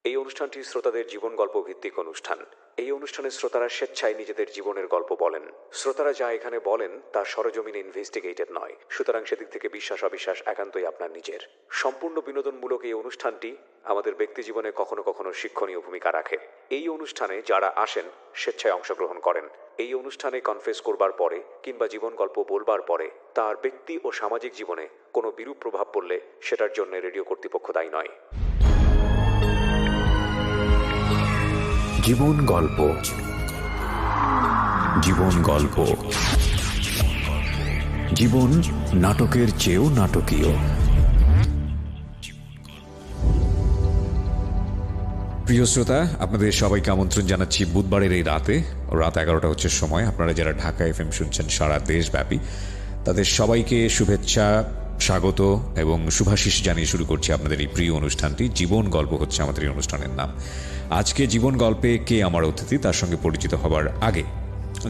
এই অনুষ্ঠানটি শ্রোতাদের জীবন গল্প ভিত্তিক অনুষ্ঠান। এই অনুষ্ঠানে শ্রোতারা স্বেচ্ছায় নিজেদের জীবনের গল্প বলেন। শ্রোতারা যা এখানে বলেন তা সরজমিনে ইনভেস্টিগেটেড নয়, সুতরাং সেদিক থেকে বিশ্বাস অবিশ্বাস একান্তই আপনার নিজের। সম্পূর্ণ বিনোদনমূলক এই অনুষ্ঠানটি আমাদের ব্যক্তিজীবনে কখনো কখনো শিক্ষণীয় ভূমিকা রাখে। এই অনুষ্ঠানে যারা আসেন স্বেচ্ছায় অংশগ্রহণ করেন। এই অনুষ্ঠানে কনফেস করবার পরে কিংবা জীবন গল্প বলবার পরে তার ব্যক্তি ও সামাজিক জীবনে কোনো বিরূপ প্রভাব পড়লে সেটার জন্য রেডিও কর্তৃপক্ষ দায়ী নয়। জীবন গল্প, জীবন গল্প, জীবন নাটকের চেয়েও নাটকীয়। প্রিয় শ্রোতা, আপনাদের সবাইকে আমন্ত্রণ জানাচ্ছি বুধবারের এই রাত 11টা হচ্ছে সময়। আপনারা যারা ঢাকা FM শুনছেন সারা দেশব্যাপী, তাদের সবাইকে শুভেচ্ছা, স্বাগত এবং শুভাশিস জানিয়ে শুরু করছি আপনাদের এই প্রিয় অনুষ্ঠানটি। জীবন গল্প হচ্ছে আমাদের এই অনুষ্ঠানের নাম। আজকে জীবন গল্পে কে আমার অতিথি তার সঙ্গে পরিচিত হবার আগে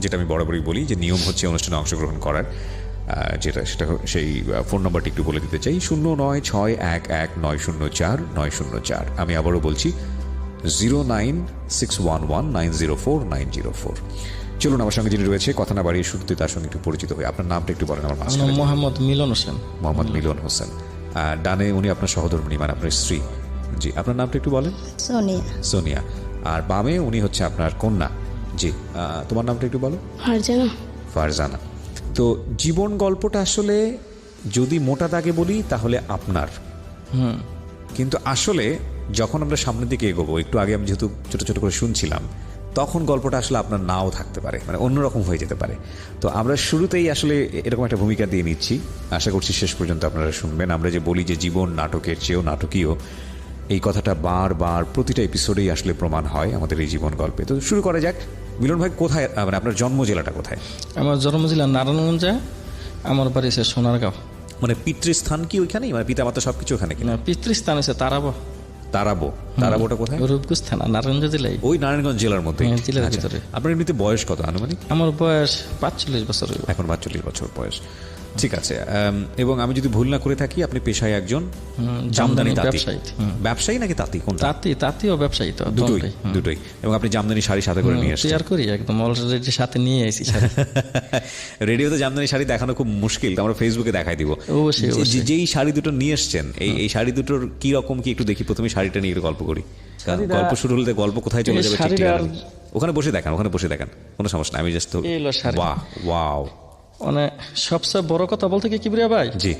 যেটা আমি বরাবরই বলি যে নিয়ম হচ্ছে অনুষ্ঠানে অংশগ্রহণ করার, সেটা সেই ফোন নাম্বারটি একটু বলে দিতে চাই, 09611904 আমি আবারও বলছি 09611904904। চলুন, আমার সঙ্গে যিনি রয়েছে কথা না বাড়িয়ে শুরুতে তার সঙ্গে একটু পরিচিত হই। আপনার নামটা একটু বলেন আমার মাঝখানে। মোহাম্মদ মিলন হোসেন। মোহাম্মদ মিলন হোসেন। ডানে উনি আপনার সহধর্মিণী, মানে আপনার স্ত্রী। জি, আপনার নামটা একটু বলেন। সোনিয়া। সোনিয়া। আর বামে উনি হচ্ছে আপনার কন্যা। জি, তোমার নামটা একটু বলো। ফারজানা। ফারজানা। তো জীবন গল্পটা আসলে যদি মোটা দাগে বলি তাহলে আপনার, কিন্তু আসলে যখন আমরা সামনের দিকে এগোবো, একটু আগে আমি যেহেতু ছোট ছোট করে শুনছিলাম, তখন গল্পটা আসলে আপনার নাও থাকতে পারে, মানে অন্যরকম হয়ে যেতে পারে। তো আমরা শুরুতেই আসলে এরকম একটা ভূমিকা দিয়ে নিচ্ছি, আশা করছি শেষ পর্যন্ত আপনারা শুনবেন। আমরা যে বলি যে জীবন নাটকের চেয়েও নাটকীয়, এই কথাটা বারবার প্রতিটা এপিসোডেই আসলে প্রমাণ হয় আমাদের এই জীবন গল্পে। তো শুরু করা যাক। মিলন ভাই, কোথায়, মানে আপনার জন্ম জেলাটা কোথায়? আমার জন্ম জেলা নারায়ণগঞ্জে, আমার বাড়ি হচ্ছে সোনারগাঁও। মানে পিতৃস্থান কি ওইখানেই, মানে পিতা মাতা সবকিছু ওখানে কিনা? পিতৃস্থান হচ্ছে তারাবো। তারাবো? তারাবোটা কোথায়? রূপগঞ্জ থানা, নারায়ণগঞ্জ জেলায়। ওই নারায়ণগঞ্জ জেলার মধ্যে? জেলার ভিতরে। আপনার এমনিতে বয়স কত আনুমানিক? আমার বয়স 45 বছর। এখন 45 বছর বয়স, ঠিক আছে। এবং আমি যদি ভুল না করে থাকি আপনি পেশায় একজন জামদানি ব্যবসায়ী। ব্যবসায়ী নাকি তাঁতি? কোন? তাঁতি ও ব্যবসায়ী, তো দুটোই। এবং আপনি জামদানি শাড়ি সাথে করে নিয়ে আসছেন? তৈরি করি একদম অলরেডি, সাথে নিয়ে এসেছি। রেডিওতে জামদানি শাড়ি দেখানো খুব মুশকিল, আমরা ফেসবুকে দেখাই দিব। যেই শাড়ি দুটো নিয়ে এসছেন, এই শাড়ি দুটোর কি রকম কি একটু দেখি। প্রথমে শাড়িটা নিয়ে একটু গল্প করি। গল্প শুরু হলে গল্প কোথায় চলে যাবে ঠিক ঠিক। ওখানে বসে দেখান, কোনো সমস্যা নাই। আমি জাস্ট, বাহ, ওয়াও। মানে সবচেয়ে বড় কথা বলতে কি কিবরিয়া ভাই, জি,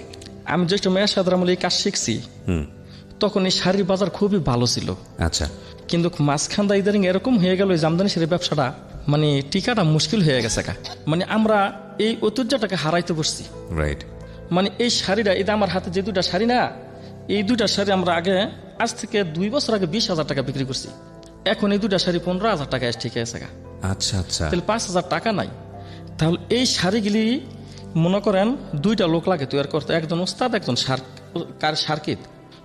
আমি যেটা মেয়ের সাথে এই কাজ শিখছি, তখন এই শাড়ির বাজার খুবই ভালো ছিল। আচ্ছা। কিন্তু মাঝখান দা ইদারিং এরকম হয়ে গেল, জামদানি শাড়ির ব্যবসাটা মানে টিকাটা মুশকিল হয়ে গেছে। মানে আমরা এই ঐতিহ্যটাকে হারাইতে বসছি। রাইট। মানে এই শাড়িটা, এটা আমার হাতে যে দুটা শাড়ি না, এই দুটা শাড়ি আমরা আগে, আজ থেকে 2 বছর আগে 20,000 টাকা বিক্রি করছি। এখন এই দুটা শাড়ি 15,000 টাকা ঠিক আছে। আচ্ছা আচ্ছা। তাহলে 5,000 টাকা নাই। তাহলে এই শাড়িগুলি মনে করেন 2টা লোক লাগে তৈরি করতে, একজন ওস্তাদ, একজন সার্কিত।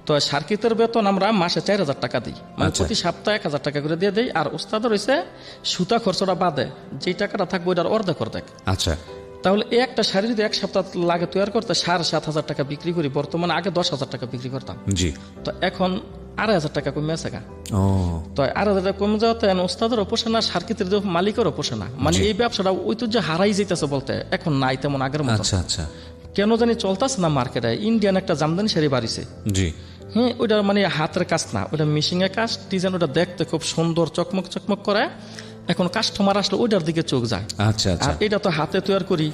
তো সার্কিতের বেতন আমরা মাসে 4,000 টাকা দিই, মানে প্রতি সপ্তাহে 1,000 টাকা করে দিয়ে দিই। আর ওস্তাদের রয়েছে সুতা খরচটা বাদে যে টাকাটা থাকবে ওইটার অর্ধেক। আচ্ছা। তাহলে এই একটা শাড়ি যদি 1 সপ্তাহ লাগে তৈরি করতে 7,500 টাকা বিক্রি করি বর্তমানে, আগে 10,000 টাকা বিক্রি করতাম। জি। তো এখন 2,500 টাকা কমে আছে। তো 2,500 টাকা কমে যাওয়াতে ওস্তাদেরও পোষে না, সার্কিতের মালিকেরও পোষে না। মানে এই ব্যবসাটা ঐতিহ্য হারাই যেতেছে বলতে, এখন নাই তেমন আগের মতো। আচ্ছা আচ্ছা। কেন জানি চলতেছে না মার্কেটে। ইন্ডিয়ান একটা জামদানি শাড়ি বাড়িছে। জি। হ্যাঁ, ওইটা মানে হাতের কাজ না, ওইটা মেশিনের কাজ, ডিজাইন, ওটা দেখতে খুব সুন্দর, চকমক চকমক করে। এখন কাস্টমার আসলে ওইটার দিকে চোখ যায়। আচ্ছা আচ্ছা। আর এটা তো হাতে তৈরি করি,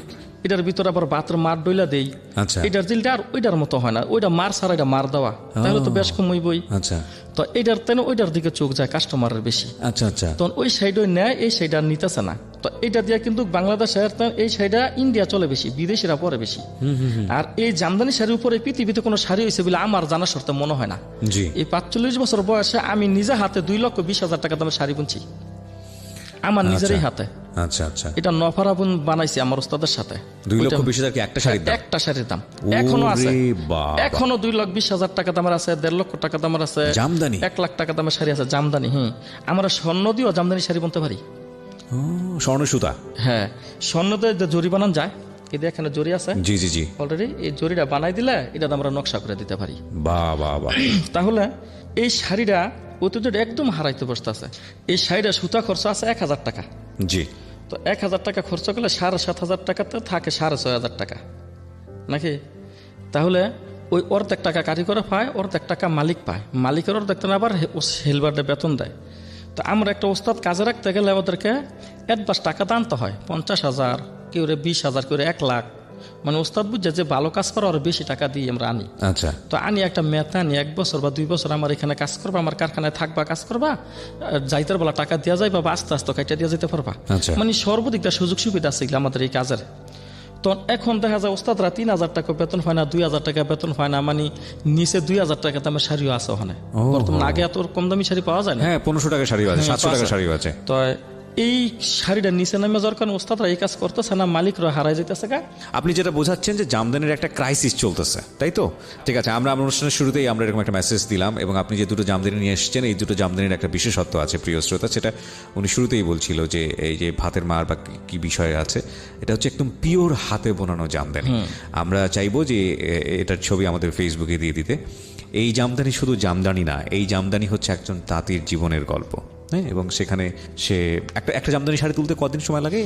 এটার ভিতরে আবার বাতের মার ডইলা দেই। আচ্ছা। এটার জিলটা আর ওইটার মতো হয় না, ওইটা মার ছাড়া এটা মার দেওয়া, তাহলে তো বেশ কমইবই। আচ্ছা। তো এটার তেন ওইটার দিকে চোখ যায় কাস্টমারের বেশি। আচ্ছা আচ্ছা। তখন ওই সাইডে নেয়, এই সাইডে নিতেছে না। তো এটা দিয়ে কিন্তু বাংলাদেশের এই সাইডে ইন্ডিয়া চলে বেশি, বিদেশিরা পরে বেশি। আর এই জামদানি শাড়ির উপরে পৃথিবীতে কোনো শাড়ি হয়েছে বলে আমার জানা সত্ত্বে মনে হয় না। জি। এই 45 বছর বয়সে আমি নিজে হাতে 2,20,000 টাকা দামের শাড়ি বুনছি, আমার নিজেরই হাতে। আচ্ছা আচ্ছা। এটা নফারা বানাইছি আমার ওস্তাদের সাথে। 2,20,000 কি একটা শাড়ির দাম? একটা শাড়ির দাম এখনো আছে, এখনো 2,20,000 টাকা দামের আছে, 1.5 লক্ষ টাকা দামের আছে জামদানি, 1 লাখ টাকা দামের শাড়ি আছে জামদানি। আমরা স্বর্ণ দিয়েও জামদানি শাড়ি বুনতে পারি। স্বর্ণ সুতা? হ্যাঁ, স্বর্ণ দিয়ে জরি বানান যায়। এই যে এখানে জরি আছে জি জি জি, অলরেডি, এই জরিটা বানাই দিলে এটা আমরা নকশা করে দিতে পারি। বাহ বাহ বাহ। তাহলে এই শাড়িটা ঐতিহ্যটা একদম হারাইতে বসতেছে। এই শাড়িটা সুতা খরচ আছে 1,000 টাকা। জি, তো 1,000 টাকা খরচ করলে 7,500 টাকাতে থাকে 6,500 টাকা নাকি? তাহলে ওই অর্ধেক টাকা কারিগর পায়, অর্ধেক টাকা মালিক পায়, মালিকের অর্ধেক টাকা আবার হেলবারদের বেতন দেয়। তো আমরা একটা ওস্তাদ কাজে রাখতে গেলে ওদেরকে অ্যাডভান্স টাকা আনতে হয় 50,000, কেউ 20,000, কেউ 1 লাখ। মানে ওস্তাদ বুঝছে যে ভালো কাজ করে ওরা বেশি টাকা দিয়ে আমরা আনি। আচ্ছা, তো আনি একটা মেতা আনি 1 বছর বা 2 বছর আমার এখানে কাজ করবা, আমার কারখানায় থাকবা, কাজ করবা, যাইতের বেলা টাকা দেওয়া যায় বা আস্তে আস্তে কাইটা দিয়ে যেতে পারবা। আচ্ছা। মানে সর্বদিকটা সুযোগ সুবিধা আছে এগুলো আমাদের এই কাজের। তো এখন দেখা যায় ওস্তাদরা 3,000 টাকা বেতন হয় না, 2,000 টাকা বেতন হয় না, মানে নিচে 2,000 টাকা দামের শাড়িও আছে ওখানে বর্তমানে। আগে এত কম দামি শাড়ি পাওয়া যায় না। হ্যাঁ 1500 টাকা শাড়িও আছে, 700 টাকা শাড়িও আছে। তো এই শাড়িটা নিচে নামে যাওয়ার কারণে ওস্তাদরা এই কাজ করতেছে না, মালিকরা হারাই যেতেছে গা। আপনি যেটা বোঝাচ্ছেন যে জামদানির একটা ক্রাইসিস চলতেছে, তাই তো? ঠিক আছে, আমরা অনুষ্ঠানের শুরুতেই আমরা এরকম একটা মেসেজ দিলাম, এবং আপনি যে দুটো জামদানি নিয়ে এসেছেন, এই দুটো জামদানির একটা বিশেষত্ব আছে প্রিয় শ্রোতা, সেটা উনি শুরুতেই বলছিল যে এই যে ভাতের মার বা কি বিষয় আছে, এটা হচ্ছে একদম পিওর হাতে বোনানো জামদানি। আমরা চাইবো যে এটার ছবি আমাদের ফেসবুকে দিয়ে দিতে। এই জামদানি শুধু জামদানি না, এই জামদানি হচ্ছে একজন তাঁতির জীবনের গল্প। হ্যাঁ, এবং সেখানে সে একটা জামদানি শাড়ি তুলতে কদিন সময় লাগে?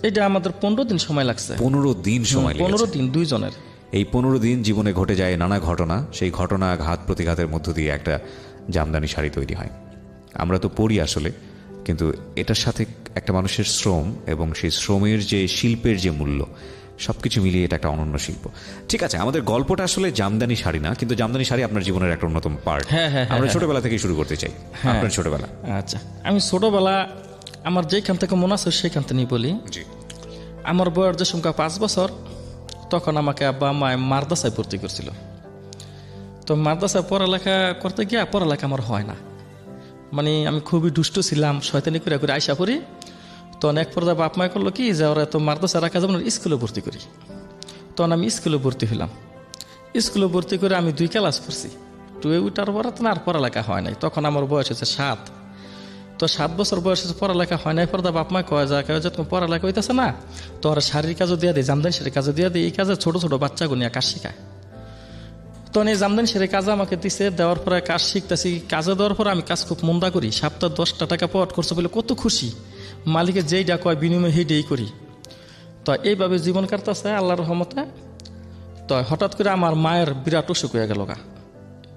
এটা আমাদের 15 দিন সময় লাগছে। 15 দিন সময় লেগেছে। 15 দিন দুইজনের। এই 15 দিন জীবনে ঘটে যায় নানা ঘটনা, সেই ঘটনা ঘাত প্রতিঘাতের মধ্য দিয়ে একটা জামদানি শাড়ি তৈরি হয়। আমরা তো পড়ি আসলে, কিন্তু এটার সাথে একটা মানুষের শ্রম এবং সেই শ্রমের যে শিল্পের যে মূল্য, সবকিছু মিলিয়ে এটা একটা অনন্য শিল্প। ঠিক আছে, আমাদের গল্পটা আসলে জামদানি শাড়ি না, কিন্তু জামদানি শাড়ি আপনার জীবনের একটা অন্যতম পার্ট। আমরা ছোটবেলা থেকেই শুরু করতে চাই। আপনার ছোটবেলা? আচ্ছা, আমি ছোটবেলা আমার যেখান থেকে মনে আছে সেখান থেকে বলি। জি। আমার বয়স যে সংখ্যা 5 বছর, তখন আমাকে আব্বা মায় মাদ্রাসায় ভর্তি করছিল। তো মাদ্রাসায় পড়ালেখা করতে গিয়ে পড়ালেখা আমার হয় না, মানে আমি খুবই দুষ্ট ছিলাম, শয়তানি করে করে আইসা পড়ি। তখন এক পর্যায়ে বাপ মায় করলো কি যে ওরা তো মাদ্রাসা রাখা যাবে না, স্কুলে ভর্তি করি। তখন আমি স্কুলে ভর্তি হইলাম। স্কুলে ভর্তি করে আমি 2 ক্লাস পড়ছি। 2 উঠার পরে তো আর পড়ালেখা হয় নাই। তখন আমার বয়স হচ্ছে 7। তো 7 বছর বয়স হচ্ছে, পড়ালেখা হয় নাই। পর্দা বাপ মায় কয় যে তুমি পড়ালেখা হইতেছে না, তো ওরা শাড়ির কাজও দিয়ে দিই, জামদানি শাড়ির কাজও দিয়ে দিই। এই কাজে ছোট ছোট বাচ্চাগুলো নিয়ে কাজ শিখায়। তখন এই জামদানি শাড়ির কাজ আমাকে দিছে, দেওয়ার পরে কাজ শিখতেছি। কাজে দেওয়ার পরে আমি কাজ খুব মন্দা করি। সপ্তাহে 10টা টাকা পাওয়ার করছে বলে কত খুশি, মালিকের যেইটা কয় বিনিময়ে সেইটাই করি। তো এইভাবে জীবন কাটতেছে আল্লাহর রহমতে। তো হঠাৎ করে আমার মায়ের বিরাট অসুখ হয়ে গেল গা।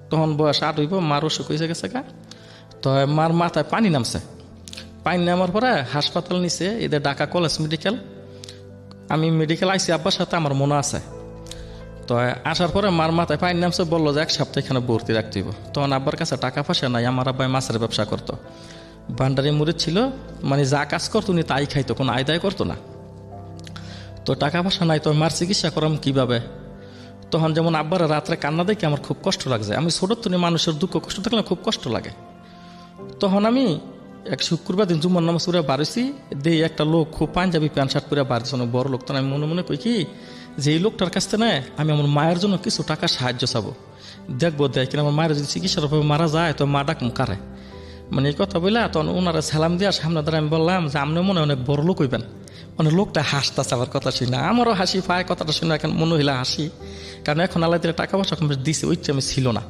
তখন বয়স 8 হইব, মার অসুখ হয়েছে গেছে গা। তো মার মাথায় পানি নামছে। পানি নামার পরে হাসপাতাল নিছে, এদের ঢাকা কলেজ মেডিকেল। আমি মেডিকেল আইসি আব্বার সাথে, আমার মনে আছে। তো আসার পরে মার মাথায় পানি নামছে, বললো যে 1 সপ্তাহ এখানে ভর্তি রাখতে হইব। তখন আব্বার কাছে টাকা পয়সা নাই। আমার আব্বাই মাছের ব্যবসা করতো, ভান্ডারি মুড়ি ছিল, মানে যা কাজ করতো উনি তাই খাইতো, কোনো আয় দায় করতো না। তো টাকা পয়সা নাই, তো মার চিকিৎসা করাম কিভাবে? তখন যেমন আব্বার রাত্রে কান্না দেখে আমার খুব কষ্ট লাগছে। আমি ছোটোর তুমি মানুষের দুঃখ কষ্ট দেখলে খুব কষ্ট লাগে। তখন আমি এক শুক্রবার দিন জুম্মার নামাজ পড়ে বাড়িছি, দিয়ে একটা লোক খুব পাঞ্জাবি প্যান্ট শার্ট পরে বাড়িছে, অনেক বড় লোক। তখন আমি মনে মনে কই কি যে এই লোকটার কাছ থেকে আমি আমার মায়ের জন্য কিছু টাকা সাহায্য চাবো, দেখবো দেয় কিনা। আমার মায়ের যদি চিকিৎসার ভাবে মারা যায় তো মা ডাক মুখারে, মানে এই কথা বললা। তখন ওনারা সালাম দিয়ে সামনে দ্বারা আমি বললাম যে আপনি মনে অনেক বড় লোক হইবেন। মানে লোকটা হাসতেছে আমার কথা শুনে, আমারও হাসি পায় কথাটা শুনে। এখন মনে হইলে হাসি, কারণ এখন আল্লাহ দিলে টাকা পয়সা দিছে, ওই আমি ছিল না।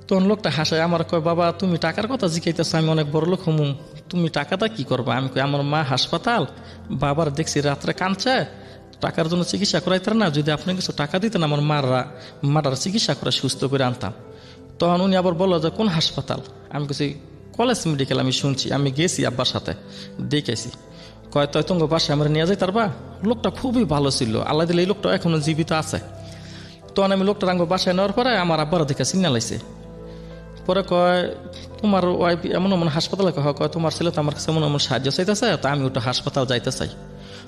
তখন লোকটা হাসায়, আমার কয় বাবা তুমি টাকার কথা জিজ্ঞাইতেছো, আমি অনেক বড় লোক হমু, তুমি টাকাটা কি করবা? আমি কই আমার মা হাসপাতাল, বাবার দেখছি রাত্রে কাঁদছে, টাকার জন্য চিকিৎসা করাইতেন না, যদি আপনি কিছু টাকা দিতেন আমার মাটার চিকিৎসা করে সুস্থ করে আনতাম। তখন উনি আবার বললো যে কোন হাসপাতাল? আমি কিছু কলেজ মেডিকেল, আমি শুনছি, আমি গেছি আব্বার সাথে দেখেছি। কয় তয় তোমার বাসায় আমরা নিয়ে যাই তারবা। লোকটা খুবই ভালো ছিল, আল্লাহ দিলে এই লোকটা এখনো জীবিত আছে। তখন আমি লোকটা রাঙ্গ বাসায় নেওয়ার পরে আমার আব্বার দেখে সিগনাল আইছে। পরে কয় তোমার ওয়াইফ এমন এমন হাসপাতালে কয় তোমার ছেলে তো আমার কাছে এমন এমন সাহায্য চাইতেছে, তা আমি ওটা হাসপাতাল যাইতে চাই।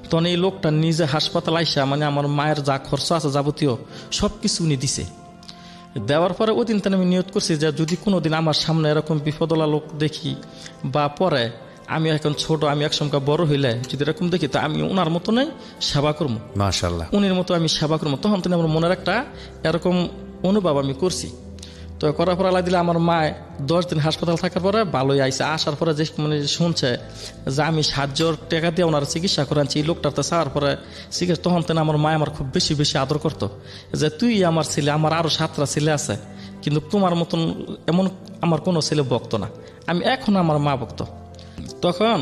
তখন এই লোকটা নিজে হাসপাতাল আইসা, মানে আমার মায়ের যা খরচ আছে যাবতীয় সব কিছু উনি দিছে। দেওয়ার পরে ওই দিন আমি নিয়ত করছি যে যদি কোনোদিন আমার সামনে এরকম বিপদলা লোক দেখি বা পরে, আমি এখন ছোট, আমি একসঙ্গে বড় হইলে যদি এরকম দেখি তা আমি ওনার মতো নেই সেবা করবো, মাশাআল্লাহ উনির মতো আমি সেবা করবো। তখন তিনি আমার মনের একটা এরকম অনুভব আমি করছি। তো করার পর আল্লাহ দিলে আমার মায় 10 দিন হাসপাতাল থাকার পরে ভালোই আইসে। আসার পরে যে মানে শুনছে যে আমি 7,000 টাকা দিয়ে ওনার চিকিৎসা করাচ্ছি, এই লোকটাতে চাওয়ার পরে চিকিৎসা, তখন তেন আমার মায় আমার খুব বেশি বেশি আদর করতো, যে তুই আমার ছেলে, আমার আরও 7টা ছেলে আছে, কিন্তু তোমার মতন এমন আমার কোনো ছেলে বকতো না। আমি এখন আমার মা বকতো, তখন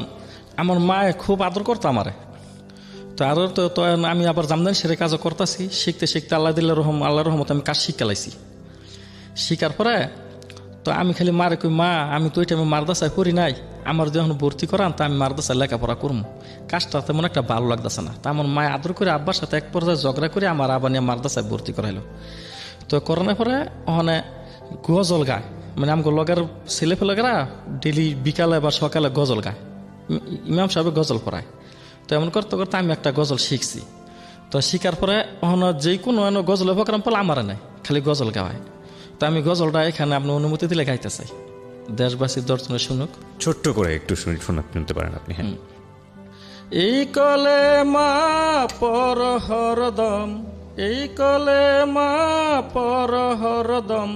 আমার মায় খুব আদর করতো আমারে। তো আরও তো আমি আবার জামদানি সেরে কাজও করতেছি, শিখতে শিখতে আল্লাহ রহমত আমি কাজ শিখালাইছি। শিকার পরে তো আমি খালি মারে কই, মা আমি তো ওই টাইমে মাদ্রাসায় পড়ি নাই, আমার যখন ভর্তি করান তা আমি মাদ্রাসায় লেখাপড়া করবো, কাজটা তেমন একটা ভালো লাগতেছে না। তা আমার মায় আদর করে আব্বার সাথে এক পর্যায়ে ঝগড়া করে আমার আবার নিয়ে মাদ্রাসায় ভর্তি করাইলো। তো করানোর পরে ওখানে গজল গায়, মানে আমাকে লগের ছেলে ফেলেগেরা ডেলি বিকালে বা সকালে গজল গায়, ইমাম সাহেব গজল পড়ায়। তো এমন করতে করতে আমি একটা গজল শিখছি। তো শিখার পরে ওখানে যে কোনো গজল প্রোগ্রাম পেলে আমার নাই, খালি গজল গাওয়ায়। তো আমি গজলটা এখানে আপনি অনুমতি দিলে গাইতে চাই, দেশবাসীর দর্শনে শুনুক। ছোট্ট করে একটু শুনতে পারেন আপনি। হ্যাঁ। এই কলে মা পর হরদম, এই কলে মা পর হরদম,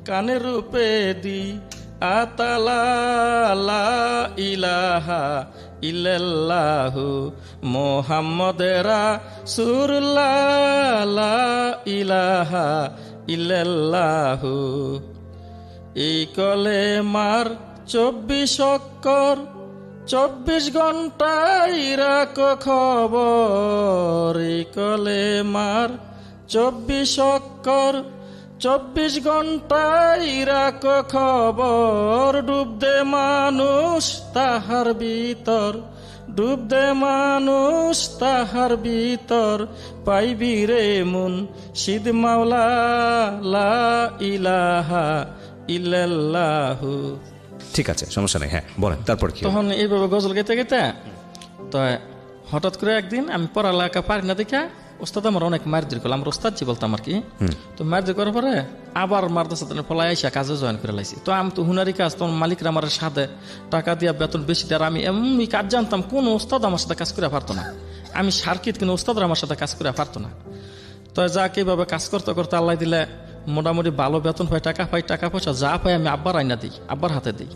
কানে রূপে দি আতালা লা ইলাহা ইল্লাল্লাহু মুহাম্মাদুর রাসূলুল্লাহ লা ইলাহা ইল্লাল্লাহু। এই কলে মার 24 অক্ষর, 24 ঘন্টায় রাখো খবর। এই কলে মার 24 অক্ষর, 24 ঘন্টায় রাখো খবর। ডুব দে মানুষ তাহার ভিতর, ডুব দে মানুষ তাহার ভিতর, পাইবি রে মুন সিদ মাওলা লা ইলাহা ইল্লাল্লাহু। ঠিক আছে, সমস্যা নেই। হ্যাঁ বলেন, তারপর কি? তখন এইভাবে গজল গাইতে গাইতে তো হঠাৎ করে একদিন আমি পড়ালেখা পারি না দেখা ওস্তাদ আমার অনেক মারধর করলো, আমার ওস্তাদ জি বলতাম আর কি। তো মারধর করার পরে আবার মাদ্রাসা ফলাই আইসা কাজে জয়েন করে লাইছি। তো আমি তো হুনারি কাজ, তখন মালিকরা আমার সাথে টাকা দিয়া বেতন বেশি দেয়। আমি এমনি কাজ জানতাম, কোনো ওস্তাদ আমার সাথে কাজ করে পারতো না। আমি সার্কিট, কিন্তু ওস্তাদরা আমার সাথে কাজ করে পারতো না। তো যাক এইভাবে কাজ করতে করতে আল্লাহ দিলে মোটামুটি ভালো বেতন পাই, টাকা পাই, টাকা পয়সা যা পাই আমি আব্বার আইনা দিই, আব্বার হাতে দিই।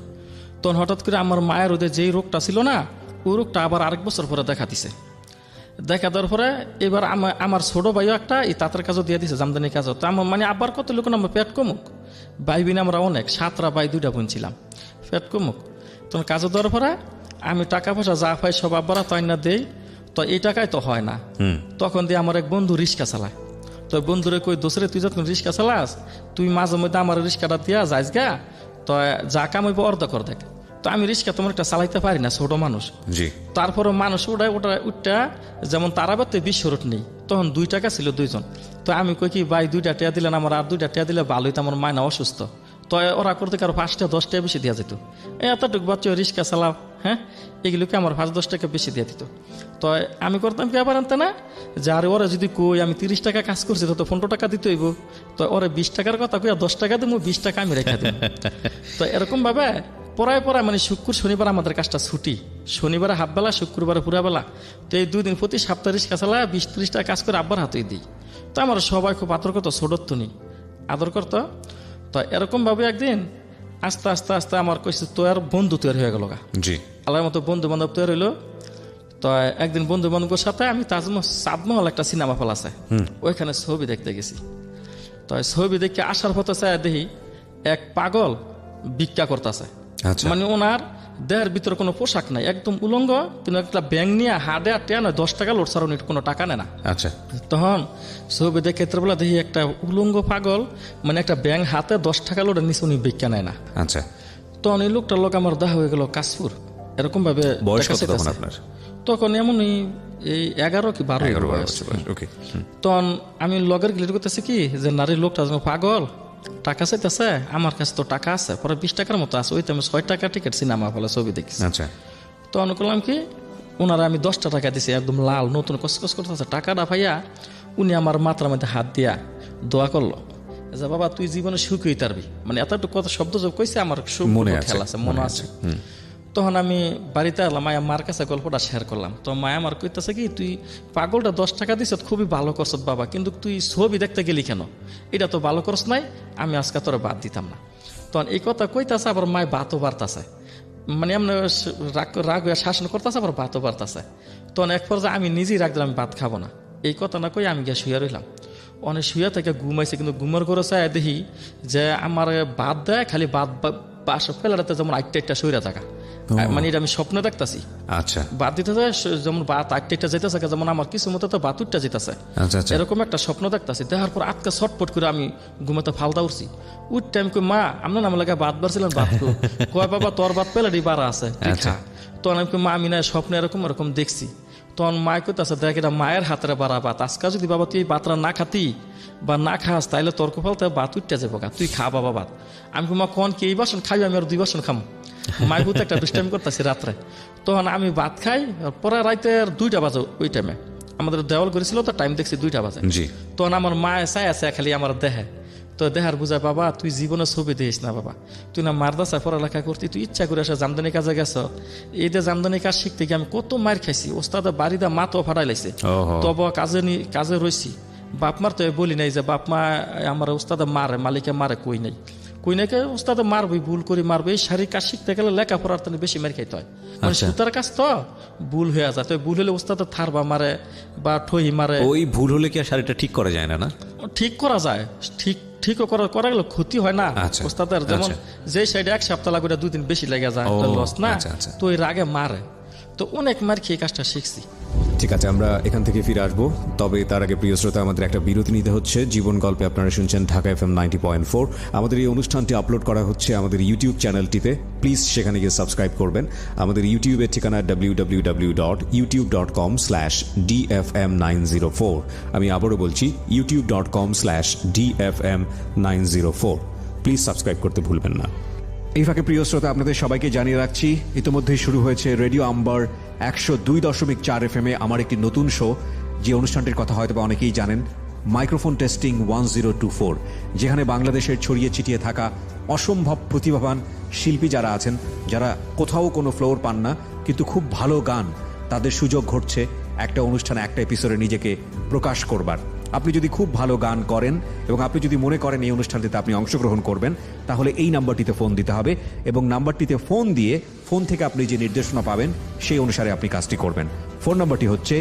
তখন হঠাৎ করে আমার মায়ের ওদের যেই রোগটা ছিল না, ওই রোগটা আবার আরেক বছর পরে দেখা দিছে। দেখা দেওয়ার পরে এবার আমার ছোট ভাইও একটা এই তাঁতের কাজও দিয়ে দিছে, জামদানি কাজও। তো আমার মানে আব্বার কত লোক আমার পেট কমুক, ভাই বোন আমরা অনেক, 7টা ভাই 2টা বোন ছিলাম, পেট কমুক। তখন কাজও দেওয়ার পরে আমি টাকা পয়সা যা পাই সব আব্বারা তো আইনা দেই। তো এই টাকায় তো হয় না, তখন দিয়ে আমার এক বন্ধু রিক্সা চালায়। তো বন্ধুরে কই, দোসরে তুই যখন রিক্সা চালাস, তুই মাঝে মধ্যে আমার রিক্সাটা দিয়া যাইস গা, তো যা কামাইব অর্ধ কর দেখ। তো আমি রিক্সা তোমার একটা চালাইতে পারি না, ছোট মানুষ। তারপরে মানুষ উঠটা যেমন তারাবাতে 20 রোট নেই, তখন 2 টাকা ছিল 2 জন। তো আমি কই কি ভাই 2টা টিয়া দিলেন, আমার আর 2টা টিয়া দিলে ভালোই, তো আমার মায়না অসুস্থ। তো ওরা করতে কারো 5টা 10টা বেশি দেওয়া যেত। এতটুকু বাচ্চা রিক্সা চালাও, হ্যাঁ, এগুলোকে আমার 5-10 টাকা বেশি দিয়ে দিত। তো আমি করতাম কি আবার আনতে না, যে আরে ওরা যদি কই আমি 30 টাকা কাজ করছি, তো 15 টাকা দিতে হইব। তো ওরা 20 টাকার কথা কই 10 টাকা দেবো, 20 টাকা আমি রেখে দেবো। তো এরকম ভাবে পড়ায় মানে শুক্র শনিবার আমাদের কাজটা ছুটি, শনিবারে হাফবেলা, শুক্রবারে পুরাবেলা। তো এই 2 দিন প্রতি সপ্তাহে রিক্সা চালা 20-30 টাকা কাজ করে আব্বার হাতেই দিই। তো আমার সবাই খুব আদর করতো, ছোটত্ব নি আদর করতো। তো এরকম ভাবে একদিন আস্তে আস্তে আস্তে আমার কইছে তো আর বন্ধু তৈরি হয়ে গেল, আল্লাহর মতো বন্ধু বান্ধব তৈরি হইলো। তো একদিন বন্ধু বান্ধবের সাথে আমি তাজমহল একটা সিনেমা হল আছে, ওইখানে ছবি দেখতে গেছি। তো ছবি দেখে আসার পথে চাই দেখি এক পাগল ভিক্ষা করতেছে। মানে ওনার দেহের ভিতরে কোনো পোশাক নাই, একদম উলঙ্গ, কিন্তু একটা ব্যাং নিয়ে হাডে আর টেয়া নয়, 10 টাকা লোড ছাড়া কোনো টাকা নেয় না। তখন ছবি দেখে বলে দেখি একটা উলঙ্গ পাগল, মানে একটা ব্যাং হাতে 10 টাকা লোডের নিচে উনি ভিক্ষা নেয় না। তখন এই লোকটার লোক আমার দেখা হয়ে গেল কাশপুর, এরকম ভাবে। তখন এমনই এই 11 কি 12 তখন আমি লগের গিলিট করতেছি কি, যে নারীর লোকটা যেন পাগল, টাকা চাইতেছে, আমার কাছে তো টাকা আছে, পরে 20 টাকার মতো আছে, ওই তো আমি 6 টাকা টিকিট সিনেমা হলে ছবি দেখি। তখন করলাম কি, ওনারা আমি 10টা টাকা দিছি, একদম লাল নতুন কসকস করতেছে টাকাটা ভাইয়া। উনি আমার মাথার মধ্যে হাত দিয়া দোয়া করলো যে বাবা তুই জীবনে সুখী হইতে পারবি, মানে এতটুকু কথা শব্দ যোগ কইছে, আমার মনে আছে, মনে আছে। তখন আমি বাড়িতে এলাম, মায়া মার কাছে গল্পটা শেয়ার করলাম। তো মায়া আমার কইতেছে কি, তুই পাগলটা 10 টাকা দিছ, খুবই ভালো করছ বাবা, কিন্তু তুই ছবি দেখতে গেলি কেন? এটা তো ভালো করছ নাই, আমি আজকে তোরা বাদ দিতাম না। তখন এই কথা কইতাছে, আবার মায় বাতও বাড়তাছে, মানে এমন রাগ হইয়া শাসন করতেছে, আবার বাতও বাড়তাছে। তখন এক পর্যায়ে আমি নিজেই রাগ দিলাম, আমি ভাত খাবো না। এই কথা না কই আমি গিয়ে শুয়ে রইলাম। অনেক শুয়ে থেকে ঘুমাইছে, কিন্তু ঘুমের করে চাই দেখি যে আমার বাদ দেয়, খালি বাদ বাস ফেলাতে যেমন আটটা সইরা থাকা, মানে এটা আমি স্বপ্নে দেখতেছি। আচ্ছা বাদ দিতে যায় যেমন বাত আটটা যেতেছে, যেমন আমার কিছু মতো তো বাত উঠটা যেতেছে, আচ্ছা আচ্ছা এরকম একটা স্বপ্ন দেখতেছি। দেখার পর আটকা ছটপট করে আমি ঘুমাতে ফালতা উঠছি। উঠতে আমি কই, মা আপনার নাম লাগে বাদ বাড়ছিলেন, বাদ কয় বাবা তোর বাদ পেলাডি বাড়া আছে, তুই খা। তখন আমি কই, মা আমি না স্বপ্নে এরকম এরকম দেখছি। তখন মায় কইতাছে, দেখ এটা মায়ের হাতের বাড়া বাত, আজকে যদি বাবা তুই এই বাতরা না খাতি বা না খাস, তাইলে তোর কপালতে বাত উঠতে যাবো, তুই খা বাবা বাত। আমি কই, মা কোন কি এই বাসন খাই, আমি আর 2 বাসন খাম। মায়ের বুতে একটা দুষ্টাইম করতেছি রাত্রে। তখন আমি ভাত খাই, পরে রাইতে 2টা বাজে, ওই টাইমে আমাদের দেওয়াল করেছিল তো, টাইম দেখছি 2টা বাজে। জি তখন আমার মায়ে চাই আছে খালি আমার দেহে, তো দেহার বুঝায়, বাবা তুই জীবনে ছবি দিস না বাবা, তুই না মারদাসায় পড়ালেখা করতি, তুই ইচ্ছা করে আসে জামদানি কাজে গেছ। এই যে জামদানি কাজ শিখতে গিয়ে আমি কত মার খাইছি, ওস্তাদে বাড়িতে মাতো ফাটাই লাইছে, তবে কাজে রইছি। বাপ মার তো বলি নাই যে বাপ মা আমার ওস্তাদে মারে, মালিকে মারে, কই নাই ওস্তাদে মারবই, ভুল করে মারবো। এই শারীরিক কাজ শিখতে গেলে লেখাপড়ার তো বেশি মার খাইতে হয়, মানে সুতার কাজ তো ভুল হয়ে যায়। তো ভুল হলে ওস্তাদে থারবা মারে বা ঠই মারে। ওই ভুল হলে কি আর শাড়িটা ঠিক করা যায় না? না ঠিক করা যায়, ঠিকও করা গেলে ক্ষতি হয় না ওস্তাদের। যেমন যে সাইডে 1 সপ্তাহ লাগে 2 দিন বেশি লেগে যায়, লস না। তো এর আগে মারে, তো অনেক মার খেয়ে কাজটা শিখছি। ঠিক আছে, আমরা এখান থেকে ফিরে আসবো, তবে তার আগে প্রিয় শ্রোতা আমাদের একটা বিরতি নিতে হচ্ছে। জীবন গল্পে আপনারা শুনছেন ঢাকা FM 90.4। আমাদের এই অনুষ্ঠানটি আপলোড করা হচ্ছে আমাদের ইউটিউব চ্যানেলটিতে, প্লিজ সেখানে গিয়ে সাবস্ক্রাইব করবেন। আমাদের ইউটিউবের ঠিকানা www.youtube.com/dfm904। আমি আবারও বলছি youtube.com/dfm904। প্লিজ সাবস্ক্রাইব করতে ভুলবেন না। এই ফাঁকে প্রিয় শ্রোতা আপনাদের সবাইকে জানিয়ে রাখছি, ইতিমধ্যেই শুরু হয়েছে রেডিও আম্বার 102.4 FM আমার একটি নতুন শো, যে অনুষ্ঠানটির কথা হয়তো বা অনেকেই জানেন, মাইক্রোফোন টেস্টিং 1024, যেখানে বাংলাদেশের ছড়িয়ে ছিটিয়ে থাকা অসম্ভব প্রতিভাবান শিল্পী যারা আছেন, যারা কোথাও কোনো ফ্লোর পান না কিন্তু খুব ভালো গান, তাদের সুযোগ ঘটছে একটা অনুষ্ঠানে, একটা এপিসোডে নিজেকে প্রকাশ করবার। আপনি যদি খুব ভালো গান করেন এবং আপনি যদি মনে করেন এই অনুষ্ঠানটিতে আপনি অংশগ্রহণ করবেন, তাহলে এই নাম্বারটিতে ফোন দিতে হবে এবং নাম্বারটিতে ফোন দিয়ে ফোন থেকে আপনি যে নির্দেশনা পাবেন সেই অনুসারে আপনি কাজটি করবেন। ফোন নাম্বারটি হচ্ছে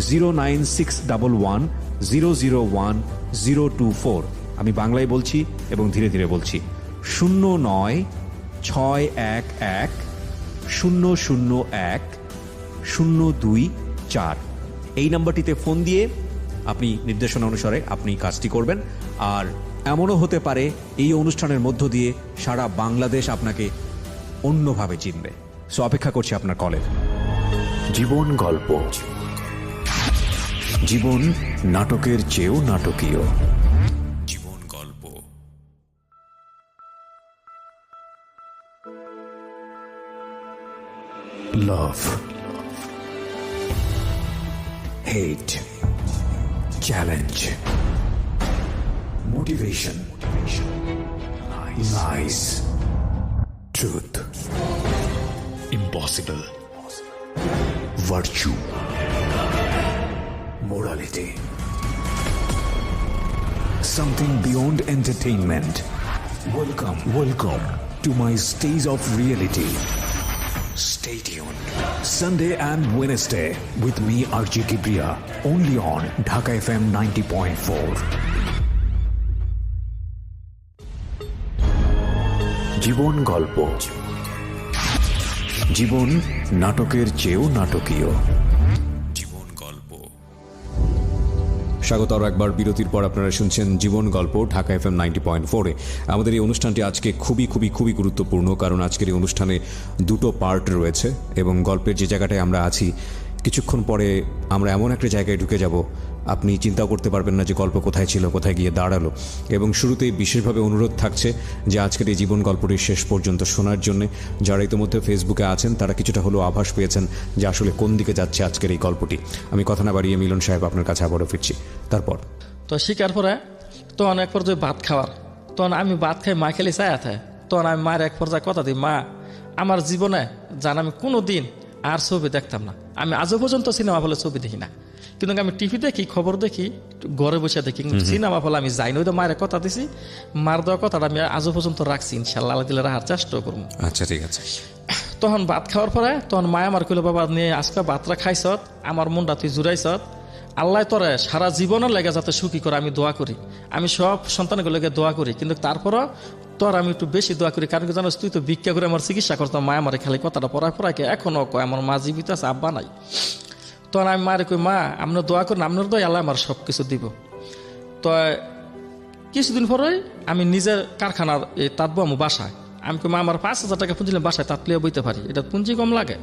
09611001024। আমি বাংলায় বলছি এবং ধীরে ধীরে বলছি, 096101001024। এই নাম্বারটিতে ফোন দিয়ে আপনি নির্দেশনা অনুসারে আপনি কাজটি করবেন। আর এমনও হতে পারে এই অনুষ্ঠানের মধ্য দিয়ে সারা বাংলাদেশ আপনাকে অন্যভাবে চিনবে। সো অপেক্ষা করছি আপনার কলের। জীবন গল্প, জীবন নাটকের চেয়েও নাটকীয়। জীবন গল্প। Love, hate, challenge, motivation, lies, truth, impossible, virtue, morality, something beyond entertainment. Welcome to my stage of reality. Stay tuned. Sunday and Wednesday with me RJ Kibriya, only on Dhaka FM 90.4. জীবন গল্প, জীবন নাটকের চেয়েও নাটকীয়। জীবন গল্প। স্বাগত আরও একবার বিরতির পর আপনারা শুনছেন জীবন গল্প ঢাকা FM 90.4-এ। আমাদের এই অনুষ্ঠানটি আজকে খুবই গুরুত্বপূর্ণ, কারণ আজকের এই অনুষ্ঠানে 2টো পার্ট রয়েছে এবং গল্পের যে জায়গাটায় আমরা আছি, কিছুক্ষণ পরে আমরা এমন একটা জায়গায় ঢুকে যাব আপনি চিন্তাও করতে পারবেন না যে গল্প কোথায় ছিল, কোথায় গিয়ে দাঁড়ালো। এবং শুরুতেই বিশেষভাবে অনুরোধ থাকছে যে আজকের এই জীবন গল্পটি শেষ পর্যন্ত শোনার জন্য। যারা ইতিমধ্যে ফেসবুকে আছেন তারা কিছুটা হলেও আভাস পেয়েছেন যে আসলে কোন দিকে যাচ্ছে আজকের এই গল্পটি। আমি কথা না বাড়িয়ে মিলন সাহেব আপনার কাছে আবারও ফিরছি। তারপর তো শিকার পরে তখন এক পর্যায়ে ভাত খাওয়ার, তখন আমি ভাত খাই, মা খেলে চায় তখন আমি মায়ের এক পর্যায়ে কথা দিই, মা আমার জীবনে জান আমি কোনো দিন আর ছবি দেখতাম না। আমি আজও পর্যন্ত সিনেমা হলে ছবি দেখি না, কিন্তু আমি টিভি দেখি, খবর দেখি, ঘরে বসে দেখি, কিন্তু সিনেমা হলে আমি যাই না। ওই তো মায়ের কথা দিছি, মার দেওয়া কথাটা আমি আজও পর্যন্ত রাখছি, ইনশাল্লাহ আল্লাহ দিলে রাখার চেষ্টা করবো। আচ্ছা ঠিক আছে। তখন ভাত খাওয়ার পরে তখন মায় আমার কইলো, বাবা নিয়ে আজকে ভাতটা খাইছত, আমার মনটা তুই জুড়াইছত, আল্লাহ তোরে সারা জীবনের লেগে যাতে সুখী করে আমি দোয়া করি। আমি সব সন্তানগুলোকে দোয়া করি, কিন্তু তারপরও তোর আমি একটু বেশি দোয়া করি, কারণ কি জানোস, তুই তো ভিক্ষা করে আমার চিকিৎসা করতাম। মায় আমার খালি কথাটা পড়াকে এখনো কয়, আমার মা জীবিত আছে, আব্বা নাই। তখন আমি মারে কই, মা আপনার দোয়া করেন, আপনার দোয়া আল্লাহ আমার সব কিছু দিব। তো কিছুদিন পরেই আমি নিজের কারখানার এই তাঁতবো আমার বাসায়, আমি কই মা আমার 5,000 টাকা পুঁজি বাসায় তাঁত লিয়ে বইতে পারি, এটা পুঁজি কম লাগে।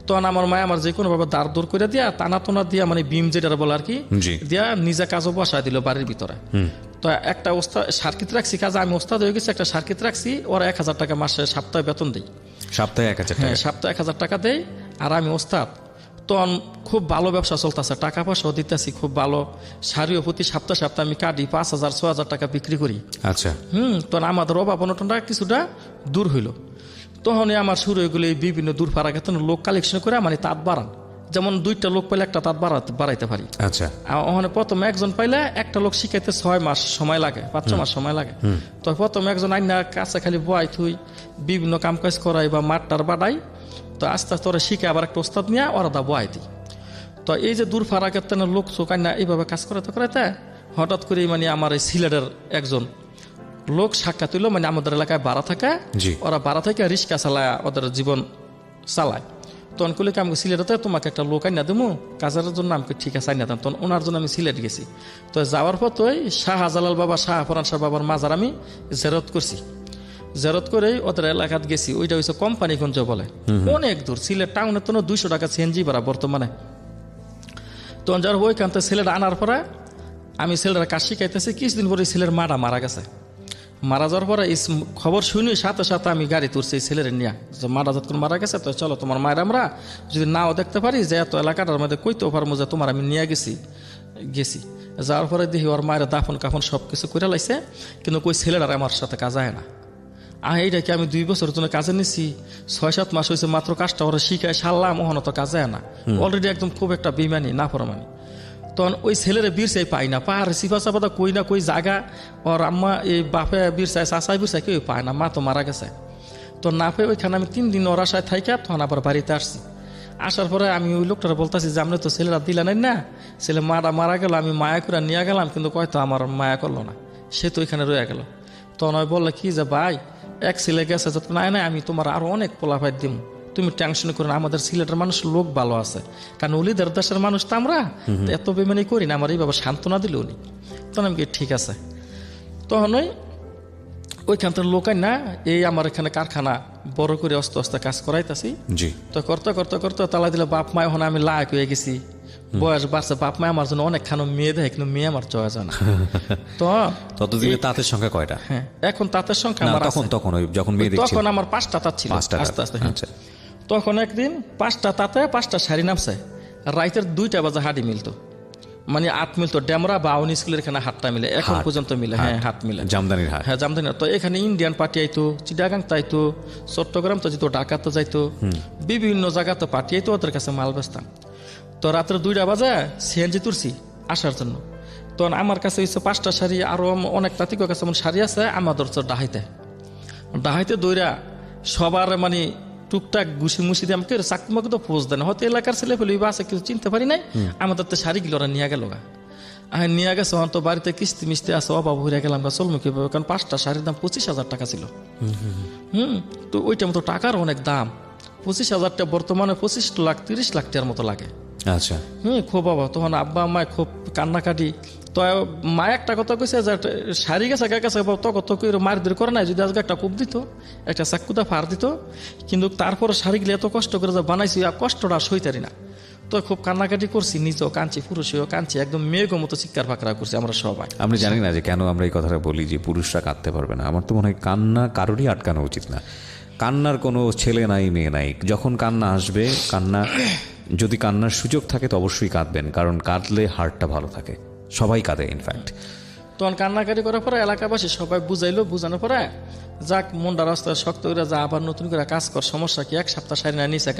তখন আমার মায় আমার যে কোনো ভাবে দাঁড় দৌড় করে দিয়া, টানা টোনা দিয়া, মানে বিম যেটা বলে আর কি, দিয়া নিজে কাজও বসায় দিল বাড়ির ভিতরে। তো একটা ওস্তাদ সার্কিট রাখছি, কাজে আমি ওস্তাদ হয়ে গেছি, একটা সার্কিট রাখছি, ওরা 1,000 টাকা মাসে সপ্তাহে বেতন দেই। সপ্তাহে 1,000 টাকা? হ্যাঁ, সপ্তাহে 1,000 টাকা দেয়, আর আমি ওস্তাদ। তখন খুব ভালো ব্যবসা চলতেছে, টাকা পয়সাও দিতেছি খুব ভালো। শাড়িও প্রতি সপ্তাহে আমি কাটি 5,000 6,000 টাকা বিক্রি করি। আচ্ছা। তখন আমাদের অভাব অনটনটা কিছুটা দূর হইল। তখনই আমার শুরু হয়ে গেলো বিভিন্ন দূর পাড়া গেতন লোক কালেকশন করে মানে তাঁত বাড়ান, যেমন 2টা লোক পাইলে একটা তাঁত বাড়াইতে পারি। আচ্ছা। ওখানে প্রথম একজন পাইলে একটা লোক শিখাইতে 6 মাস সময় লাগে, 5-6 মাস সময় লাগে। তো প্রথম একজন আইনা কাছে খালি বয় থুই বিভিন্ন কাম কাজ করাই বা মাঠটার বাড়াই। তো আস্তে আস্তে ওরা শিখে আবার একটা ওস্তাদ নিয়ে ওরা দা বয় দিই। তো এই যে দূর ফারা কেতনের লোক চোখ আইনা এইভাবে কাজ করাতে করাতে হঠাৎ করে মানে আমার এই সিলেটের একজন লোক সাক্ষাৎ হইল, মানে আমাদের এলাকায় ভাড়া থাকে, ওরা ভাড়া থেকে রিক্সা চালায় ওদের জীবন চালায়। তখন কইলে আমাকে সিলেটে তোমাকে একটা লোক আইনা দেবো কাজের জন্য, আমাকে ঠিক আছে আইনা দেন। তখন ওনার জন্য আমি সিলেট গেছি। তো যাওয়ার পর তো শাহজালাল বাবা, শাহ ফরান শাহ বাবার মাজার আমি জেরত করছি। জেরত করেই ওদের এলাকাত গেছি, ওইটা হচ্ছে কোম্পানিগঞ্জ বলে, অনেক দূর। সিলেট টাউনে তো 200 টাকা সিএনজি ভাড়া বর্তমানে। তখন যার ওইখান থেকে ছেলেটা আনার পরে আমি ছেলেটা কাজ শিখাইতেছি। কিছুদিন পরে ছেলের মাটা মারা গেছে। মারা যাওয়ার পরে এই খবর শুনি সাথে সাথে আমি গাড়ি তুলছি এই ছেলের নিয়ে, যে মারা যতক্ষণ মারা গেছে, তো চলো তোমার মায়ের আমরা যদি নাও দেখতে পারি, যে এত এলাকাটার মধ্যে কইতেও পারবো যে তোমার আমি নিয়ে গেছি। যাওয়ার পরে দেখি ওর মায়ের দাফন কাফন সব কিছু করে লাইছে, কিন্তু কই ছেলেটার আমার সাথে কাজ হয় না। এইটা কি আমি 2 বছরের জন্য কাজে নিছি, 6-7 মাস হয়েছে মাত্র কাজটা ওরা শিখায় সারলাম, ওখানে তো কাজে হয় না। অলরেডি একদম খুব একটা বেইমানি না ফরমানি। তখন ওই ছেলের বীর চাই পাই না, পাহাড় সিফা চাপা কই না কই জায়গা, ওর আম্মা এই বাপে বীর চাই, চাষাই বীর চাই, কেউ পায় না, মা তো মারা গেছে। তো না পেয়ে ওইখানে আমি 3 দিন ওর আশায় থাইকা তখন আবার বাড়িতে আসছি। আসার পরে আমি ওই লোকটার বলতেছি যে আপনি তো ছেলেরা দিলেন না, ছেলে মারা গেল, আমি মায়া করে নিয়ে গেলাম, কিন্তু কয়তো আমার মায়া করলো না, সে তো ওইখানে রয়ে গেল। তখন ওই বললো কি যে ভাই এক ছেলে গেছে, যত নাই আমি তোমার আরো অনেক পোলাপাই দিব, তুমি টেনশন করো না, আমাদের সিলেটের মানুষ লোক ভালো আছে, কারণ উলিদের দেশের মানুষ তো আমরা এত বেমানি করি না। আমার এইভাবে সান্ত্বনা দিল উনি। তখন আমি ঠিক আছে। তখন ওইখান থেকে লোকাই না এই আমার এখানে কারখানা বড় করে আস্তে আস্তে কাজ করাইতেছি। তো করতে করতে করতে তালা দিলে বাপ মায় ওখানে আমি লায়ক হয়ে গেছি, বয়স বাড়ছে, বাপ মায় আমার জন্য অনেকখানো মেয়ে দেয়, কিন্তু মেয়ে আমার চয়া যায় না। তো ততদিনে তাঁতের সংখ্যা কয়টা? হ্যাঁ, এখন তাঁতের সংখ্যা আমার তখন আমার 5টা তাঁত ছিল আস্তে আস্তে। তখন একদিন 5টা তাঁতে 5টা শাড়ি নামছে, রাইতের 2টা বাজে হাড়ি মিলতো, মানে 8 মিলতো, ডেমরা বা আউনি স্কুলের এখানে হাটটা মিলে, এখন পর্যন্ত মিলে। হ্যাঁ, হাট মিলে, জামদানির হাট। হ্যাঁ, জামদানির। তো এখানে ইন্ডিয়ান পার্টি আইতো, চিটাগাং তাইতো, চট্টগ্রাম তো যেত, ঢাকাতে যাইতো, বিভিন্ন জায়গাতে পার্টি আইতো, ওদের কাছে মাল বেচতাম। তো রাত্রে 2টা বাজে সিএনজি তুলছি আসার জন্য। তখন আমার কাছে হচ্ছে 5টা শাড়ি, আরো অনেক তাঁতিকের কাছে শাড়ি আছে, আমাদের ডাহাইতে দৌড়া সবার মানে টুকটাক ঘুষি মুসি দিয়ে আমাকে চাকমাকে তো পোজ দেয় না, হয়তো এলাকার ছেলে ফেলে আছে, কিছু চিনতে পারি নাই। আমাদের তো শাড়িগুলো ওরা নিয়ে গেল, নিয়ে গেছে। তো বাড়িতে কিস্তি মিস্তি আছে, অভাব হয়ে গেলাম, চলমু কিভাবে, কারণ 5টা শাড়ির দাম 25,000 টাকা ছিল। তো ওইটার মতো টাকার অনেক দাম, 25,000 টাকা বর্তমানে 25-30 লাখ টাকার মতো লাগে। আচ্ছা। খুব অভাব। তখন আব্বা আম্মায় খুব কান্নাকাটি। তো মা একটা কথা কইছে যে শাড়ি গেছে গেছে, তত মার দূর করে নাই, যদি আজকে একটা কূপ দিত, একটা চাকুদা ফার দিত, কিন্তু তারপরে শাড়িগুলো এত কষ্ট করে যে বানাইছি, আর কষ্টটা সইতারি না। তো খুব কান্নাকাটি করছি, নিজেও কাঁদছি, পুরুষও কাঁদছি, একদম মেয়েগো মতো চিৎকার ফাঁকরা করছি আমরা সবাই। আমি জানি না যে কেন আমরা এই কথাটা বলি যে পুরুষরা কাঁদতে পারবে না। আমার তো মনে হয় কান্না কারোরই আটকানো উচিত না। কান্নার কোনো ছেলে নাই মেয়ে নাই, যখন কান্না আসবে, যদি কান্নার সুযোগ থাকে তো অবশ্যই কাঁদবেন, কারণ কাঁদলে হার্টটা ভালো থাকে, সবাই কাঁদে ইনফ্যাক্ট। তো তখন কান্নাকাটি করার পরে এলাকাবাসী সবাই বুঝাইলো, বুঝানোর পরে যাক মনটা রাস্তায় শক্ত করে যা আবার নতুন করে কাজ কর, সমস্যা কি, 1 সপ্তাহ সারি না নিচে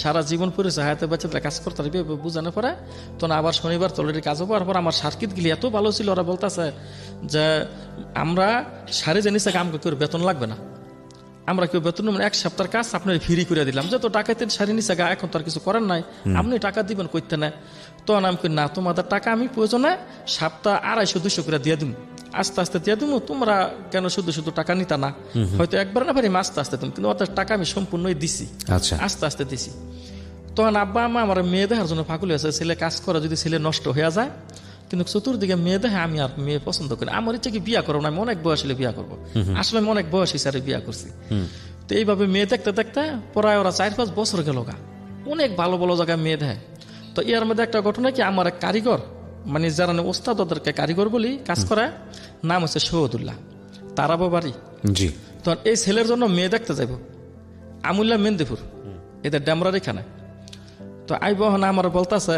সারা জীবন পরিচয় হাতে বাচ্চাদের কাজ করতে পারবি বুঝানোর পরে তখন আবার শনিবার তলের কাজ হবো। আর আমার সার্কিট গুলি এত ভালো ছিল, ওরা বলতেছে যে আমরা সারি যে নিচে কাম করে বেতন লাগবে না, আমরা কেউ বেতন 1 সপ্তাহের কাজ আপনার ফ্রি করে দিলাম, যত টাকাতে সারি নিচে গা এখন তো আর কিছু করার নাই, আপনি টাকা দিবেন করতে না। তখন আমি না তোমাদের টাকা আমি প্রয়োজনে সপ্তাহ 250-200 করে দিয়ে দিব, আস্তে আস্তে দিয়ে দিব, তোমরা কেন শুধু শুধু টাকা নিতা না, হয়তো একবার না পারি আস্তে আস্তে তুমি, কিন্তু ওদের টাকা আমি সম্পূর্ণই দিছি, আচ্ছা আস্তে আস্তে দিছি। তখন আব্বা আমা আমার মেয়ে দেখার জন্য পাগল হয়েছে, ছেলে কাজ করে যদি ছেলে নষ্ট হয়ে যায়, কিন্তু চতুর্দিকে মেয়ে দেখে আমি আর মেয়ে পছন্দ করি। আমার ইচ্ছে কি বিয়া করবো না, আমি অনেক বয়স হলে বিয়া করবো, আসলে আমি অনেক বয়স হিসাবে বিয়া করছি। তো এইভাবে মেয়ে দেখতে দেখতে প্রায় ওরা 4-5 বছর গেল গা, অনেক ভালো ভালো জায়গায় মেয়ে দেয়। তো এর মধ্যে একটা ঘটনা কি, আমার এক কারিগর, মানে যারা ওস্তাদ ওদেরকে কারিগর বলি কাজ করে, নাম হচ্ছে শহীদুল্লাহ, তারাবো বাড়ি। জি। তখন এই ছেলের জন্য মেয়ে দেখতে যাইব আমুল্লা মেন্দিপুর, এদের ডেমরার এখানে। তো আইব না আমার বলতেছে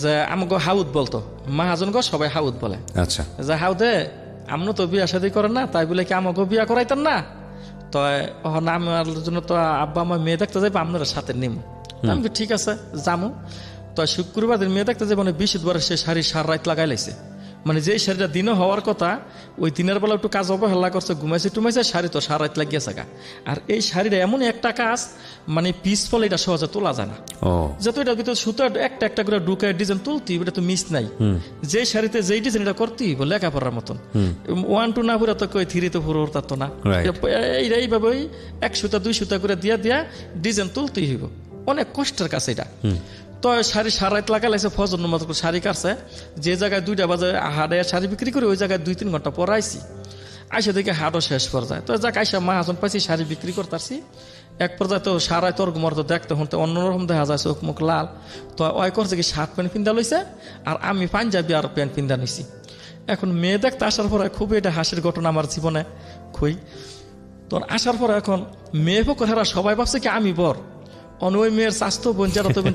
যে আমাকে হাউদ বলতো, মাহাজন গো সবাই হাউদ বলে, আচ্ছা যে হাউদে আমনো তো বিয়া শাদী করেন না, তাই বলে কি আমাকে বিয়া করাইতেন না? তো আমার জন্য তো আব্বা আমার মেয়ে দেখতে যাইবো, আপনারা সাথে নিমু। আমি ঠিক আছে যামু। তো শুক্রবার দিন মেয়ে দেখতে যাবো, মানে 20 বার সে শাড়ি সার রাত লাগাই লাইছে, মানে যেই শাড়িটা দিনও হওয়ার কথা ওই দিনের বেলা একটু কাজ অবহেলা করছে, ঘুমাইছে টুমাইছে, শাড়ি তো সার রাত লাগিয়েছে গা। আর এই শাড়িটা এমন একটা কাজ, মানে পিস ফলে এটা সহজে তোলা যায় না, যত এটার ভিতরে সুতো একটা একটা করে ঢুকায় ডিজাইন তুলতি, এটা তো মিস নাই। যে শাড়িতে যেই ডিজাইন এটা করতেই লেখাপড়ার মতন, 1 2 না পুরো তো কই 3 তো পুরো তো না, এইভাবে 1 সুতা 2 সুতা করে দিয়া দিয়া ডিজাইন তুলতেই হইব, অনেক কষ্টের কাছে এটা। তো শাড়ি সার রাত লাগাইছে, ফজর নামাজ পড়ে শাড়ি কাটছে, যে জায়গায় 2টা বাজে হাটে শাড়ি বিক্রি করে ওই জায়গায় 2-3 ঘন্টা পর আইসি, আইসা দেখে হাটও শেষ পর্যায়ে। তো যাক আইসা মাহাজন পাইছি, শাড়ি বিক্রি করতেছি, এক পর্যায়ে তো সারাই তোর ঘুমার তো দেখতে হতে অন্যরকম দেখা যায়, চোখ মুখ লাল। তো ওই করছে কি শার্ট প্যান্ট পিন্ধা লইছে, আর আমি পাঞ্জাবি আর প্যান্ট পিন্ধা নিছি। এখন মেয়ে দেখতে আসার পরে খুবই এটা হাসির ঘটনা আমার জীবনে খুই। তো আসার পরে এখন মেয়ে পক্ষেরা সবাই ভাবছে কি আমি বর, ওই মেয়ের স্বাস্থ্য বোন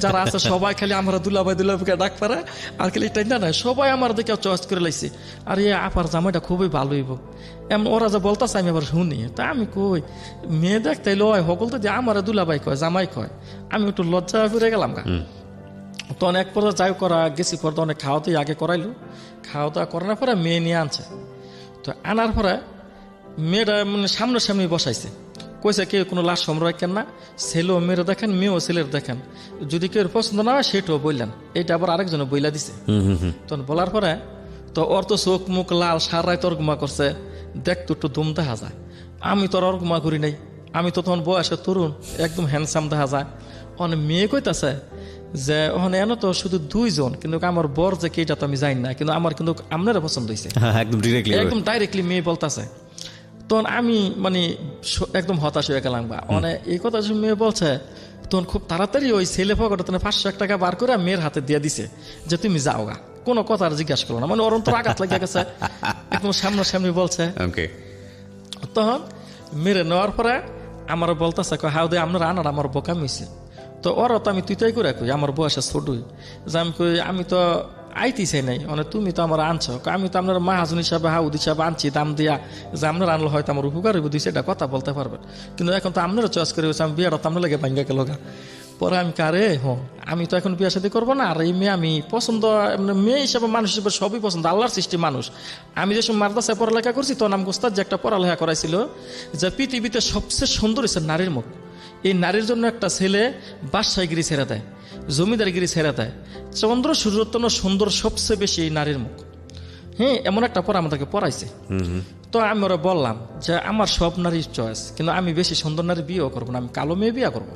যারা আছে সবাই খালি আমার দুলাভাই দুলাভাইকে ডাক পারে, আর খালি এটা না সবাই আমার দিকে চয়েস করে লাইছে, আর এই আপার জামাইটা খুবই ভালো হইব এমন ওরা যা বলতেছে আমি আবার শুনি। তা আমি কই মেয়ে দেখতে লয় সকল তো যে আমার দুলাভাই কয় জামাই কয়, আমি একটু লজ্জা ফিরে গেলাম গা। তো অনেক পরে যাই করা গেছি, পরে অনেক খাওয়া দাওয়া আগে করাইলো, খাওয়া দাওয়া করানোর পরে মেয়ে নিয়ে আনছে। তো আনার পরে মেয়েটা মানে সামনাসামনি বসাইছে, কইছে কেউ কোনো লাশ সম্রাই কেন না, ছেলেও মেয়েরা দেখেন, মেয়েও ছেলের দেখেন, যদি কেউ পছন্দ না হয় সেটাও বললেন, এইটা আবার আরেকজনে বইলা দিছে। তখন বলার পরে তো ওর তো চোখ মুখ লাল, সারাই তর্গমা করছে, দেখতো একটু দুম দেখা যায়। আমি তো আর গুমা করি নাই, আমি তো তখন বয়সে তরুণ, একদম হ্যান্ডসাম দেখা যায়। অনেক মেয়ে কইতাছে যে ওখানে এনে তো শুধু 2 জন, কিন্তু আমার বর যে কেটা তো আমি জানি না, কিন্তু আমার কিন্তু আপনারা পছন্দ হয়েছে, একদম ডাইরেক্টলি মেয়ে বলতেছে। তখন আমি মানে একদম হতাশ হয়ে গেলাম বা মানে এই কথা মেয়ে বলছে। তখন খুব তাড়াতাড়ি ওই ছেলে পকেটে 500 টাকা বার করে মেয়ের হাতে দিয়ে দিছে যে তুমি যাও গা, কোনো কথা আর জিজ্ঞাসা করো না, মানে ওর অন্তর আঘাত লেগে গেছে, একদম সামনাসামনি বলছে। তখন মেরে নেওয়ার পরে আমার বলতেছে হাউ দে আপনার আনার আমার বোকাম হয়েছে। তো ওরা তো আমি তুই তাই করে কই, আমার বয়সে ছোটই, যে আমি কই আমি তো আইতি চাই নাই, মানে তুমি তো আমার আনছো, আমি তো আপনার মাহাজন হিসাবে হাউদ হিসাবে আনছি দাম দিয়া, যে আপনার আনলো হয়তো আমার উপকার হইব, দিচ্ছে এটা কথা বলতে পারবেন, কিন্তু এখন তো আপনারা চয়েস করে আমি বিয়েটা তো আপনার লেগে ভাঙ্গা গেল গা। পরে আমি কারে আমি তো এখন বিয়ে শাদী করবো না, আর এই মেয়ে আমি পছন্দ, মেয়ে হিসাবে মানুষ হিসেবে সবই পছন্দ, আল্লাহর সৃষ্টি মানুষ। আমি যে সময় মাদ্রাসায় পড়ালেখা করছি তখন আমি ওস্তাদ যে একটা পড়ালেখা করাইছিল যে পৃথিবীতে সবচেয়ে সুন্দর হচ্ছে নারীর মুখ, এই নারীর জন্য একটা ছেলে বাদশাহীগিরি ছেড়ে দেয়, জমিদারগিরি ছেড়ে দেয়, চন্দ্র সূর্যতন সুন্দর সবচেয়ে বেশি এই নারীর মুখ। হ্যাঁ, এমন একটা পড়া আমাদেরকে পড়াইছে। তো আমি ওরা বললাম যে আমার সব নারীর চয়েস, কিন্তু আমি বেশি সুন্দর নারী বিয়েও করবো না, আমি কালো মেয়ে বিয়ে করবো।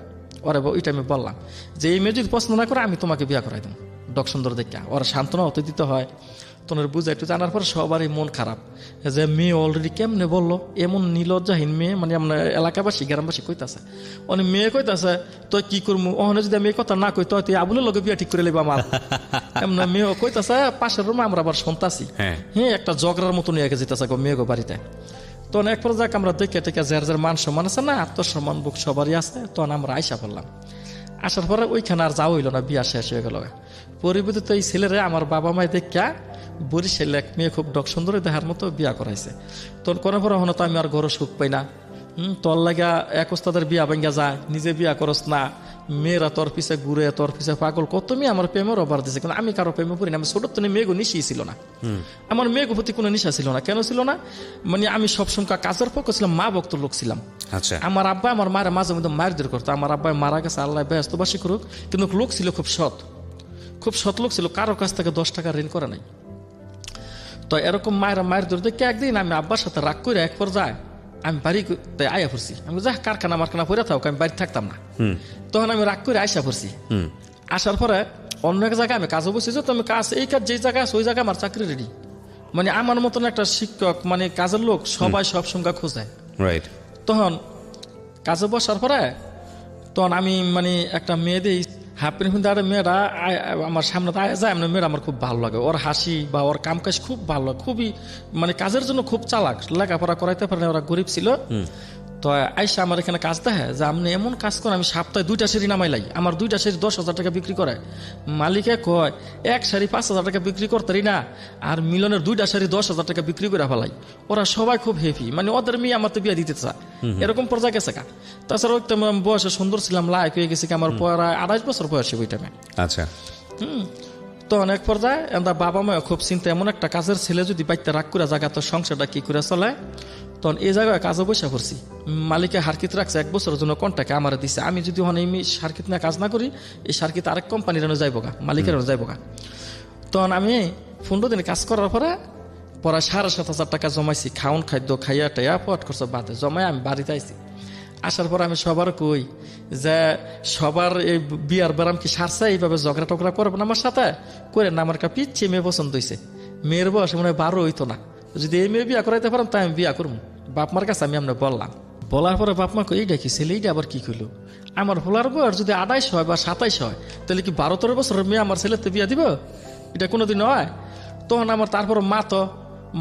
ওরা ওইটা আমি বললাম যে এই মেয়ে যদি পছন্দ না করে আমি তোমাকে বিয়ে করাই দেবো, ডক সুন্দর দেখে। ওরা সান্ত্বনা হতে দিতে হয়, তোর বুঝা একটু জানার পরে সবারই মন খারাপ যে মেয়ে অলরেডি কেমনে বললো, এমন নিলজ্জাহীন মেয়ে, মানে আমরা এলাকাবাসী গ্রামবাসী কইতাছে, অনেক মেয়ে কইতাছে তুই কি করবো, ওখানে যদি আমি এই কথা না কই তুই আবুলের লগে বিয়ে ঠিক করে লিবা আমার, এমন মেয়ে কইতাছে। পাশের রুমে আমরা আবার শুনতাছি, হ্যাঁ একটা জগরার মতো নিয়ে যেতেছে গো মেয়ে গো বাড়িতে। তখন এক পরে যাক আমরা দেখে টেকে যার যার মান সম্মান আছে না, আত্মসম্মান বুক সবারই আছে। তখন আমরা আইসা পড়লাম, আসার পরে ওইখানে আর যাওয়া হইল না, বিয়া শেষ হয়ে গেল। পরিবর্তিত এই ছেলেরা আমার বাবা মায় দেখা বরিশালে এক মেয়ে খুব ডক সুন্দরী দেখার মতো বিয়া করাইছে। তখন করার পর হলো তো আমি আর ঘরে সুখ পাই না। তোর লাগা এক ওস্তাদের বিয়া ভাঙ্গা যায়, নিজে বিয়া করস না, মেয়েরা তোর পিছে ঘুরে, তোর পিছে পাগল, কত মেয়ে আমার প্রেমের অভার দিছে, কিন্তু আমি কারো প্রেমে পড়ি না। আমি ছোট তো মেয়েগো নিশি ছিল না, আমার মেয়েগো প্রতি কোনো নিশা ছিল না। কেন ছিল না? মানে আমি সবসময় কাজের পক্ষ ছিলাম, মা ভক্ত লোক ছিলাম। আচ্ছা, আমার আব্বা আমার মায়ের মাঝে মধ্যে মারধর করতো। আমার আব্বা মারা গেছে, আল্লাহ ব্যস্তবাসী করুক, কিন্তু লোক ছিল খুব সৎ, খুব সৎ লোক ছিল, কারো কাছ থেকে 10 টাকা ঋণ করে নাই। তো এরকম মায়ের ধরে দেখে একদিন আমি আব্বার সাথে রাগ করে এক পর্যায়ে আমি বাড়ি আয়া পড়ছি। আমি যা কারখানা মারখানা পড়ে থাক, আমি বাড়ি থাকতাম না। তখন আমি রাগ করে আইসা পড়ছি। আসার পরে অন্য এক জায়গায় আমি কাজও বসেছি। তো আমি কাজ, এই কাজ যেই জায়গায় আছে ওই জায়গায় আমার চাকরি রেডি। মানে আমার মতন একটা শিক্ষক, মানে কাজের লোক সবাই সব সংখ্যা খোঁজায়। রাইট। তখন কাজে বসার পরে তখন আমি মানে একটা মেয়ে দিই, হাফ প্যান্ট পিন্ধে মেয়েরা আমার সামনে যায়, এমনি মেয়েরা আমার খুব ভালো লাগে। ওর হাসি বা ওর কাম কাজ খুব ভালো লাগে, খুবই মানে কাজের জন্য খুব চালাক, লেখাপড়া করাইতে পারে না, ওরা গরিব ছিল। তো আইসা আমার এখানে কাজ দেখে যে আপনি এমন কাজ করেন, আমি সপ্তাহে 2টা শাড়ি নামাইলাই, আমার 2টা শাড়ি 10,000 টাকা বিক্রি করে। মালিকে কয় এক শাড়ি 5,000 টাকা বিক্রি করতারি না, আর মিলনের 2টা শাড়ি 10,000 টাকা বিক্রি করে ফেলাই। ওরা সবাই খুব হেভি, মানে ওদের মেয়ে আমার তো বিয়ে দিতে চায়, এরকম পর্যায়ে গেছে কা। তাছাড়া ওই বয়সে সুন্দর ছিলাম, লায়ক হয়ে গেছি, আমার পড়া 28 বছর বয়সে ওই টাইমে। আচ্ছা। তো অনেক পর্যায়ে বাবা মা খুব চিন্তা, এমন একটা কাজের ছেলে যদি বাইতে রাগ করে জায়গা, তো সংসারটা কি করে চলে। তখন এই জায়গায় কাজে বসে পড়ছি। মালিকে হারকিত রাখছে 1 বছরের জন্য, কন্ট্রাক্টে আমার দিচ্ছে। আমি যদি এই সার্কিট না কাজ না করি, এই সার্কিট আরেক কোম্পানির যাইব গা, মালিকের যাইব গা। তখন আমি 15 দিন কাজ করার পরে 7,500 টাকা জমাইছি, খাওন খাদ্য খাইয়া টাইয়া পট করছে বাদে জমাই আমি বাড়িতে আইছি। আসার পর আমি সবার কই যে সবার এই বিয়ার বেড়াম কি সারছে, এইভাবে ঝগড়া টগড়া করবো না আমার সাথে, করে না। আমার একটা পিচ্ছি মেয়ে পছন্দ হয়েছে, মেয়ের বয়স মনে হয় 12 হইতো না। যদি এই মেয়ে বিয়া করাইতে পারেন তাই আমি বিয়া করবো। বাপ মার কাছে আমি আপনার বললাম, বলার পরে বাপ মা এইটা কি ছেলে, এইটা আবার কি করলো? আমার ভোলার বয়স যদি 28 হয় বা 27 হয়, তাহলে কি 12-13 বছরের মেয়ে আমার ছেলেতে বিয়া দিব? এটা কোনোদিন হয়? তখন আমার তারপর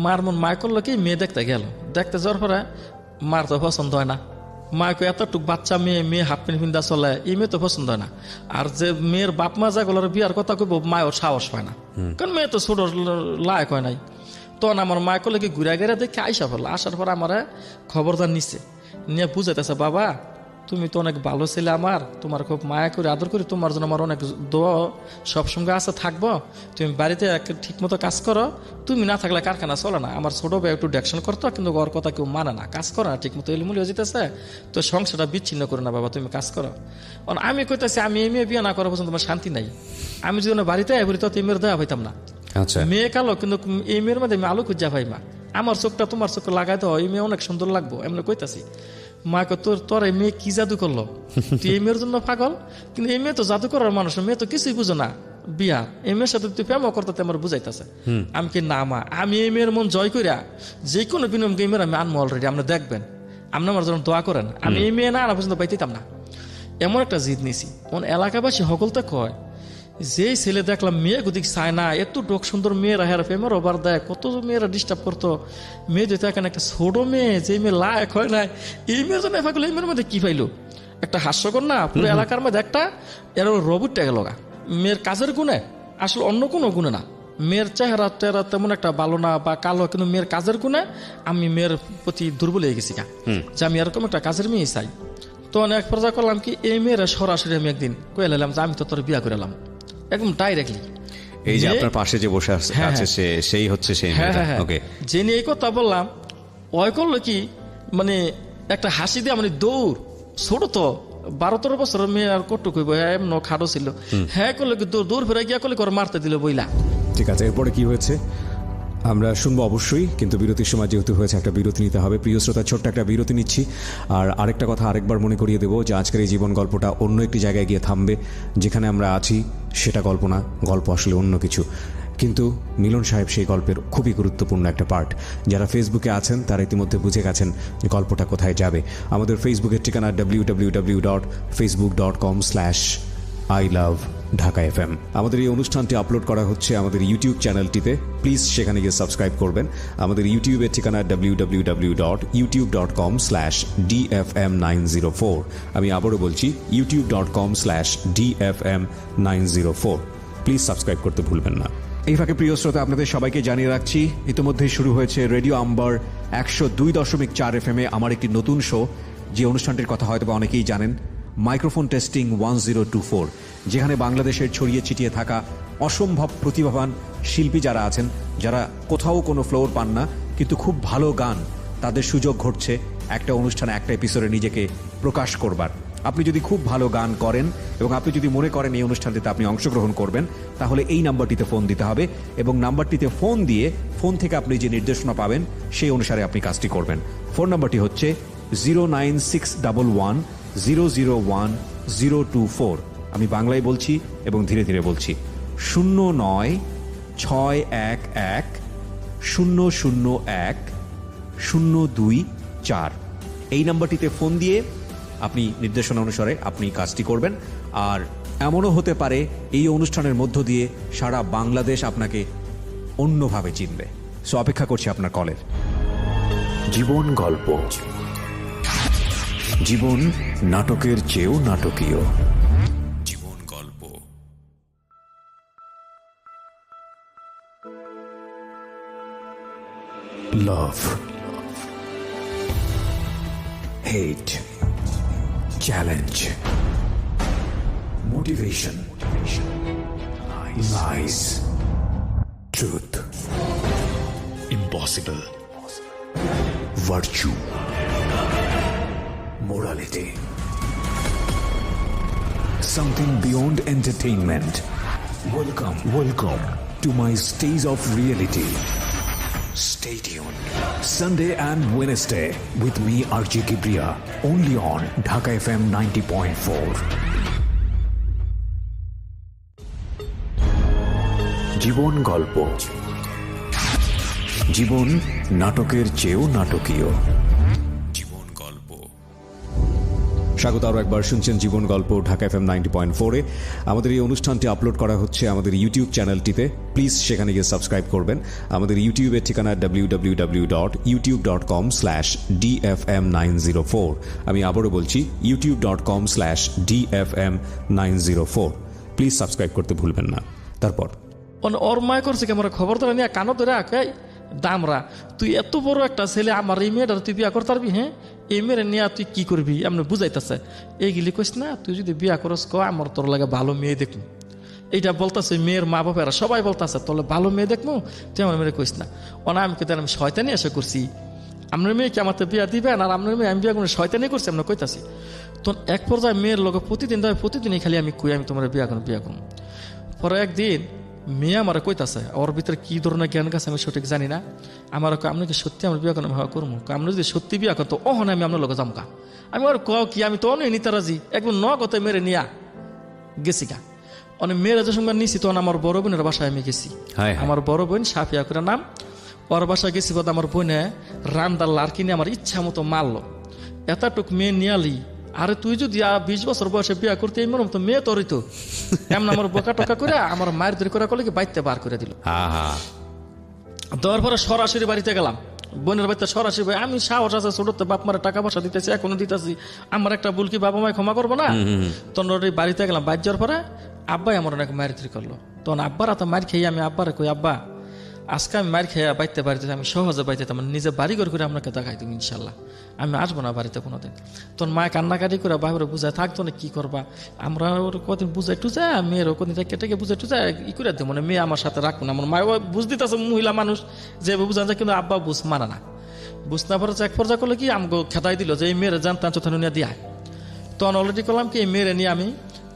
মার মন মায় করলো কি, মেয়ে দেখতে গেল। দেখতে যাওয়ার পরে মার তো পছন্দ হয় না। মাকে এতটুক বাচ্চা মেয়ে হাফ প্যান্ট পিন্ধা চলে, এই মেয়ে তো পছন্দ হয় না। আর যে মেয়ের বাপ মা যাগুলোর বিয়ার কথা কইব, মায়ের সাহস পায় না, কারণ মেয়ে তো ছোট লায়ক হয় নাই। তখন আমার মায় করলে কি ঘুরা ঘেরা দেখে আইসা পড়লো। আসার পর আমার খবরদার নিচ্ছে, নিয়ে বুঝাইতেছে, বাবা তুমি তো অনেক ভালো ছেলে, আমার তোমার খুব মায়া করে আদর করি, তোমার জন্য আমার অনেক দোয়া সবসঙ্গে আছে থাকবো, তুমি বাড়িতে ঠিক মতো কাজ করো, তুমি না থাকলে কারখানা চলে না। আমার ছোট ভাই একটু ডেকশন করতো, কিন্তু ওর কথা কেউ মানে না, কাজ করো না ঠিক মতো, এলিমুলি হয়ে যেতেছে, তো সংসারটা বিচ্ছিন্ন করো না বাবা, তুমি কাজ করো। আমি কইতেছি আমি এই মেয়ে বিয়ে না করা পর্যন্ত তোমার শান্তি নাই। আমি যদি বাড়িতে বলি তো মেয়ের দেওয়া পাইতাম না। আচ্ছা। মেয়ে কালো, কিন্তু এই মেয়ের মধ্যে আমি আলো খুঁজা পাই মা, আমার চোখটা তোমার চোখে লাগাই দাও, এই মেয়ে অনেক সুন্দর লাগবো, এমনি কইতাছি। মাকে তোর এই মেয়ে কি জাদু করলো, তুই এই মেয়ের জন্য পাগল? কিন্তু এই মেয়ে তো জাদু করার মানুষ, মেয়ে তো কিছুই বুঝো না বিয়া, এই মেয়ের সাথে তুই প্রেম করতে আমার বুঝাইতেছে। আমি কি না মা, আমি এই মেয়ের মন জয় করিয়া যে কোনো বিনিময় এই মেয়ের আমি আনবো অলরেডি, আপনি দেখবেন, আপনি আমার জন্য দোয়া করেন। আমি এই মেয়ে না আনা পর্যন্ত পাইতাম না, এমন একটা জিদ নিছি। এলাকাবাসী সকলতে কয়, যে ছেলে দেখলাম মেয়ে গুদিক চায় না, এত ডোক সুন্দর মেয়েরা হেরা প্রেমের ওভার দেয়, কত মেয়েরা ডিস্টার্ব করতো, মেয়ে দিতে এখানে একটা ছোট মেয়ে, যে মেয়ে লায়ক হয় না, এই মেয়ের জন্য এই মেয়ের মধ্যে কি পাইলো? একটা হাস্যকর না, পুরো এলাকার মধ্যে একটা এর রবুটটা গেল গা। মেয়ের কাজের গুণে, আসলে অন্য কোনো গুণে না, মেয়ের চেহারা টেহারা তেমন একটা ভালো না বা কালো, কিন্তু মেয়ের কাজের গুণে আমি মেয়ের প্রতি দুর্বল হয়ে গেছি গা, যে আমি এরকম একটা কাজের মেয়ে চাই। তো অনেক পর্যায়ে করলাম কি, এই মেয়েরা সরাসরি আমি একদিন কয়ে নিলাম যে আমি তো তোর বিয়া করে এলাম, একদম ডাইরেক্টলি। এই যে আপনার পাশে যে বসে আছে সেই হচ্ছে সেই মেয়েটা। ওকে, যে নিয়ে এই কথা বললাম, ওই করলো কি, মানে একটা হাসি দিয়ে, মানে দৌড়, ছোট তো 12-13 বছরের মেয়ে, আর কটু কইব, এমন খাটো ছিল, হ্যাঁ করলো কি দৌড় ফেরা গিয়া করলে মারতে দিল বইলা। ঠিক আছে, এরপরে কি হয়েছে আমরা শুনবো অবশ্যই, কিন্তু বিরতির সময় যেহেতু হয়েছে একটা বিরতি নিতে হবে। প্রিয় শ্রোতা, ছোট্ট একটা বিরতি নিচ্ছি। আর আরেকটা কথা আরেকবার মনে করিয়ে দেবো যে আজকের এই জীবন গল্পটা অন্য একটি জায়গায় গিয়ে থামবে। যেখানে আমরা আছি সেটা গল্প না, গল্প আসলে অন্য কিছু। কিন্তু মিলন সাহেব সেই গল্পের খুবই গুরুত্বপূর্ণ একটা পার্ট। যারা ফেসবুকে আছেন তারা ইতিমধ্যে বুঝে গেছেন যে গল্পটা কোথায় যাবে। আমাদের ফেসবুকের ঠিকানা www.facebook.com/ILoveDhaka.FM। আমাদের এই অনুষ্ঠানটি আপলোড করা হচ্ছে আমাদের ইউটিউব চ্যানেলটিতে, প্লিজ সেখানে গিয়ে সাবস্ক্রাইব করবেন। আমাদের ইউটিউবের ঠিকানা www.youtube.com/DFM904। আমি আবারও বলছি, youtube.com/DFM904। প্লিজ সাবস্ক্রাইব করতে ভুলবেন না। এই ফাঁকে প্রিয় শ্রোতা, আপনাদের সবাইকে জানিয়ে রাখছি ইতিমধ্যেই শুরু হয়েছে রেডিও আম্বার 102.4 FM আমার একটি নতুন শো, যে অনুষ্ঠানটির কথা হয়তো বা অনেকেই জানেন, মাইক্রোফোন টেস্টিং 1024, যেখানে বাংলাদেশের ছড়িয়ে ছিটিয়ে থাকা অসম্ভব প্রতিভাবান শিল্পী যারা আছেন, যারা কোথাও কোনো ফ্লোর পান না কিন্তু খুব ভালো গান, তাদের সুযোগ ঘটছে একটা অনুষ্ঠানে একটা এপিসোডে নিজেকে প্রকাশ করবার। আপনি যদি খুব ভালো গান করেন এবং আপনি যদি মনে করেন এই অনুষ্ঠানটিতে আপনি অংশগ্রহণ করবেন, তাহলে এই নাম্বারটিতে ফোন দিতে হবে এবং নাম্বারটিতে ফোন দিয়ে ফোন থেকে আপনি যে নির্দেশনা পাবেন সেই অনুসারে আপনি কাজটি করবেন। ফোন নাম্বারটি হচ্ছে 09611001024। আমি বাংলায় বলছি এবং ধীরে ধীরে বলছি, 096101001024। এই নাম্বারটিতে ফোন দিয়ে আপনি নির্দেশনা অনুসারে আপনি কাজটি করবেন। আর এমনও হতে পারে এই অনুষ্ঠানের মধ্য দিয়ে সারা বাংলাদেশ আপনাকে অন্যভাবে চিনবে। সো অপেক্ষা করছি আপনার কলের। জীবন গল্প, জীবন নাটকের চেয়েও নাটকীয়। জীবন গল্প। লাভ, hate, challenge, motivation, lies, truth, impossible, virtue, morality, something beyond entertainment. Welcome to my stage of reality. Stay tuned. Sunday and Wednesday with me, RJ Kibriya, only on Dhaka FM 90.4. জীবন গল্প, জীবন নাটকের চেয়েও নাটকীয়। জীবন গল্প। স্বাগত আরও একবার, শুনছেন জীবন গল্প ঢাকা FM 90.4-এ। আমাদের এই অনুষ্ঠানটি আপলোড করা হচ্ছে আমাদের ইউটিউব চ্যানেলটিতে। প্লিজ সেখানে গিয়ে সাবস্ক্রাইব করবেন। আমাদের ইউটিউবের ঠিকানা www.youtube.com/dfm904। আমি আবারও বলছি, youtube.com/dfm904। প্লিজ সাবস্ক্রাইব করতে ভুলবেন না। তারপর ওর মায় করছে কি, আমার খবর ধরে নিয়ে কানো ধরে আঁকাই দামরা, তুই এত বড় একটা ছেলে, আমার এই মেয়েটার তুই বিয়া করতে পারবি? হ্যাঁ, এই মেয়ের নিয়ে তুই কি করবি? এমনি বুঝাইতেছে। এইগুলি কইস না, তুই যদি বিয়া করস ক, আমার তোর লাগে ভালো মেয়ে দেখুন। এইটা বলতেছে মেয়ের মা বাপেরা সবাই বলতেছে, তোর ভালো মেয়ে দেখবো, তুই আমার মেয়ে কইস না। ওনা আমি কইতে আমি শয়তানি আশা করছি, আপনার মেয়েকে আমার তো বিয়া দিবেন, আর আপনার মেয়ে আমি বিয়া করে শয়তানি করছি, আমরা কইতাছি। তখন এক পর্যায়ে মেয়ের লোক প্রতিদিনই খালি আমি কই আমি তোমার বিয়া করুন। পরে একদিন মেয়ে আমার কইতাছে, ওর ভিতরে কি ধরনের জ্ঞান গাছ আমি সঠিক জানি না, আমার আপনি কি সত্যি আমার বিয়া করেন? ভাবা করবো, আপনি যদি সত্যি বিয়া করেন তো ওহনে আমি আপনার লোক জামকা। আমি আর কি, আমি তো অনেক নিতারাজি একবার নগতে মেরে নিয়া গেছি গা। অনেক মেয়েরা যে সঙ্গে নিছি, তখন আমার বড় বোনের বাসায় আমি গেছি। আমার বড় বোন সাফিয়া করে নাম, ওর বাসায় গেছি। বোধ আমার বোনে রান্দার লার কিনে আমার ইচ্ছা মতো মারলো। এতটুক মেয়ে নিয়ালি, আরে তুই যদি 20 বছর বয়সে বিয়া করতে এই মরম তো মেয়ে তোরই তো এমন আমার বোকা টোকা করে আমার মায়ের ধরে করে কি বাইতে বার করে দিল। দেওয়ার পরে সরাসরি বাড়িতে গেলাম, বোনের বাড়িতে সরাসরি। আমি সাহস আছে ছোটতে, বাপ মারা টাকা পয়সা দিতেছি, এখনো দিতেছি, আমার একটা ভুল কি বাবা মায় ক্ষমা করবো না? তখন বাড়িতে গেলাম, বাইর যাওয়ার পরে আব্বাই আমার অনেক মায়ের ধরে করলো। তখন আব্বার তো মার খেয়ে আমি আব্বারে কই, আব্বা আজকে আমি মার খেয়ে বাইতে বাড়িতে, আমি সহজে বাড়িতে মানে নিজে বাড়ি করে আপনাকে দেখাই তুমি, ইনশাল্লাহ আমি আসবো না বাড়িতে কোনোদিন। তখন মায় কান্নাকাটি করে বাইরে বুঝায় থাকতো না, কি করবা, আমরা ওর কদিন বুঝাই টুজা, মেয়ের কদিন কেটে বুঝাই টুজা ই করে দেবো, মানে মেয়ে আমার সাথে রাখবো না। আমার মায় বুঝ দিতেছে মহিলা মানুষ যে বুঝা যায়, কিন্তু আব্বা বুঝ মানা না। বুঝতে পারে এক পর্যায়ে করলে কি আমাকে খেতাই দিল যে এই মেয়ের জানতাম চোথানো নিয়ে দিয়া। তখন অলরেডি করলাম কি, এই মেয়ের নিয়ে আমি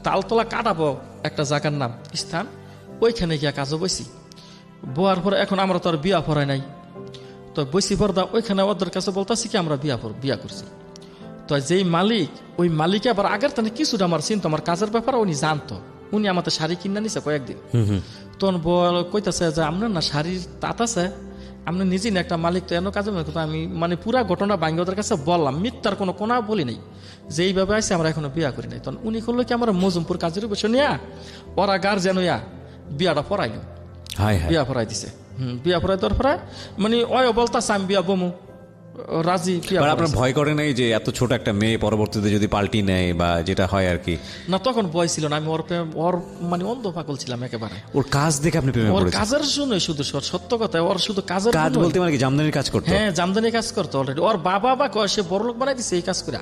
তালতলা কাটাবো একটা জায়গার নাম স্থান, ওইখানে গিয়া কাজও বসি। বোয়ার পরে এখন আমরা তো আর বিয়া পড়াই নাই, তো বসি পর্দা ওইখানে ওদের কাছে বলতেছি কি আমরা বিয়া করছি। তো যেই মালিক, ওই মালিক আবার আগের তাহলে কিছুটা আমার চিন্তা, আমার কাজের ব্যাপারে উনি জানতো। উনি আমাদের শাড়ি কিনা নিছে কয়েকদিন। তখন কইতাছে যে আপনার না শাড়ির তাঁত আছে, আপনি নিজেই না একটা মালিক, তো এমন কাজে আমি মানে পুরা ঘটনা ভাঙ্গে ওদের কাছে বললাম, মিথ্যার কোনো কোনা বলি নাই, যে এইভাবে আসে আমরা এখনো বিয়া করি নাই। তখন উনি করলো কি, আমরা মজুমপুর কাজের বসে নিয়া ওরা গার্জেন হইয়া বিয়াটা পড়াইলো, বিয়া পড়াই দিছে। বিয়া পড়াই দেওয়ার পরে মানে ওই বলতাছে আমি বিয়া বমু, রাজি বিয়া আর আপনার করাইছে। ভয় করে নাই যে এত ছোট একটা মেয়ে পরবর্তীতে যদি পাল্টি নেয় বা যেটা হয় আর কি? না তখন ভয় ছিল না, আমি ওর মানে অন্ধ পাগল ছিলাম একেবারে। ওর কাজ দেখে আপনি প্রেমে ওর পড়েছেন? কাজের জন্য শুধু সত্য কথা, ওর শুধু কাজের কাজ জন্যই। বলতে মানে কি জামদানির কাজ করতো? হ্যাঁ জামদানি কাজ করতো অলরেডি। ওর বাবা বা কয় সে বড় লোক বানাই দিছে এই কাজ করে।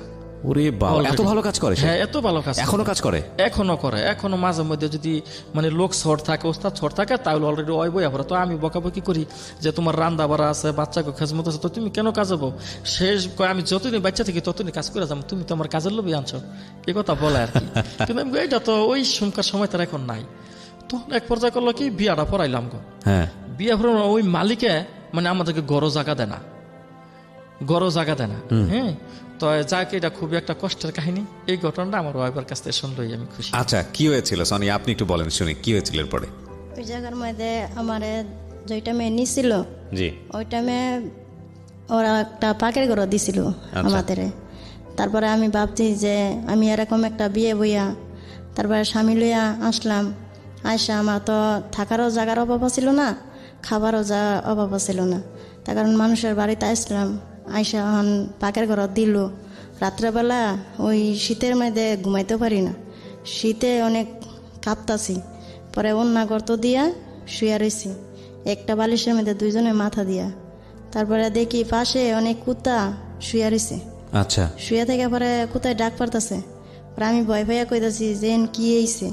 ওরে বাবা, এত ভালো কাজ করে সে? হ্যাঁ এত ভালো কাজ এখনো কাজ করে? এখনো করে। এখনো মাঝে মধ্যে যদি মানে লোক শর্ট থাকে, ওস্তাদ শর্ট থাকে, তাহলে অলরেডি ওই বইয়া পড়ে। তো আমি বকাবকি করি যে তোমার রান্না বাড়া আছে, বাচ্চাকে খেজমত আছে, তো তুমি কেন কাজ যাবো? শেষ কয় আমি যতদিন বাচ্চা থেকে ততদিন কাজ করে যাবো, তুমি তো আমার কাজের লোভই আনছো, এই কথা বলে আর কি। কিন্তু আমি এটা তো ওই সময়কার সময় তার এখন নাই। তখন এক পর্যায়ে করলো কি বিয়াটা পড়াইলাম গো। হ্যাঁ। বিয়া পড়ানো ওই মালিকে মানে আমাদেরকে গড় জায়গা দেয় না, হ্যাঁ। তো যাকে এটা খুবই একটা কষ্টের কাহিনী। এই ঘটনাটা আমার ওয়াইফের কাছ থেকে শুনলই আমি খুশি। আচ্ছা, কি হয়েছিল সনি, আপনি একটু বলেন শুনি কি হয়েছিল এরপরে? ওই জায়গার মধ্যে আমার যেই টাইমে নিছিল জি। ওই টাইমে ওরা একটা পাকের ঘর দিছিল আমাদের। তারপরে আমি ভাবছি যে আমি এরকম একটা বিয়ে বইয়া তারপরে স্বামী লইয়া আসলাম। আয়সা আমার তো থাকারও জায়গার অভাব ছিল না, খাবারও অভাব ছিল না। তার কারণ মানুষের বাড়িতে আসলাম, আয়সা এখন পাকের ঘর দিল। রাত্রেবেলা ওই শীতের মধ্যে ঘুমাইতে পারি না, শীতে অনেক কাঁপতাছি। পরে অন্য গর্ত দিয়া শুয়া রয়েছি, একটা বালিশের মধ্যে দুইজনে মাথা দিয়া। তারপরে দেখি পাশে অনেক কুত্তা শুয়া রয়েছে। আচ্ছা। শুয়ে থেকে পরে কোথায় ডাক পারতেছে। পরে আমি ভয় ভয়া কইতাছি যে কি হইছে।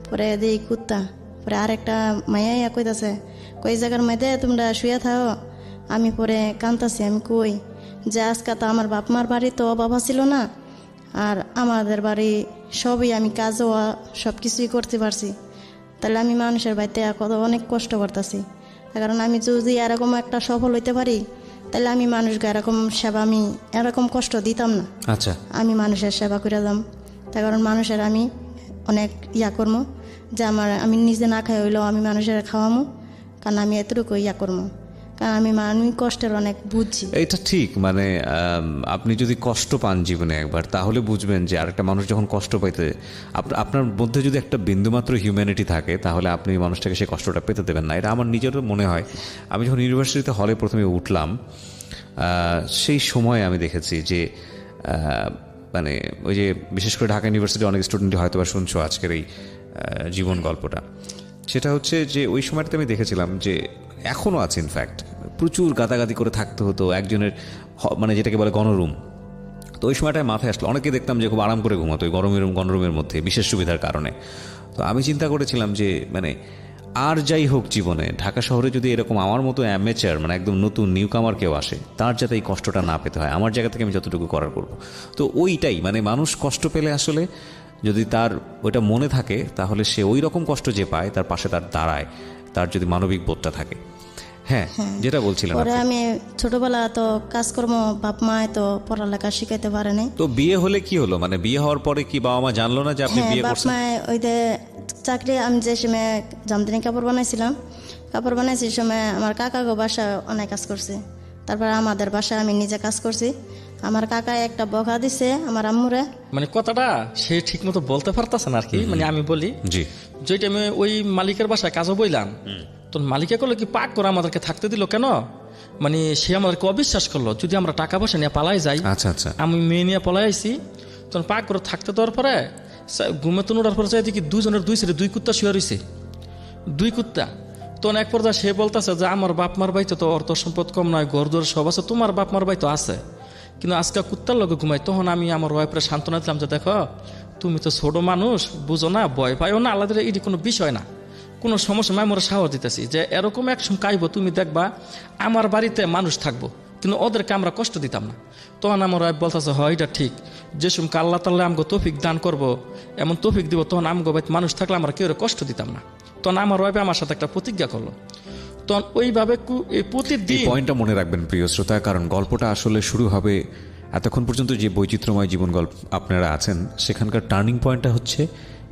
পরে দেখি কুত্তা। পরে আরেকটা মাইয়া কইতাছে কই জায়গার মধ্যে তোমরা শুয়ে থাকো। আমি পরে কান্তাছি, আমি কই যে আজকে তো আমার বাপ মার বাড়ি তো বাবা ছিল না, আর আমাদের বাড়ি সবই আমি কাজও সব কিছুই করতে পারছি, তাহলে আমি মানুষের বাড়িতে কত অনেক কষ্ট করতেছি। কারণ আমি যদি এরকম একটা সফল হইতে পারি তাহলে আমি মানুষকে এরকম সেবা আমি এরকম কষ্ট দিতাম না। আচ্ছা। আমি মানুষের সেবা করে দাম, তার কারণ মানুষের আমি অনেক করবো যে আমি নিজে না খাই হইলেও আমি মানুষের খাওয়ামো, কারণ আমি এতটুকু করবো, কারণ আমি কষ্টের অনেক বুঝছি। এটা ঠিক, মানে আপনি যদি কষ্ট পান জীবনে একবার, তাহলে বুঝবেন যে আরেকটা মানুষ যখন কষ্ট পাইতে, আপনার মধ্যে যদি একটা বিন্দুমাত্র হিউম্যানিটি থাকে, তাহলে আপনি মানুষটাকে সেই কষ্টটা পেতে দেবেন না। এটা আমার নিজেরও মনে হয়। আমি যখন ইউনিভার্সিটিতে হলে প্রথমে উঠলাম, সেই সময় আমি দেখেছি যে মানে ওই যে বিশেষ করে ঢাকা ইউনিভার্সিটির অনেক স্টুডেন্টই হয়তো বা শুনছো আজকের এই জীবন গল্পটা। সেটা হচ্ছে যে ওই সময়টাতে আমি দেখেছিলাম যে এখনও আছে, ইনফ্যাক্ট প্রচুর গাদাগাদি করে থাকতে হতো একজনের, মানে যেটাকে বলে গণরুম। তো ওই সময়টায় মাথায় আসলো, অনেকে দেখতাম যে খুব আরাম করে ঘুমাতো ওই গণরুমের মধ্যে বিশেষ সুবিধার কারণে। তো আমি চিন্তা করেছিলাম যে মানে আর যাই হোক জীবনে, ঢাকা শহরে যদি এরকম আমার মতো অ্যামেচার মানে একদম নতুন নিউ কামার কেউ আসে, তার যাতে এই কষ্টটা না পেতে হয়, আমার জায়গা থেকে আমি যতটুকু করার করব। তো ওইটাই মানে মানুষ কষ্ট পেলে আসলে যদি তার ওইটা মনে থাকে, তাহলে সে ওই রকম কষ্ট যে পায় তার পাশে তার দাঁড়ায়, তার যদি মানবিক বোধটা থাকে। হ্যাঁ, যেটা বলছিলাম। পরে আমি ছোটবেলা তো কাজকর্ম বাপ মা তো পড়ালেখা শিখাইতে পারে নাই। তো বিয়ে হলে কি হলো, মানে বিয়ে হওয়ার পরে কি বাবা মা জানলো না যে আপনি বিয়ে বাপ করছেন? মা ওই যে চাকরি, আমি যে সময় জামদানি কাপড় বানাইছিলাম, কাপড় বানাইছি সময় আমার কাকাগো বাসা অনেক কাজ করছে। তারপর আমাদের বাসায় আমি নিজে কাজ করছি। আমার কাকা একটা বকা দিছে আমার আম্মুরে। মানে কথাটা সে ঠিক মতো বলতে পারতেছে না আর কি। মানে আমি বলি জি। যে টাইমে ওই মালিকের বাসায় কাজও বইলাম, তো মালিকে করলো কি পাক করে আমাদেরকে থাকতে দিল কেন, মানে সে আমাদেরকে অবিশ্বাস করলো যদি আমরা টাকা পয়সা নিয়ে পালাই যাই। আচ্ছা আচ্ছা। আমি মেয়ে নিয়ে পলাই আইছি, তখন পাক করে থাকতে দেওয়ার পরে ঘুমে তো ওঠার পরে চাই দেখি দুজনের দুই সাইডে দুই কুত্তা শুয়ে রয়েছে, দুই কুত্তা। তখন এক পর্যায়ে সে বলতেছে যে আমার বাপ মার বাড়িতে তো অর্থ সম্পদ কম নয়, ঘর দর সব আছে, তোমার বাপ মার বাড়িতে আছে, কিন্তু আজকে কুত্তার লগে ঘুমাই। তখন আমি আমার ওয়াইফের সান্ত্বনা দিলাম যে দেখো তুমি তো ছোট মানুষ, বুঝো না, ভয় পাইও না, আলাদা এটি কোনো বিষয় না, কোনো সমস্যা নয়। আমরা সাহস দিতেছি যে এরকম এক সময় কাইব, তুমি দেখবা আমার বাড়িতে মানুষ থাকবো, কিন্তু ওদেরকে আমরা কষ্ট দিতাম না। তখন আমার ওয়াইফ বলতেছে হয় এটা ঠিক, যে সময় আল্লাহ তাআলা আমগো তৌফিক দান করবো, এমন তৌফিক দিব, তখন আমগো বাড়িতে মানুষ থাকলে আমরা কেউ কষ্ট দিতাম না। তখন আমার ওয়াইফ আমার সাথে একটা প্রতিজ্ঞা করলো। তখন ওইভাবে প্রতিদিন পয়েন্টটা মনে রাখবেন প্রিয় শ্রোতা, কারণ গল্পটা আসলে শুরু হবে এতক্ষণ পর্যন্ত যে বৈচিত্র্যময় জীবন গল্প আপনারা আছেন, সেখানকার টার্নিং পয়েন্টটা হচ্ছে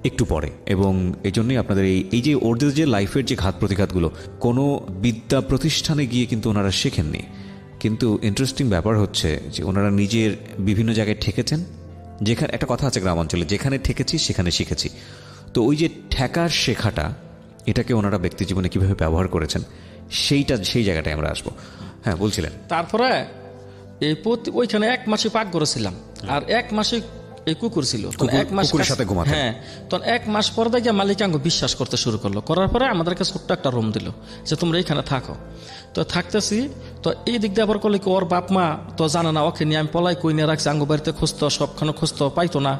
একটু পরে। এবং এই জন্যই আপনাদের এই যে ওদের যে লাইফের যে ঘাত প্রতিঘাতগুলো কোনো বিদ্যা প্রতিষ্ঠানে গিয়ে কিন্তু ওনারা শেখেননি। কিন্তু ইন্টারেস্টিং ব্যাপার হচ্ছে যে ওনারা নিজের বিভিন্ন জায়গায় ঠেকেছেন। যেখানে একটা কথা আছে গ্রামাঞ্চলে, যেখানে ঠেকেছি সেখানে শিখেছি। তো ওই যে ঠেকার শেখাটা, এটাকে ওনারা ব্যক্তি জীবনে কীভাবে ব্যবহার করেছেন সেই জায়গাটায় আমরা আসবো। হ্যাঁ, বলছিলেন। তারপরে ওইখানে 1 মাসে পাক করেছিলাম, আর 1 মাসে এই কুকুর ছিল। কুকুরের সাথে ঘুমাতেন? হ্যাঁ, তখন 1 মাস পর দেখে মালিক আমাকে বিশ্বাস করতে শুরু করলো। করার পরে আমাদেরকে ছোট্ট একটা রুম দিল যে তোমরা এইখানে থাকো। তো থাকতেছি, তো এই দিক দিয়ে আবার করলে কি ওর বাপ মা তো জানে না, ওকে নিয়ে আমি পলাই কই নিয়ে রাখছি, আঙ্গু বাড়িতে খুঁজতো, সবখানে খুঁজতো, পাইতো না।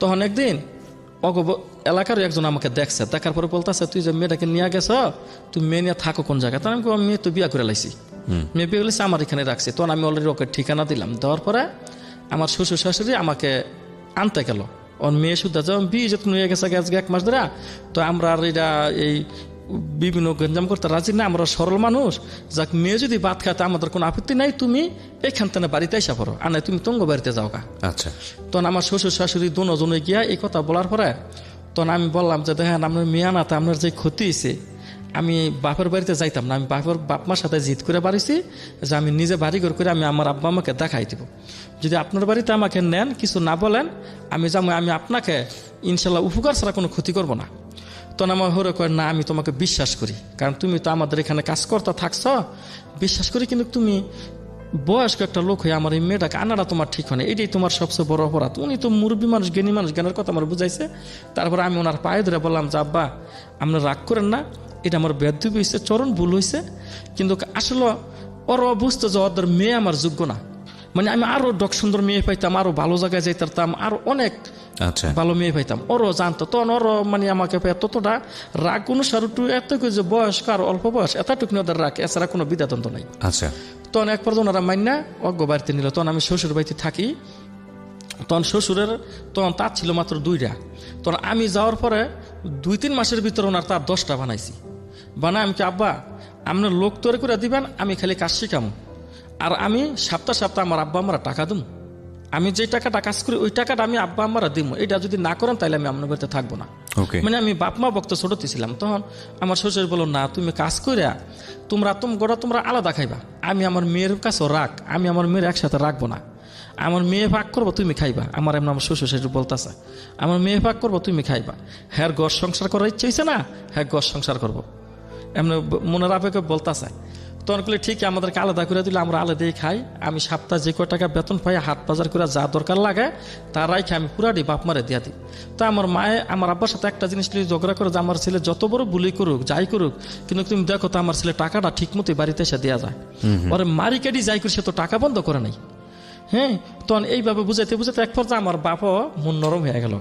তখন একদিন এলাকার একজন আমাকে দেখছে, দেখার পরে বলতেছে তুই যে মেয়েটাকে নিয়ে গেছ, তুই মেয়ে নিয়ে থাকো কোন জায়গায়? তখন আমি মেয়ে তো বিয়ে করে লাইছি, মেয়ে বিয়ে করলেছি, আমার এখানে রাখছি। তখন আমি অলরেডি ওকে ঠিকানা দিলাম। দেওয়ার পরে আমার শ্বশুর শাশুড়ি আমাকে আনতে গেল, ওর মেয়ে শুদ্ধ যখন বিয়ে যখন নিয়ে গেছে আজকে 1 মাস ধরে। তো আমরা আর এটা এই বিভিন্ন গঞ্জাম করতে রাজি না, আমরা সরল মানুষ, যাক মেয়ে যদি ভাত খাতে আমাদের কোনো আপত্তি নাই, তুমি এইখান থেকে বাড়িতে এসে পড়ো, আর নাই তুমি তঙ্গ বাড়িতে যাও গা। আচ্ছা। তখন আমার শ্বশুর শাশুড়ি দুজনে গিয়া এই কথা বলার পরে তখন আমি বললাম যে দেখেন আপনার মেয়ে আনাতে আপনার যে ক্ষতি হয়েছে, আমি বাপের বাড়িতে যাইতাম না, আমি বাপ মার সাথে জিদ করে বাড়িছি যে আমি নিজে বাড়ি ঘর করে আমি আমার আব্বা আমাকে দেখাই দিব, যদি আপনার বাড়িতে আমাকে নেন, কিছু না বলেন, আমি যাবো, আমি আপনাকে ইনশাল্লাহ উপকার ছাড়া কোনো ক্ষতি করব না। তখন আমার হরে কয় না, আমি তোমাকে বিশ্বাস করি, কারণ তুমি তো আমাদের এখানে কাজ করতে থাকছ, বিশ্বাস করি, কিন্তু তুমি বয়স্ক একটা লোক হয়ে আমার এই মেয়েটাকে আনাটা তোমার ঠিক হয় না, এটাই তোমার সবচেয়ে বড় অপরাধ। উনি তো মুরব্বী মানুষ, জ্ঞানী মানুষ, জ্ঞানের কথা আমার বুঝাইছে। তারপরে আমি ওনার পায়ে ধরে বললাম যে আব্বা আপনার রাগ করেন না, এটা আমার বেয়াদবি হয়েছে, চরণ ভুল হয়েছে, কিন্তু আসলে ওরা বুঝতো যে ওদের মেয়ে আমার যোগ্য না, মানে আমি আরো সুন্দর মেয়ে পাইতাম, আরো ভালো জায়গায় যাইতাম, আরো অনেক ভালো মেয়ে পাইতাম, ওরও জানতো। তখন ওরও মানে আমাকে ততটা রাগ অনুসার এতটুকু যে বয়স্ক আর অল্প বয়স এতটুকু ওদের রাগ, এছাড়া কোনো বিধাতন্ত্র নাই। আচ্ছা। তখন এক পর্যন্ত ওরা মান্না অজ্ঞ বাড়িতে নিল। তখন আমি শ্বশুর বাড়িতে থাকি, তখন শ্বশুরের তখন তার ছিল মাত্র 2টা। তখন আমি যাওয়ার পরে 2-3 মাসের ভিতরে ওনার তার 10টা বানাইছি। বানায় আমি কি আব্বা আপনার লোক তৈরি করে দিবেন, আমি খালি কাজ শিখাম, আর আমি সপ্তাহ আমার আব্বা আমরা টাকা দিব, আমি যে টাকাটা কাজ করি ওই টাকাটা আমি আব্বা আমরা দিব, এটা যদি না করেন তাহলে আমি আপনার বাড়িতে থাকবো না। মানে আমি বাপ মা বক্ত ছোটতে ছিলাম। তখন আমার শ্বশুর বলল না, তুমি কাজ করিয়া তোমরা আলাদা খাইবা, আমি আমার মেয়ের কাছেও রাখ, আমি আমার মেয়ের একসাথে রাখবো না, আমার মেয়ে ভাগ করবো তুমি খাইবা। আমার এমন আমার শ্বশুর শাশুড়ি বলতেছে আমার মেয়ে ভাগ করবো তুমি খাইবা, হ্যাঁ ঘর সংসার করার ইচ্ছে হয়েছে না, হ্যাঁ ঘর সংসার করবো, এমন মনের আবেগে বলতেছে। তখন বলে ঠিক আমাদেরকে আলাদা করে দিলে আমরা আলাদাই খাই, আমি সপ্তাহে যে কয় টাকা বেতন পাই হাট বাজার করে যা দরকার লাগে তারাই খাই, আমি পুরাটি বাপ মারে দিয়া দিই। তো আমার মায়ে আমার আব্বার সাথে একটা জিনিস নিয়ে ঝগড়া করে যে আমার ছেলে যত বড় বুলি করুক যাই করুক, কিন্তু তুমি দেখো তো আমার ছেলে টাকাটা ঠিক মতো বাড়িতে এসে দেওয়া যায়, ওরে মারি কেটে যাই করি সে তো টাকা বন্ধ করে নাই। হ্যাঁ, তখন এইভাবে বুঝাইতে এক পর্যায়ে আমার বাপও মন নরম হয়ে গেল,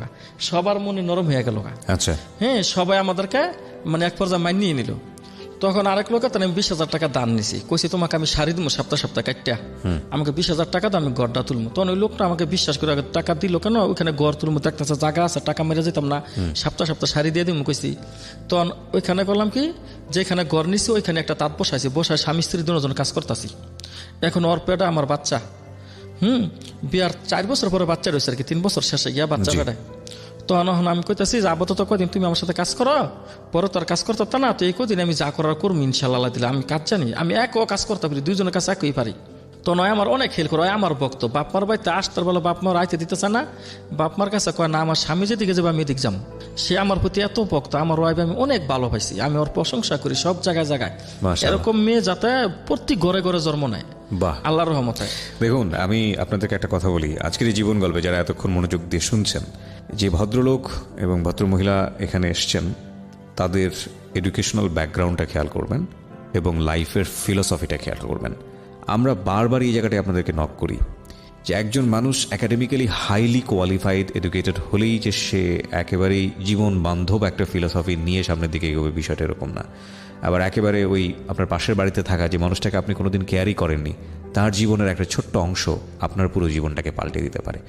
সবার মনে নরম হয়ে গেল। আচ্ছা। হ্যাঁ, সবাই আমাদেরকে মানে এক পর্যায়ে মানিয়ে নিল। তখন আরেক লোকের তাহলে আমি 20,000 টাকা দান নিছি, কইছি তোমাকে আমি শাড়ি দিব সপ্তাহ কাটটা, আমাকে 20,000 টাকা তো আমি গড়টা তুলবো। তখন ওই লোকটা আমাকে বিশ্বাস করে টাকা দিল, কেন ওইখানে গড় তুলবো, দেখতেছে জায়গা আছে, টাকা মেরে যেতাম না, সপ্তাহ শাড়ি দিয়ে দিব কইছি। তখন ওইখানে করলাম কি, যেখানে গড় নিছি ওইখানে একটা তাঁত বসাইছি, বসায় স্বামী স্ত্রী দুজন কাজ করতেছি। এখন ওর পেটে আমার বাচ্চা, বিয়ার 4 বছর পরে বাচ্চা রয়েছে আর কি, 3 বছর শেষে গিয়া বাচ্চা বেড়ায়। তখন আমি কইতেছি যে আপাতত কদিন তুমি আমার সাথে কাজ করো, পরে তো আর কাজ করতে না, তো এই কদিন আমি যা করার করবো ইনশাল্লাহ দিলে, আমি কাজ জানি, আমি একও কাজ করতে পারি, 2জনের কাজ একই পারি। তো নয় আমার অনেক হেল্প করে, আমার ভক্ত, বাপমার বাড়িতে আসতে বলে বাপমার আইতে দিতেছে না, বাপমার কাছে কয় না আমার স্বামী যেদিকে যাবে আমি এদিক যাবো, সে আমার প্রতি এত ভক্ত, আমার ওয়াইফ আমি অনেক ভালো পাইছি, আমি ওর প্রশংসা করি সব জায়গায়। এরকম মেয়ে যাতে প্রতি ঘরে ঘরে জন্ম নেয়, বাহ, আল্লাহর রহমতে। দেখুন, আমি আপনাদেরকে একটা কথা বলি, আজকের এই জীবন গল্পে যারা এতক্ষণ মনোযোগ দিয়ে শুনছেন, যে ভদ্রলোক এবং ভদ্রমহিলা এখানে এসছেন তাদের এডুকেশনাল ব্যাকগ্রাউন্ডটা খেয়াল করবেন এবং লাইফের ফিলসফিটা খেয়াল করবেন। আমরা বারবার এই জায়গাটায় আপনাদেরকে নক করি যে একজন মানুষ একাডেমিক্যালি হাইলি কোয়ালিফাইড এডুকেটেড হলেই যে সে একেবারেই জীবন বান্ধব একটা ফিলসফি নিয়ে সামনের দিকে এগোবে, বিষয়টা এরকম না। আবার একেবারে ওই আপনার পাশের বাড়িতে থাকা যে মানুষটাকে আপনি কোনোদিন কেয়ারই করেননি, তার জীবনের একটা ছোট্ট অংশ আপনার পুরো জীবনটাকে পাল্টে দিতে পারে।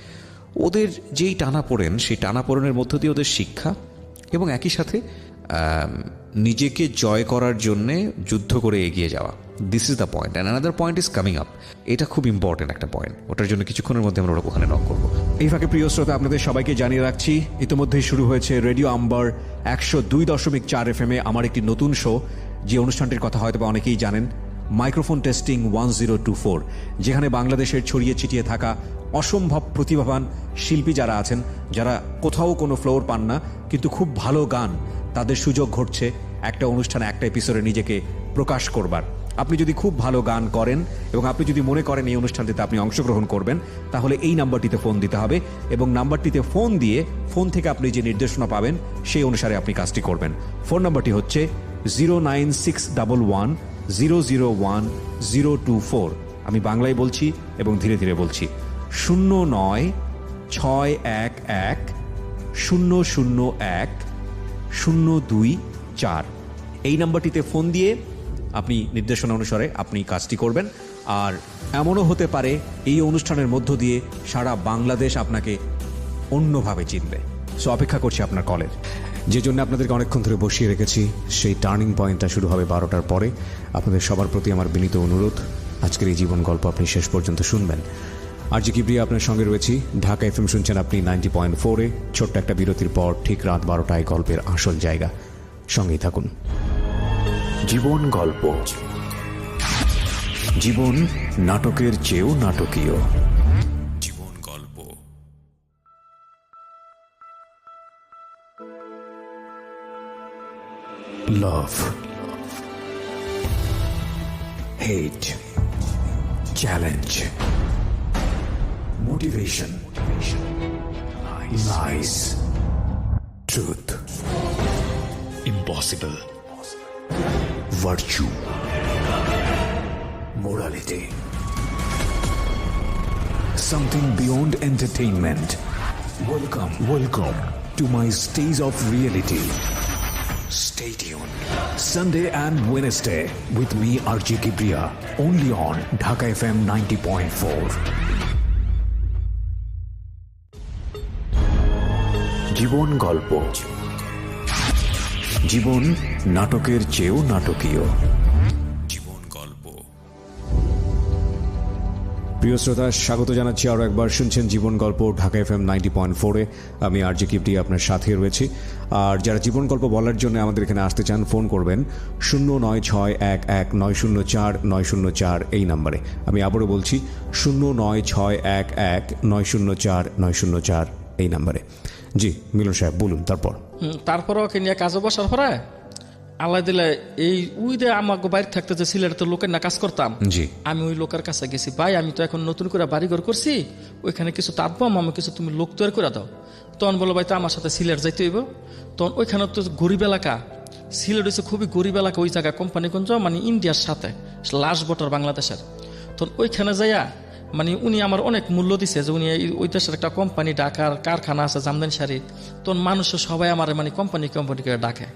ওদের যেই টানাপোড়েন, সেই টানাপোড়েনের মধ্য দিয়ে ওদের শিক্ষা এবং একই সাথে নিজেকে জয় করার জন্যে যুদ্ধ করে এগিয়ে যাওয়া, this is the point, and another point is coming up. এটা খুব ইম্পর্টেন্ট একটা পয়েন্ট, ওটার জন্য কিছুক্ষণের মধ্যে আমরা ওখানে নক করবো। এই ফাঁকে প্রিয় শ্রোতা, আপনাদের সবাইকে জানিয়ে রাখছি ইতিমধ্যেই শুরু হয়েছে রেডিও আম্বার 102.4 FM আমার একটি নতুন শো, যে অনুষ্ঠানটির কথা হয়তো বা অনেকেই জানেন, মাইক্রোফোন টেস্টিং 1024, যেখানে বাংলাদেশের ছড়িয়ে ছিটিয়ে থাকা অসম্ভব প্রতিভাবান শিল্পী যারা আছেন, যারা কোথাও কোনো ফ্লোর পান না কিন্তু খুব ভালো গান, তাদের সুযোগ ঘটছে একটা অনুষ্ঠানে একটা এপিসোডে নিজেকে প্রকাশ করবার। আপনি যদি খুব ভালো গান করেন এবং আপনি যদি মনে করেন এই অনুষ্ঠানটিতে আপনি অংশগ্রহণ করবেন, তাহলে এই নাম্বারটিতে ফোন দিতে হবে এবং নাম্বারটিতে ফোন দিয়ে ফোন থেকে আপনি যে নির্দেশনা পাবেন সেই অনুসারে আপনি কাজটি করবেন। ফোন নাম্বারটি হচ্ছে 09611001024। আমি বাংলায় বলছি এবং ধীরে ধীরে বলছি, 096101001024। এই নাম্বারটিতে ফোন দিয়ে আপনি নির্দেশনা অনুসারে আপনি কাজটি করবেন। আর এমনও হতে পারে এই অনুষ্ঠানের মধ্য দিয়ে সারা বাংলাদেশ আপনাকে অন্যভাবে চিনবে। সো অপেক্ষা করছি আপনার কলের। যে জন্য আপনাদেরকে অনেকক্ষণ ধরে বসিয়ে রেখেছি, সেই টার্নিং পয়েন্টটা শুরু হবে 12টার পরে। আপনাদের সবার প্রতি আমার বিনীত অনুরোধ, আজকের এই জীবন গল্প আপনি শেষ পর্যন্ত শুনবেন। আরজি কিবরিয়া আপনার সঙ্গে রয়েছি। ঢাকা এফএম শুনছেন আপনি 90.4-এ। ছোট্ট একটা বিরতির পর ঠিক রাত 12টায় গল্পের আসল জায়গা। সঙ্গেই থাকুন। জীবন গল্প, জীবন নাটকের চেয়েও নাটকীয়। জীবন গল্প। Love, hate, challenge, motivation, lies, truth, impossible, virtue, morality, something beyond entertainment. Welcome to my stage of reality. Stay tuned. Sunday and Wednesday with me RJ Kibriya, only on Dhaka FM 90.4. জীবন গল্প, জীবন নাটকের চেয়েও নাটকীয়। জীবন গল্প। প্রিয় শ্রোতা, স্বাগত জানাচ্ছি আরও একবার। শুনছেন জীবন গল্প, ঢাকা এফএম 90.4-এ। আমি আরজি কিবরিয়া আপনার সাথে রয়েছি। আর যারা জীবন গল্প বলার জন্য আমাদের এখানে আসতে চান, ফোন করবেন 09611904904 এই নাম্বারে। আমি আবারও বলছি 09611904904 এই নাম্বারে। জি মিলন সাহেব, বলুন তারপর। তারপরে ওকে নিয়ে কাজে বসার পরে আল্লাহ দিলে এই উইদে আমাকে বাইরে থাকতে যে সিলেটে তো লোকের না কাজ করতাম, জি আমি ওই লোকের কাছে গেছি, ভাই আমি তো এখন নতুন করে বাড়িঘর করছি, ওইখানে কিছু তাঁতবো, আমি কিছু তুমি লোক তৈরি করে দাও। তখন বলো ভাই তো আমার সাথে সিলেট যাইতে হইব। তখন ওইখানে তো গরিব এলাকা, সিলেট হচ্ছে খুবই গরিব এলাকা, ওই জায়গায় কোম্পানিগঞ্জ মানে ইন্ডিয়ার সাথে লাস্ট বর্ডার বাংলাদেশের। তখন ওইখানে যাইয়া মানে উনি আমার অনেক মূল্য দিছে যে উনি ওই দেশের একটা কোম্পানি, ঢাকার কারখানা আছে জামদানি শাড়ি। তখন মানুষ সবাই আমার মানে কোম্পানি করে ডাকে।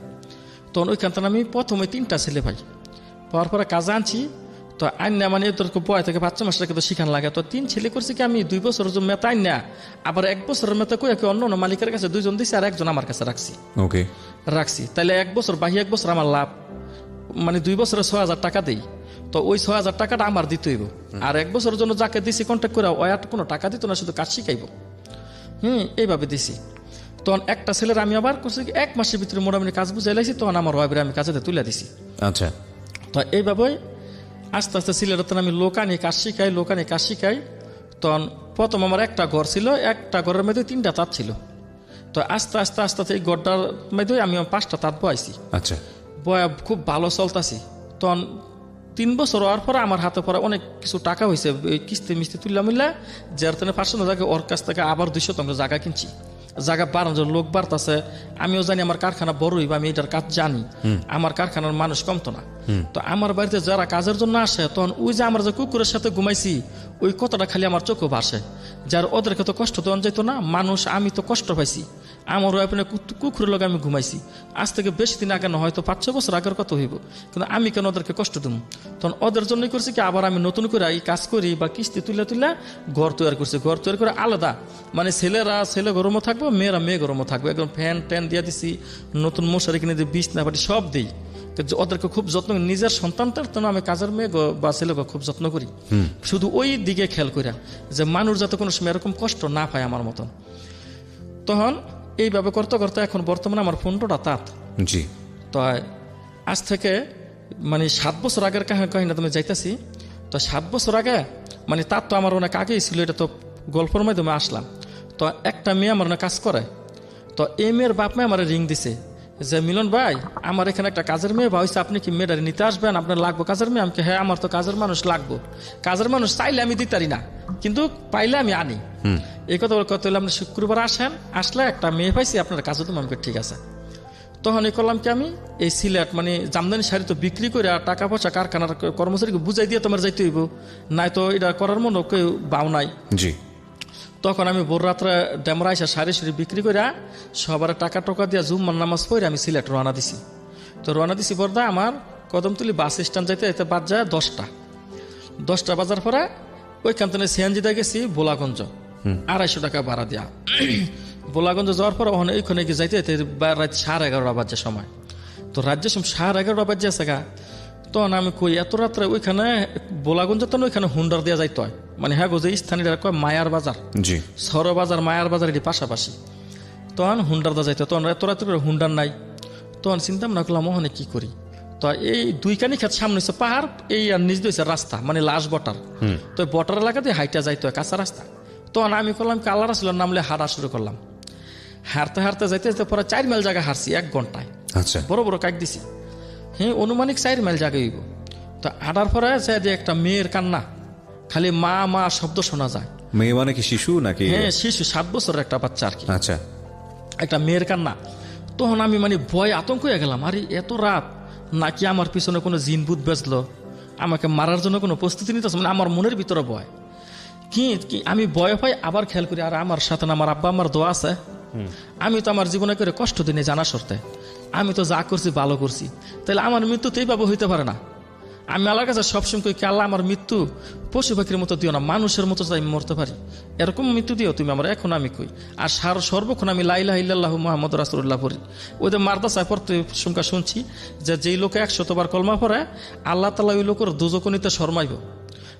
তখন ওইখান থেকে আমি প্রথমে 3টা ছেলে ভাই পাওয়ার পরে কাজে আনছি। তো আইনা মানে তোর বয় থেকে বাচ্চা মাসটাকে তো শিখান লাগে। তো 3 ছেলে করছি কি, আমি 2 বছরের জন্য মেতা আইনা আবার 1 বছরের মেতা কই অন্য অন্য মালিকের কাছে 2জন দিছি আর 1জন আমার কাছে রাখছি। তাহলে 1 বছর বাহি 1 বছর আমার লাভ, মানে 2 বছরে 6,000 টাকা দিই। তো ওই 6,000 টাকাটা আমার দিতে হইব। আর 1 বছরের জন্য যাকে দিছি কন্ট্যাক্ট করে ওই আর কোনো টাকা দিত না, শুধু কাজ শিখাইব। এইভাবে দিছি। তখন একটা ছেলের আমি আবার করছি 1 মাসের ভিতরে মোটামুটি কাজ বুঝাই লাইছি। তখন আমার ওয়াইফের আমি কাজে তুলে দিছি। আচ্ছা। তো এইভাবে আস্তে আস্তে সিলেটের আমি লোক আনি কাজ শিখাই। তখন প্রথম আমার একটা ঘর ছিল, একটা ঘরের মধ্যে 3টা তাঁত ছিল। তো আস্তে আস্তে এই ঘরটার মধ্যে আমি 5টা তাঁত বয়াইছি। আচ্ছা। বয়া খুব ভালো চলতাছি। তখন 3 বছর হওয়ার পরে আমার হাতে পরে অনেক কিছু টাকা হয়েছে, কিস্তি মিস্তি তুললা মিললা, যার তেনে 500 জায়গায় ওর কাছ থেকে আবার 200 জায়গা কিনছি। জায়গা বাড়ানোর লোক বাড়তাছে, আমিও জানি আমার কারখানা বড় হইবা, আমি এটার কাজ জানি, আমার কারখানার মানুষ কমতো না। তো আমার বাড়িতে যারা কাজের জন্য আসে, তখন ওই যে আমরা যে কুকুরের সাথে ঘুমাইছি ওই কথাটা খালি আমার চোখে ভাসে, যার ওদেরকে তো কষ্ট দেওয়া যেত না মানুষ, আমি তো কষ্ট পাইছি। আমার ওয়াইফে কুকুরের লগে আমি ঘুমাইছি, আজ থেকে বেশি দিন আগে না, হয়তো 5-6 বছর আগের কথা হইব, কিন্তু আমি কেন ওদেরকে কষ্ট দেব? তখন ওদের জন্যই করছি কি, আবার আমি নতুন করে এই কাজ করি বা কিস্তি তুলে ঘর তৈরি করছি। ঘর তৈরি করে আলাদা, মানে ছেলেরা ছেলে গরমও থাকবে, মেয়েরা মেয়ে গরমও থাকবে। একদম ফ্যান ট্যান দিয়ে দিছি, নতুন মশারি কিনে দিয়ে বিছনা পাটি সব দিই। ওদেরকে খুব যত্ন, নিজের সন্তানটার তো আমি কাজের মেয়ে বা ছেলেকে খুব যত্ন করি। শুধু ওই দিকে খেয়াল করি যে মানুষ যাতে কোনো সময় এরকম কষ্ট না পায় আমার মতন। তখন এইভাবে করতে করতে এখন বর্তমানে আমার 15টা তাঁত। জি। তো আজ থেকে মানে 7 বছর আগের কাহিনী তুমি যাইতেছি। তো 7 বছর আগে মানে তাঁত তো আমার অনেক আগেই ছিল, এটা তো গল্পের মাধ্যমে আসলাম। তো একটা মেয়ে আমার অনেক কাজ করে। তো এই মেয়ের বাপ মায় আমার রিং দিছে, যে মিলন ভাই আমার এখানে একটা কাজের মেয়ে বা হয়েছে, আপনি কি মেয়েটারে নিতে আসবেন, আপনার লাগবো কাজের মেয়ে? আমি কি, হ্যাঁ আমার তো কাজের মানুষ লাগবো। কাজের মানুষ চাইলে আমি দিতারি না, কিন্তু পাইলে আমি আনি। এই কথা কত হলে আপনি শুক্রবার আসেন, আসলে একটা মেয়ে পাইছি আপনার কাজও তো আমাকে ঠিক আছে। তখন এই করলাম কি, আমি এই সিলেট মানে জামদানি শাড়ি তো বিক্রি করে আর টাকা পয়সা কারখানার কর্মচারীকে বুঝাই দিয়ে তোমার যাইতে হইব, নাই তো এটা করার মনে কেউ বাও নাই। জি। তখন আমি ভোর রাত্রে ডেমরা এসে সারি বিক্রি করে সবার টাকা টোকা দিয়ে জুম্মার নামাজ পড়ে আমি সিলেট রওনা দিছি। তো রওনা দিছি বর্দা, আমার কদমতলি বাস স্ট্যান্ড যাইতে এতে বাদ যায় 10টা বাজার পরে ওইখান থেকে সিএনজিতে গেছি বোলাগঞ্জ, 250 টাকা ভাড়া দেওয়া। বোলাগঞ্জ যাওয়ার পর ওইখানে গিয়ে যাইতে রাত 11:30 বাজে সময়। তো রাজ্যের সময় 11:30 বাজে আছে গা। তখন আমি কই এত রাত্রে ওইখানে বোলাগঞ্জ তো ওইখানে হুন্ডার দেওয়া যাইতে হয়, মানে হ্যাঁ গোজে স্থানীয় কয় মায়ার বাজার, জি, সর বাজার মায়ার বাজার এটি পাশাপাশি। তখন হুন্ডার দেওয়া যাইতো, তখন এত রাত্রে হুন্ডার নাই। তখন চিন্তা ভাবনা করলাম ওখানে কি করি। তো এই 2 কানি খেত সামনে হচ্ছে পাহাড়, এই আর নিজ দিয়েছে রাস্তা মানে লাশ বটার। তো বটার এলাকা দিয়ে হাইটা যাইতো কাঁচা রাস্তা। তখন আমি করলাম কালার আসলে নামলে হাঁটা শুরু করলাম। হাঁটতে হাঁটতে যাইতে যাইতে পরে 4 মাইল জায়গা হাঁটছি 1 ঘন্টায়। আচ্ছা, বড় বড় কাক দিছি, হ্যাঁ অনুমানিক 4 মাইল জায়গা হইব। তো হাঁটার পরে যে একটা মেয়ের কান্না, খালি মা মা শব্দ শোনা যায়। মেয়ে মানে কি শিশু নাকি? হ্যাঁ শিশু, 7 বছরের একটা বাচ্চা আর কি। আচ্ছা, একটা মেয়ের কান্না। তখন আমি মানে ভয় আতঙ্ক হয়ে গেলাম, আরে এত রাত, নাকি আমার পিছনে কোনো জিন ভূত বেজলো, আমাকে মারার জন্য কোনো প্রস্তুতি নিতেছে, মানে আমার মনের ভিতরে ভয়। কি আমি ভয় পাই, আবার খেয়াল করি আর আমার সাথে আমার আব্বা আমার দোয়া আছে। আমি তো আমার জীবনে করে কষ্ট দিনে জানা সরতে, আমি তো যা করছি ভালো করছি, তাহলে আমার মৃত্যু তো এইভাবে হইতে পারে না। আমি আল্লাহর কাছে সবসময় কই, আল্লাহ আমার মৃত্যু পশু পাখির মতো দিও না, মানুষের মতো আমি মরতে পারি, এরকম মৃত্যু দিও তুমি আমার। এখন আমি কই আর সর্বক্ষণ আমি লা ইলাহা ইল্লাল্লাহু মুহাম্মাদুর রাসূলুল্লাহ পড়ি। ওদের মাদ্রাসায় পড়তে সংখ্যা শুনছি যে যেই লোকে 100 বার কলমা পড়ে আল্লাহ তাআলা ওই লোকের দোজখনিতে শর্মাইব।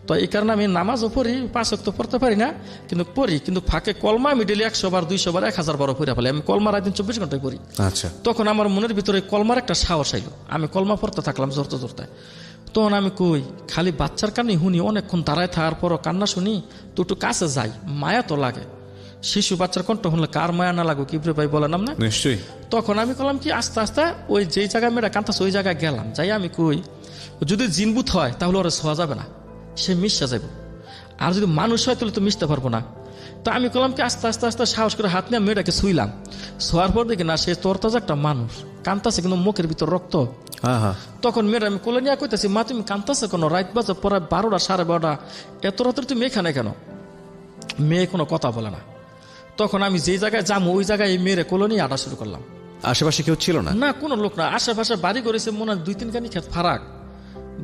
তো এই কারণে আমি নামাজও পড়ি, 5 ওয়াক্ত পড়তে পারি না, কিন্তু পড়ি, কিন্তু ফাঁকে কলমা আমি ডেলি 100 বার 200 বার 1000 বারও পড়ে ফেলি। আমি কলমা রাত দিন 24 ঘন্টায় পড়ি। আচ্ছা, তখন আমার মনের ভিতরে কলমার একটা সাহস আইলো, আমি কলমা পড়তে থাকলাম জোরতে জোরতে। তখন আমি কই খালি বাচ্চার কান্না শুনি, অনেকক্ষণ দাঁড়ায় থাকার পরও কান্না শুনি, তো একটু কাছে যাই, মায়া তো লাগে। শিশু বাচ্চার কণ্ঠ শুনলে কার মায়া না লাগো, কি ভাই বলেন না? নিশ্চয়ই। তখন আমি করলাম কি আস্তে আস্তে ওই যেই জায়গায় মেয়েটা কান্তাছে ওই জায়গায় গেলাম, যাই আমি কই যদি জিনবুত হয় তাহলে ওরা ছোঁয়া যাবে না, সে মিশা যাবে, আর যদি মানুষ হয় তাহলে তো মিশতে পারবো না। তো আমি করলাম কি আস্তে আস্তে আস্তে সাহস করে হাত নিয়ে মেয়েটাকে শুইলাম। শোয়ার পর দেখি না সে তরতাজা একটা মানুষ, কান্তাছে কিন্তু মুখের ভিতর রক্ত। তখন মেয়েটা আমি কোলে নিয়ে কইতেছি, মা তুমি কান্তাছে কেন, রাত বাজে প্রায় 12টা 12:30, এত রাত্রে তুমি এখানে কেন? মেয়ে কোনো কথা বলে না। তখন আমি যে জায়গায় যাবো ওই জায়গায় এই মেয়েরে কোলে নিয়ে হাঁটা শুরু করলাম। আশেপাশে কেউ ছিল না? না, কোনো লোক না, আশেপাশে বাড়ি করেছে মনে হয় 2-3 কানি খেত ফারাক,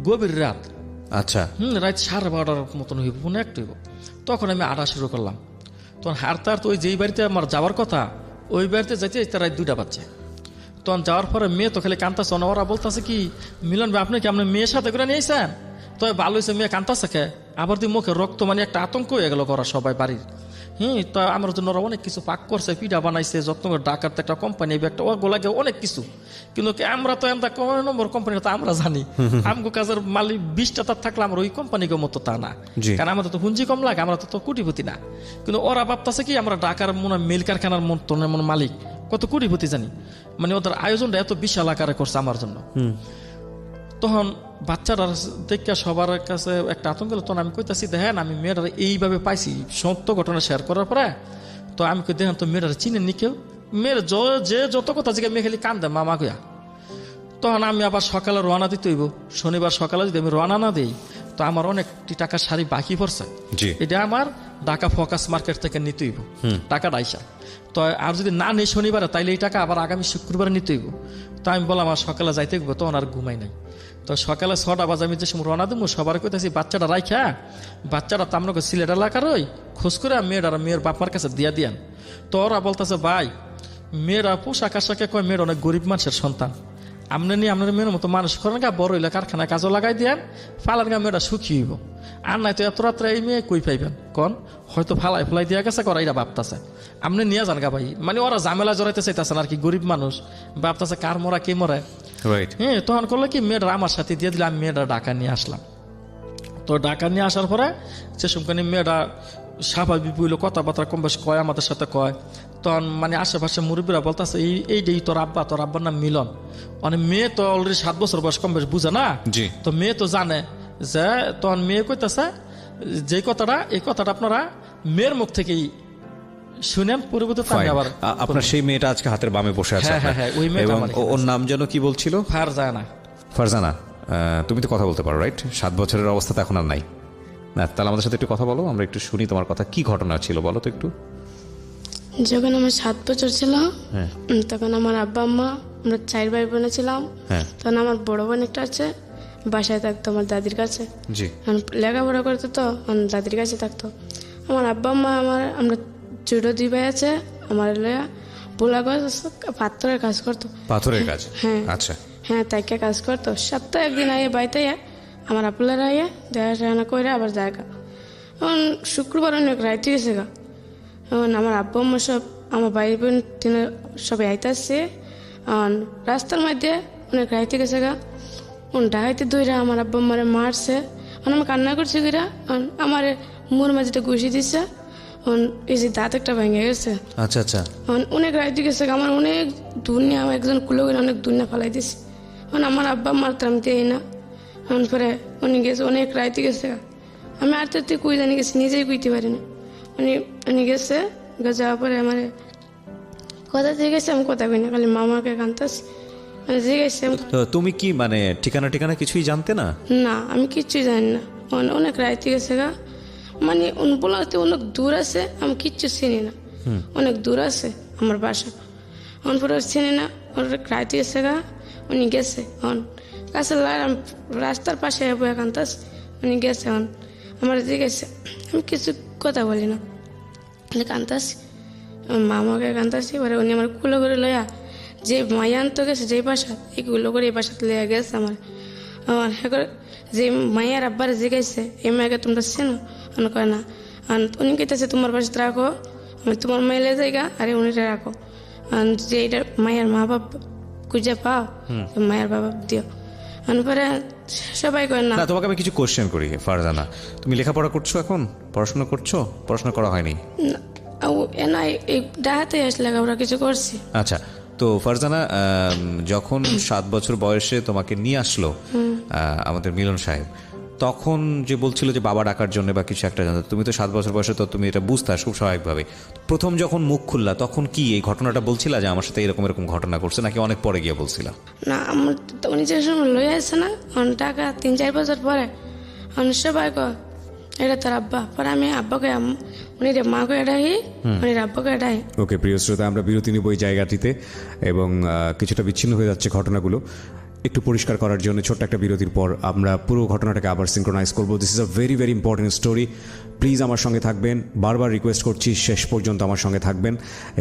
গভীর রাত। আচ্ছা, রাত 12:30 মতন হইব, মনে একটু হইব। তখন আমি হাঁটা শুরু করলাম। তখন হাঁটতে হাঁটতে ওই যেই বাড়িতে আমার যাওয়ার কথা ওই বাড়িতে যাইতে যাইতে রাত 2টা বাজছে। তখন যাওয়ার পরে মেয়ে তো খালি কান্তাছে, ওরা বলতেছে কি মিলন ভাই আপনি কি আপনার মেয়ের সাথে করে নিয়েছেন? তবে ভালো হয়েছে, মেয়ে কান্তাছে কে, আবার তুই মুখে রক্ত, মানে একটা আতঙ্ক হয়ে গেল করা সবাই বাড়ির। তো আমার জন্য ওরা অনেক কিছু পাক করছে, পিঠা বানাইছে, যত্ন করে ডাকাতে একটা কোম্পানি একটা গোলাকে অনেক কিছু, কিন্তু আমরা তো এমন নম্বর কোম্পানি তো আমরা জানি, আমগো কাজের মালিক 20টা তার থাকলে আমরা ওই কোম্পানিকে মতো তা না, কারণ আমাদের তো পুঁজি কম লাগে, আমরা তো কোটিপতি না। কিন্তু ওরা ভাবতেছে কি আমরা ঢাকার মনে মিল কারখানার মতো মালিক, কত কোটিপতি জানি, মানে ওদের আয়োজনটা এত বিশাল আকারে করছে আমার জন্য। তখন বাচ্চারা দেখে সবার কাছে একটা আতঙ্ক, তখন আমি কইতাছি দেখেন আমি মেয়েটার এইভাবে পাইছি, সত্য ঘটনা শেয়ার করার পরে তো আমি কই দেখেন তো মেয়েটার চিনেন নি কেউ? মেয়ের যে যত কথা জিজ্ঞাসা মেয়ে খালি কান্দে মামা কইয়া। তখন আমি আবার সকালে রওনা দিতে হইব, শনিবার সকালে যদি আমি রওনা না দিই তো আমার অনেকটি টাকা শাড়ি বাকি পড়ছে, এটা আমার ঢাকা ফোকাস মার্কেট থেকে নিতে হইব টাকাটা আইসা। তো আর যদি না নেই শনিবারে তাইলে এই টাকা আবার আগামী শুক্রবারে নিতে হইব। তো আমি বললাম আর সকালে যাইতে হইব, তখন আর ঘুমাই নাই। তো সকালে 6টা বাজে আমি যে সময় রওনা দেবো সবার কইতেছি বাচ্চাটা রাইখা, বাচ্চাটা তো আপনাকে সিলেট এলাকার ওই খোঁজ করে মেয়ের বাপার কাছে দিয়া দিয়ান। তো ওরা বলতেছে ভাই মেয়েরা পোশাক আশাকে কয় মেয়ের অনেক গরিব মানুষের সন্তান, আপনি নিয়ে আপনার মেয়ের মতো মানুষ করেন গা, বড় হইলে কারখানায় কাজও লাগাই দিয়ান, ফালার গা মেয়েটা সুখী হইব। আর নাই তো এত রাত্রে এই মেয়ে কই পাইবেন কন, হয়তো ফালাই দিয়া গেছে করা, এরা ভাবতেছে আপনি নিয়ে যান গা ভাই, মানে ওরা ঝামেলা জড়াইতে চাইতেছেন আর কি, গরিব মানুষ ভাবতেছে কার মরা কে মরে। তখন করলো কি মেয়েটা আমার সাথে দিয়ে দিলে, আমি মেয়েটা ঢাকা নিয়ে আসলাম। তো ঢাকা নিয়ে আসার পরে সে সময় মেয়েটা স্বাভাবিক হইলো, কথাবার্তা কম বেশ কয়, আমাদের সাথে কয়। তখন মানে আশেপাশে মুরব্বীরা বলতেছে এইটাই তোর আব্বার নাম মিলন। মানে মেয়ে তো অলরেডি 7 বছর বয়স, কম বেশ বুঝে না, জি। তো মেয়ে তো জানে যে, তখন মেয়ে কইতেছে যে কথাটা, এই কথাটা আপনারা মেয়ের মুখ থেকেই শুনেন, পরিবর্তিত আমি আবার আপনার সেই মেয়েটা আজকে হাতের বামে বসে আছে হ্যাঁ, আপনার। হ্যাঁ, ওই মেয়েটা এবং আমার এখানে ওর নাম যেন কি বলছিল? ফারজানা। ফারজানা, তুমি তো কথা বলতে পারো, রাইট? 7 বছরের অবস্থা তো এখন আর নাই না, তাহলে আমাদের সাথে একটু কথা বলো, আমরা একটু শুনি তোমার কথা। কি ঘটনা ছিল বলো তো একটু। যখন আমার 7 বছর ছিল, হ্যাঁ। তখন আমার আব্বা আম্মা, আমরা 4 ভাই বোনে ছিলাম। হ্যাঁ। তখন আমার বড় বোন একটা আছে, বাসায় থাকতো আমার দাদির কাছে। জি। লেখাপড়া করতো তো আমার দাদির কাছে থাকতো। আমার আব্বা আম্মা আমরা ছোট 2 ভাই আছে, আমার বোলা গাছ পাথরের কাজ করতো। পাথরের কাজ? হ্যাঁ। আচ্ছা। হ্যাঁ, তাইকে কাজ করতো। সপ্তাহে একদিন আইয়ে বাড়িতে আমার আপুলারা আইয়ে দেখাশোনা করে আবার জায়গা। এখন শুক্রবার অনেক রাইতে গেছে গা। এখন আমার আব্বু আম্মা সব, আমার ভাই বোন সবাই আইতে আসছে। রাস্তার মধ্যে অনেক রাইতে গেছে গা। ডাকাইতে দইরা আমার আব্বা আম্মারে মারছে। আমি কান্না করছি গিরা, আমার মুর মাঝিটা ঘুষি দিচ্ছে। এই যে দাঁত একটা ভেঙে গেছে। আচ্ছা আচ্ছা। অনেক রাইতে গেছে, আমার অনেক দুনিয়া, আমার একজন কুলো করে অনেক দুনিয়া ফালাই দিছে। আমার আব্বা মারতে আমি দিই না। পরে উনি গেছে, অনেক রাইতে গেছে। আমি আর তো কুই জানি গেছি, নিজেই কুইতে পারি না। উনি গেছে, যাওয়ার পরে আমার কথা দিয়ে গেছে, আমি কথা কই না, খালি মামাকে কান্তাছি। যে গেছে তো তুমি কি মানে ঠিকানা কিছুই জানতে না? না, আমি কিচ্ছুই জানি না। অনেক রাইতে গেছে গা, মানে বলাতে অনেক দূর আছে, আমি কিচ্ছু চিনি না। অনেক দূর আছে আমার বাসা, পরে চিনি না। অনেক রাইতে গেছে গা, উনি গেছে কাছে রাস্তার পাশে বয়ে কান্তাস। উনি গেছে, আমার দিয়ে গেছে, আমি কিছু কথা বলি না, কান্তাসি। মামাকে কান্তাসি, পরে উনি আমার কুলো করে লইয়া, যে মাইয়া আনতে গেছে যেই বাসা, এইগুলো করে এই বাসাতে লইয়া গেছে আমার। যে মাইয়ার আব্বার জিজ্ঞাসা, এই মাইকে তোমরা চেনো? কয় না। উনি কেটেছে তোমার বাসাতে রাখো, আমি তোমার মাইলে জায়গা, আরে উনিটা রাখো। যে এটা মায়ের মা বাপ খুঁজে পাও, মায়ের বাবা দিও। পরে সবাই কয় না। তোমাকে আমি কিছু কোশ্চেন করি ফারজানা, তুমি লেখাপড়া করছো এখন? পড়াশোনা করছো? পড়াশোনা করা হয়নি? এই ডাহাতে আসলে আমরা কিছু করছি। আচ্ছা, তো ফারজানা, যখন 7 বছর বয়সে তোমাকে নিয়ে আসলো আমাদের মিলন সাহেব, তখন যে বলছিল যে বাবা ডাকার জন্য বা কিছু একটা জানতো, তুমি তো 7 বছর বয়সে, তো তুমি এটা বুঝতা খুব স্বাভাবিকভাবে। প্রথম যখন মুখ খুললা তখন কি এই ঘটনাটা বলছিলা যে আমার সাথে এরকম ঘটনা করছে, নাকি অনেক পরে গিয়ে বলছিলা? না, আমার উনি যে সময় লই আসছে না টাকা 3-4 বছর পরে, সবাই কয় এটা তোর আব্বা। পরে আমি আব্বাকে, উনি মাকে এটাই, উনি আব্বাকে এটাই। ওকে প্রিয় শ্রোতা, আমরা বিরতি নিব এই জায়গাটিতে এবং কিছুটা বিচ্ছিন্ন হয়ে যাচ্ছে ঘটনাগুলো। একটু পরিষ্কার করার জন্য ছোট্ট একটা বিরতির পর আমরা পুরো ঘটনাটাকে আবার সিনক্রোনাইজ করবো। This is a very very important story. Please আমার সঙ্গে থাকবেন, বারবার রিকোয়েস্ট করছি শেষ পর্যন্ত আমার সঙ্গে থাকবেন,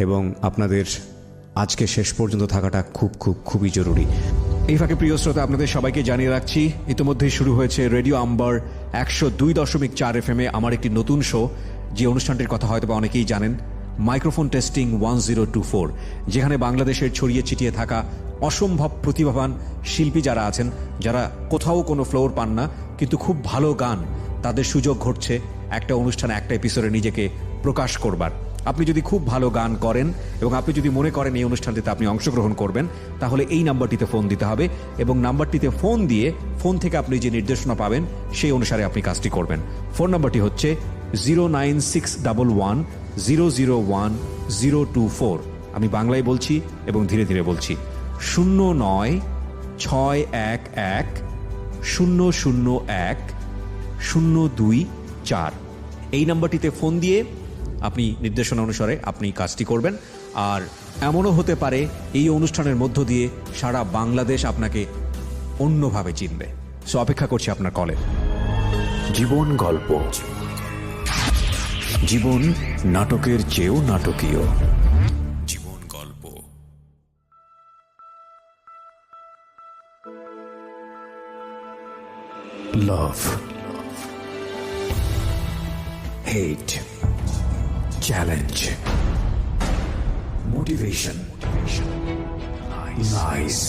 এবং আপনাদের আজকে শেষ পর্যন্ত থাকাটা খুবই জরুরি। এই ফাঁকে প্রিয় শ্রোতা, আপনাদের সবাইকে জানিয়ে রাখছি, ইতিমধ্যেই শুরু হয়েছে রেডিও আম্বার 102.4 FM আমার একটি নতুন শো, যে অনুষ্ঠানটির কথা হয়তো বা অনেকেই জানেন, মাইক্রোফোন টেস্টিং 1024, যেখানে বাংলাদেশের ছড়িয়ে ছিটিয়ে থাকা অসম্ভব প্রতিভাবান শিল্পী যারা আছেন, যারা কোথাও কোনো ফ্লোর পান না কিন্তু খুব ভালো গান, তাদের সুযোগ ঘটছে একটা অনুষ্ঠানে, একটা এপিসোডে নিজেকে প্রকাশ করবার। আপনি যদি খুব ভালো গান করেন এবং আপনি যদি মনে করেন এই অনুষ্ঠানটিতে আপনি অংশগ্রহণ করবেন, তাহলে এই নাম্বারটিতে ফোন দিতে হবে, এবং নাম্বারটিতে ফোন দিয়ে ফোন থেকে আপনি যে নির্দেশনা পাবেন সেই অনুসারে আপনি কাজটি করবেন। ফোন নাম্বারটি হচ্ছে 09611001024। আমি বাংলায় বলছি এবং ধীরে ধীরে বলছি, 096101001024। এই নাম্বারটিতে ফোন দিয়ে আপনি নির্দেশনা অনুসারে আপনি কাজটি করবেন। আর এমনও হতে পারে এই অনুষ্ঠানের মধ্য দিয়ে সারা বাংলাদেশ আপনাকে অন্যভাবে চিনবে। সো অপেক্ষা করছি আপনার কলে। জীবন গল্প, জীবন নাটকের চেয়েও নাটকীয়। জীবন গল্প। Love, hate, challenge, motivation, lies,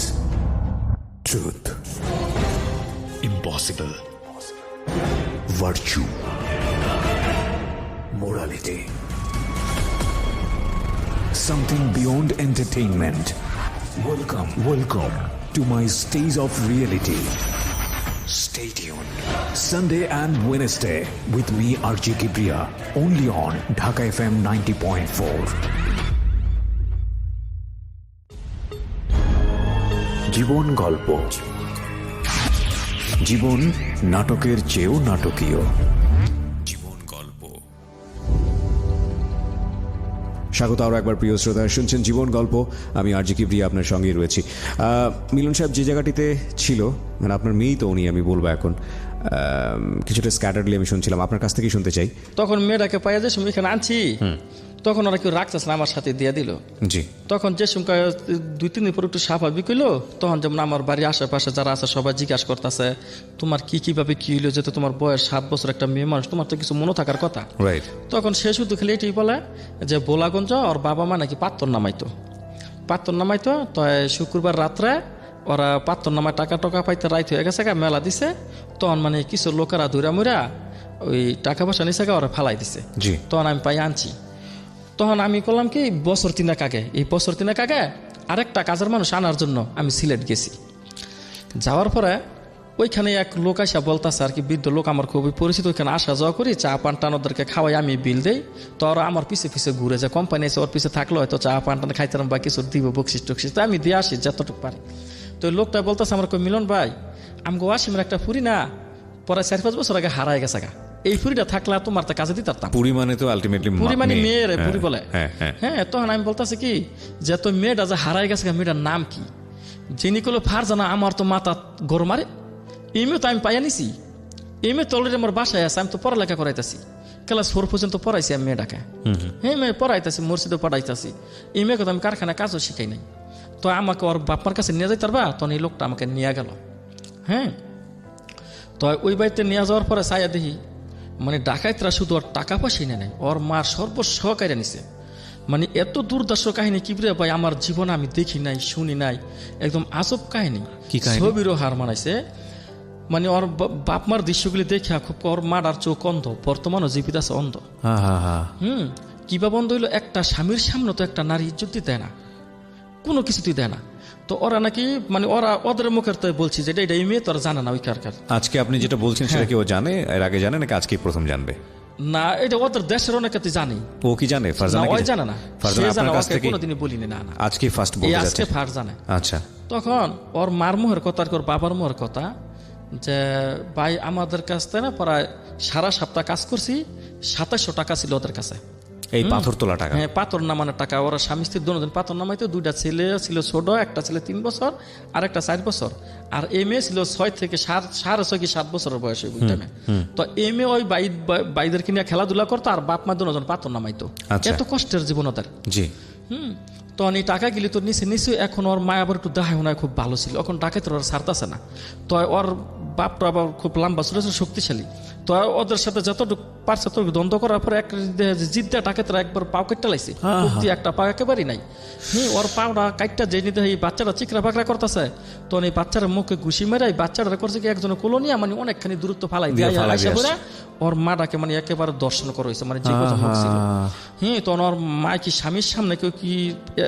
truth, impossible, virtue, morality, something beyond entertainment. Welcome to my stage of reality. Stay tuned. Sunday and Wednesday with me RJ Kibriya, only on Dhaka FM 90.4. জীবন গল্প, জীবন নাটকের চেয়েও নাটকীয়। জীবন গল্প। স্বাগত আরও একবার প্রিয় শ্রোতা, শুনছেন জীবন গল্প। আমি আরজি কিবরিয়া আপনার সঙ্গেই রয়েছি। মিলন সাহেব যে জায়গাটিতে ছিল, মানে আপনার মেয়েই তো উনি, আমি বলবো এখন কিছুটা স্ক্যাটারলি আমি শুনছিলাম, আপনার কাছ থেকেই শুনতে চাই। তখন মেয়েটাকে পাইয়া যে সময় এখানে আনছি, তখন ওরা কেউ রাখতেছে না, আমার সাথে দিয়ে দিল। জি। তখন যে সময় 2-3 দিন পর একটু স্বাভাবিক হইলো, তখন যেমন আমার বাড়ির আশেপাশে যারা আছে সবাই জিজ্ঞাসা করতেছে তোমার কিভাবে কি হইলো, যেহেতু তোমার বয়স 7 বছর, একটা মেয়ে মানুষ, তোমার তো কিছু মনে থাকার কথা। রাইট। তখন সে শুধু খালি এটাই বলে যে বোলাগঞ্জ ওর বাবা মা নাকি পাত্তর নামাইতো। তো শুক্রবার রাত্রে ওরা পাত্তর নামায় টাকা পাইতে রাইত হয়ে গেছে, মেলা দিছে। তখন মানে কিছু লোকেরা ধুরা মুরা ওই টাকা পয়সা নিছে, ওরা ফালাই দিছে। জি। তখন আমি পাই আনছি। তখন আমি করলাম কি, বছর 3 আগে আরেকটা কাজের মানুষ আনার জন্য আমি সিলেট গেছি। যাওয়ার পরে ওইখানে এক লোক আসা বলতেছে আর কি, বৃদ্ধ লোক, আমার খুবই পরিচিত, ওইখানে আসা যাওয়া করি, চা পান টান ওদেরকে খাওয়াই, আমি বিল দেই। তো ওরা আমার পিছে ঘুরে যায়, কোম্পানি আছে ওর পিছে থাকলো, হয়তো চা পান টান খাইতাম বা কিছু দিব বকশিস টকশিস, তো আমি দিয়ে আসি যতটুকু পারি। তো ওই লোকটা বলতেছে আমার, মিলন ভাই আমি ওয়াসিমের একটা ফুরি না পরে 4-5 বছর আগে হারায় গেছে গা, এই পুরিটা থাকলে তোমার তো কাজে দিতাম। পুরি মানে তো আলটিমেটলি পুরি মানে মেয়ের পুরি বলে। হ্যাঁ। তখন আমি বলতেছি কি যে তো মেয়েটা যে হারাই গেছে, মেয়েটার নাম কি? যিনি করলো ফার জানা, আমার তো মাথা গরম। আরে এই মেয়ে তো আমি পাইয়া নিছি, এই মেয়ে তো অলরেডি আমার বাসায় আছে, আমি তো পড়ালেখা করাইতেছি, ক্লাস 4 পর্যন্ত পড়াইছি আমি মেয়েটাকে। হ্যাঁ, মেয়ে পড়াইতেছি, মসজিদে পড়াইতেছি। এই মেয়েকে তো আমি কারখানায় কাজও শিখাই নাই। তো আমাকে ওর বাপার কাছে নিয়ে যাইতে পারবা? তখন এই লোকটা আমাকে নিয়ে গেল। হ্যাঁ, তো ওই বাড়িতে নিয়ে যাওয়ার পরে চাইয়া দেখি মানে ডাকাইতরা শুধু ওর টাকা পয়সা নিয়ে নেয়, ওর মার সর্বসহকারে নিছে। মানে এত দুর্দর্শ কাহিনী কিবরে ভাই আমার জীবনে আমি দেখি নাই, শুনি নাই, একদম আজব কাহিনী। ছবিরও হার মানাইছে। মানে ওর বাপ মার দৃশ্যগুলি দেখে খুব, ওর মার আর চোখ অন্ধ, বর্তমানও জীবিত আছে অন্ধ। কিভাবে বন্ধ হইলো, একটা স্বামীর সামনে তো একটা নারী ইজ্জত দেয় না, কোনো কিছুতেই দেয় না। তো ওরা নাকি মানে ওদের মুখের তো বলছি যে এটা মেয়ে, তোরা জানে না ওই কারকার। আজকে আপনি যেটা বলছেন সেটা কি ও জানে, এর আগে জানে নাকি আজকে প্রথম জানবে? না, এটা ওদের দেশের অনেকে জানি। ও কি জানে? ফারজানা ওই জানে না, ফারজানা আপনার কাছ থেকে কোনোদিনই বলিনি। না, আজকে ফার্স্ট বলতে যাচ্ছে, আজকে ফার জানে। আচ্ছা। তখন ওর মার মুহের কথা আর ওর বাবার মুহের কথা যে ভাই আমাদের কাছ থেকে না প্রায় সারা সপ্তাহ কাজ করছি, 2700 টাকা ছিল ওদের কাছে। এই পাথর তোলা টাকা? হ্যাঁ, পাথর নামানোর টাকা। ওরা স্বামী স্ত্রী দুজন পাথর নামাইতো। 2টা ছেলে ছিল ছোট, একটা ছেলে 3 বছর আর একটা 4 বছর, আর এই মেয়ে ছিল 6 থেকে 7 বছরের বয়স। তো এই মেয়ে ওই বাইদেরকে নিয়ে খেলাধুলা করতো, আর বাপ মা দুজন পাথর নামাইতো। এত কষ্টের জীবন ওদের। জি। তো এই টাকা গেলি তোর নিচে। এখন ওর মা আবার একটু দেখায় মনে হয় খুব ভালো ছিল, এখন টাকা তোর ছাড়তেছে না। তো ওর বাপটা আবার খুব লম্বা ছিল, শক্তিশালী। তো ওদের সাথে যতটুকু পারছে ততটুকু দ্বন্দ্ব করার পরে একটা জিদ্দা টাকা তোরা একবার পাও কেটে লাইছে, একটা পা একেবারেই নাই। ওর পাওটা কাটটা যে নিতে এই বাচ্চারা চিকরা বাকরা করতেছে, তো এই বাচ্চারা মুখে ঘুষি মেরে এই বাচ্চারা করছে কি একজনের কোলোনিয়া মানে অনেকখানি দূরত্ব ফালাই দিয়ে ওর মাটাকে মানে একেবারে দর্শন করা হয়েছে, মানে যে কথা মুখ ছিল। তখন ওর মা কি স্বামীর সামনে কেউ কি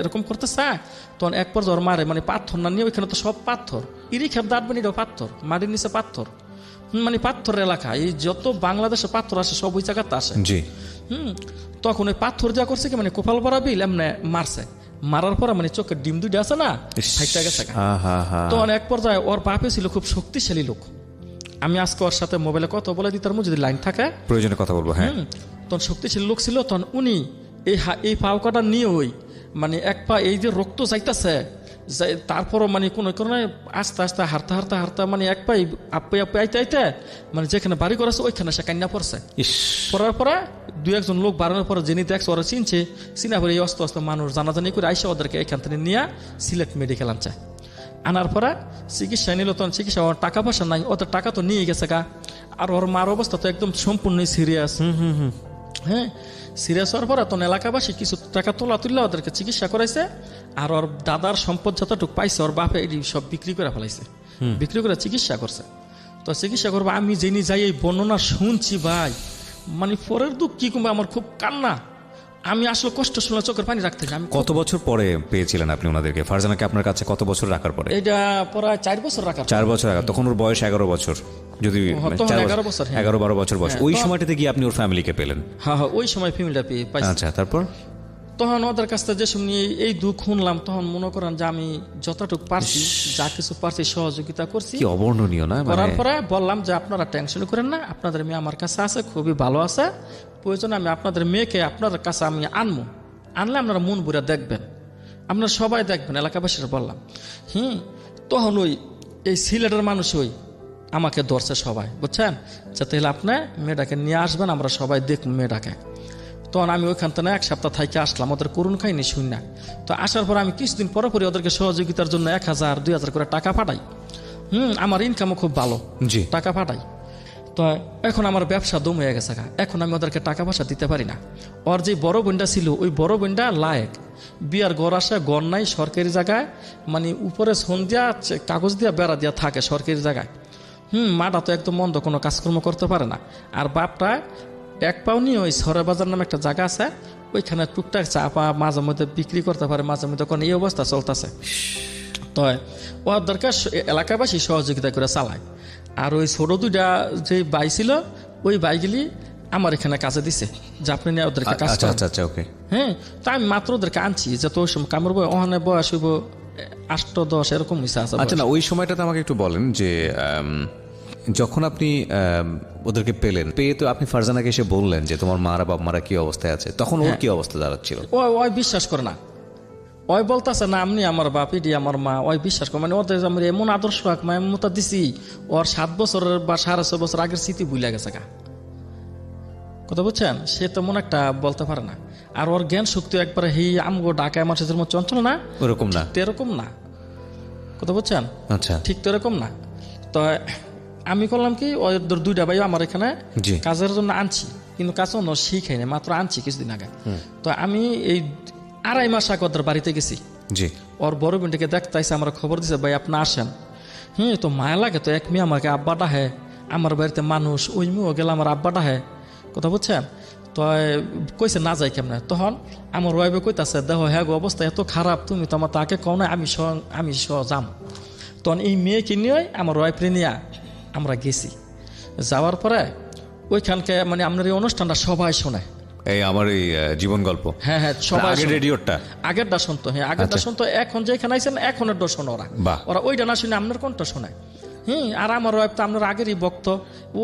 এরকম করতে চায়? তখন এক পর্যায়ে ওর মারে মানে পাথর না নিয়ে, ওইখানে তো সব পাথর, ইরিখার দাঁত বানিটাও পাথর, মাটির নিচে পাথর, মানে পাথরের এলাকা। এই যত বাংলাদেশে পাথর আসে সব ওই জায়গাতে আসে। তখন ওই পাথর যা করছে কি মানে কোপাল পরা বিল এমনি মারছে, মারার পরে মানে চোখের ডিম 2টা আছে না, ফাইটা গেছে। তখন এক পর্যায়ে ওর বাপে ছিল খুব শক্তিশালী লোক। আমি আজকে ওর সাথে মোবাইলে কথা বলে দিই, তার মধ্যে যদি লাইন থাকে প্রয়োজনে কথা বলবো। হ্যাঁ, তখন শক্তিশালী লোক ছিল। তখন উনি এই পাও কাটা নিয়ে ওই মানে এক পা এই যে রক্ত যাইতেছে, তারপরও মানে কোনো কারণে আস্তে আস্তে হারতে মানে এক পাই আপে আইতে মানে যেখানে বাড়ি করেছে ওইখানে সে কান্না পড়ছে। পড়ার পরে 2-1 জন লোক বাড়ানোর পরে যিনি দেখছে ওরা চিনা পরে এই অস্ত মানুষ জানাজানি করে আইসা ওদেরকে এখান থেকে নিয়ে সিলেট মেডিকেল আনার পরে চিকিৎসা নিল। তখন চিকিৎসা ওর টাকা পয়সা নাই, ওদের টাকা তো নিয়ে গেছে গা, আর ওর মার অবস্থা তো একদম সম্পূর্ণই সিরিয়াস। হ্যাঁ, সিরিয়াস হওয়ার পরে তখন এলাকাবাসী কিছু টাকা তুললে ওদেরকে চিকিৎসা করাইছে। আর ওর দাদার সম্পদ যতটুকু পাইছে ওর বাপে এটি সব বিক্রি করে ফেলাইছে, বিক্রি করে চিকিৎসা করছে। তো চিকিৎসা করবো আমি জেনে যাই এই বর্ণনা শুনছি ভাই, মানে পরের দুঃখ কি কমবে, আমার খুব কান্না। আমি আসলে কষ্ট শুনে চোখের পানি রাখতে আমি কত বছর পরে পেয়েছিলেন আপনি ওনাদেরকে? ফারজানাকে আপনার কাছে কত বছর রাখার পরে? এটা প্রায় 4 বছর রাখার 4 বছর আগে, তখন ওর বয়স 11 বছর, যদি তখন 11 বছর, হ্যাঁ। 11-12 বছর বয়স। হ্যাঁ, ওই তো- সময়টাতে গিয়ে আপনি ওর ফ্যামিলিকে পেলেন? হ্যাঁ, ওই সময় ফ্যামিলিটা পাইছি। আচ্ছা, তারপর? তখন ওদের কাছ থেকে যে সময় এই দুঃখ শুনলাম, তখন মনে করেন যে আমি যতটুকু পারছি, যা কিছু পারছি সহযোগিতা করছি। কি অবর্ণনীয় না? করার পরে বললাম যে আপনারা টেনশন করেন না, আপনাদের মেয়ে আমার কাছে আছে, খুবই ভালো আছে, প্রয়োজন আমি আপনাদের মেয়েকে আপনাদের কাছে আমি আনলে আপনারা মন ভরে দেখবেন, আপনারা সবাই দেখবেন, এলাকাবাসীরা বললাম। তখন এই সিলেটের মানুষ আমাকে ধরছে সবাই, বুঝছেন, যে তাহলে আপনি মেয়েটাকে নিয়ে আসবেন, আমরা সবাই দেখব মেয়েটাকে। তখন আমি ওইখান থেকে 1 সপ্তাহ থাইকে আসলাম, ওদের করুণ খাইনি শুন না। তো আসার পর আমি কিছুদিন পরে ওদেরকে সহযোগিতার জন্য 1000-2000 করে টাকা পাঠাই। আমার ইনকামও খুব ভালো, জি। টাকা পাঠাই। তো এখন আমার ব্যবসা দম হয়ে গেছে, এখন আমি ওদেরকে টাকা পয়সা দিতে পারি না। ওর যে বড় বোনটা ছিল, ওই বড় বোনটা লায়েক, বিয়ার ঘর আসে, ঘর নাই, সরকারি জায়গায়, মানে উপরে সন্ধ্যা কাগজ দিয়া বেড়া দিয়া থাকে সরকারি জায়গায়। মাটা তো একদম মন্দ, কোনো কাজকর্ম করতে পারে না। আর বাপটা 1 পাউনি ওই সরে বাজার নামে একটা জায়গা আছে, ওইখানে টুকটাক চাপা মাঝে মধ্যে বিক্রি করতে পারে, মাঝে মধ্যে কোনো এই অবস্থা চলতেছে। তো ওর দরকার এলাকাবাসী সহযোগিতা করে চালায়। আর ওই ছোট 2টা যে বাই ছিল, ওই বাইগুলি আমার এখানে কাজে দিছে, যে আপনি নিয়ে ওদেরকে কাজ আচ্ছা করেন। আচ্ছা আচ্ছা, ওকে। হ্যাঁ, তা আমি মাত্র ওদেরকে আনছি, যে তো ওই সময় কামড় ওখানে বয়স হইব 8-10 এরকম মিশা আছে। আচ্ছা, না ওই সময়টাতে আমাকে একটু বলেন যে যখন আপনি ওদেরকে পেয়ে তো আপনি ফারজানাকে এসে বললেন যে তোমার মারা বাপ মারা কি অবস্থায় আছে, তখন ওর কি অবস্থা দাঁড়াচ্ছিল? ওই বিশ্বাস করে না, ওই বলতেছে না আপনি আমার বাপ, এটি আমার মা, ওই বিশ্বাস করে, মানে ওদের আমি এমন আদর্শ মতো দিছি, ওর 7 বছরের বা 6.5 বছর আগের স্মৃতি ভুলে গেছে কথা বুঝছেন। সে তেমন একটা বলতে পারে না। আর ওর জ্ঞান শক্তি একবারে আমগো ঢাকায় মানুষের মতো চঞ্চল না, ওরকম না, এরকম না, কথা বুঝছেন। আচ্ছা, ঠিক তো এরকম না। তো আমি করলাম কি, ওদের 2টা ভাই আমার এখানে জি। কাজের জন্য আনছি, কিন্তু কাজ অন্য শিখাই না, মাত্র আনছি কিছুদিন আগে। তো আমি এই 2.5 মাস আগে ওদের বাড়িতে গেছি, জি। ওর বড় বোনটাকে দেখতে আইসে, আমার খবর দিছে ভাই আপনি আসেন। তো মায়া লাগে, তো এক মেয়ে আমাকে আব্বা ডাহে, আমার বাড়িতে মানুষ, ওই মেয়েও গেলে আমার আব্বা ডাহে, কথা বুঝছেন। তো কইছে না যাই কেমনে, তখন আমার ওয়াইফে কইতাছে দেখো হ্যাঁ গো অবস্থা এত খারাপ, তুমি তো আমার তাকে কও না, আমি সহ যাম। তখন এই মেয়েকে নিয়ে আমার ওয়াইফরে নিয়ে আমরা গেছি। যাওয়ার পরে ওইখানকে মানে আপনার এই অনুষ্ঠানটা সবাই শোনে, এই আমার এই জীবন গল্প। হ্যাঁ, সবাই আগের শোনে। রেডিওটা আগেরটা শুনতো, হ্যাঁ আগেরটা আচ্ছা। শুনতো। এখন যেখানে আইছেন এখনের ডো শোনো বাহ। ওরা ওইটা না শুনে আপনার কোনটা শোনায়। আর আমার ওয়াইফ তো আপনার আগেরই ভক্ত,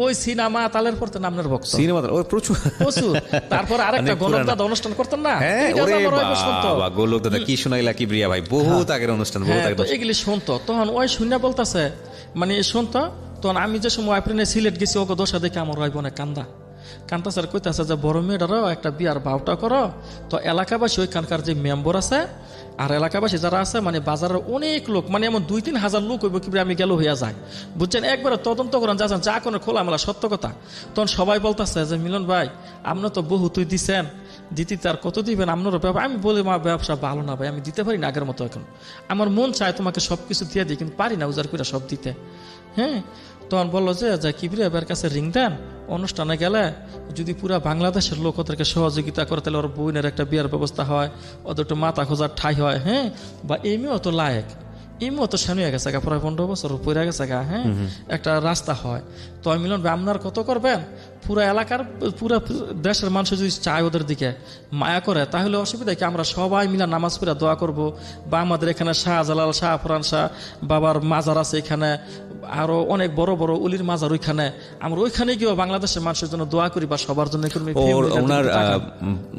ওই সিনেমা তালের পড়তেন আপনার ভক্ত, সিনেমা প্রচুর প্রচুর। তারপর আরেকটা অনেক পুরানো। গোলকদাদা অনুষ্ঠান করতেন না, হ্যাঁ, এটাও ওরে আমার wife ও শুনতো। বাবা, গোলক দাদা কি শোনাইলা কি প্রিয়া ভাই, বহুত আগের অনুষ্ঠান, বহুত হ্যাঁ, আগের তো অনুষ্ঠান। এগুলি শুনতো। তখন ওই শুনে বলতেছে, মানে শুনতো। তখন আমি যে সময় ওয়াইফ নিয়ে সিলেট গেছি, ওকে দশা দেখে আমার ওয়াইফ অনেক কান্দাছে, আর কইতাছে যে বড় মেয়েটারও একটা বিয়ার ভাবটা করো। তো এলাকাবাসী ওইখানকার যে মেম্বার আছে আর এলাকাবাসী যারা আছে, মানে বাজারের অনেক লোক, মানে এমন 2-3 হাজার লোক হইব কি আমি গেল হইয়া যায়, বুঝছেন। একবারে তদন্ত করেন, যাচ্ছেন যা কোনো খোলামেলা সত্য কথা। তখন সবাই বলতেছে যে মিলন ভাই আপনি তো বহু তুই দিছেন, দিতে তার কত দিবেন আপনারও ব্যবসা। আমি বলি মা ব্যবসা ভালো না ভাই, আমি দিতে পারি না আগের মতো, এখন আমার মন চায় তোমাকে সব কিছু দিয়ে দিই, কিন্তু পারি না উজাড় করে সব দিতে। তখন বললো যে কিবরিয়া ভাইয়ের কাছে রিং দেন, অনুষ্ঠানে গেলে যদি পুরা বাংলাদেশের লোক ওদেরকে সহযোগিতা করে, তাহলে ওর বোনের একটা বিয়ার ব্যবস্থা হয়, ওদের একটু মাথা খোঁজার ঠাই হয়। বা এমনিও তো লায়ক, এমনিও তো সামনে গেছে প্রায় 15 বছর পড়ে গেছে একটা রাস্তা হয়। তো মিলন ভাই আপনার কত করবেন, পুরা এলাকার পুরা দেশের মানুষ যদি চায় ওদের দিকে মায়া করে, তাহলে অসুবিধা কি, আমরা সবাই মিলে নামাজ পড়ে দোয়া করব। বা আমাদের এখানে শাহজালাল শাহ ফরান শাহ বাবার মাজার আছে, এখানে আরো অনেক বড় বড় উলির মাজার, ওইখানে আমরা ওইখানে গিয়ে বাংলাদেশের মানুষের জন্য দোয়া করি বা সবার জন্য করি। ওনার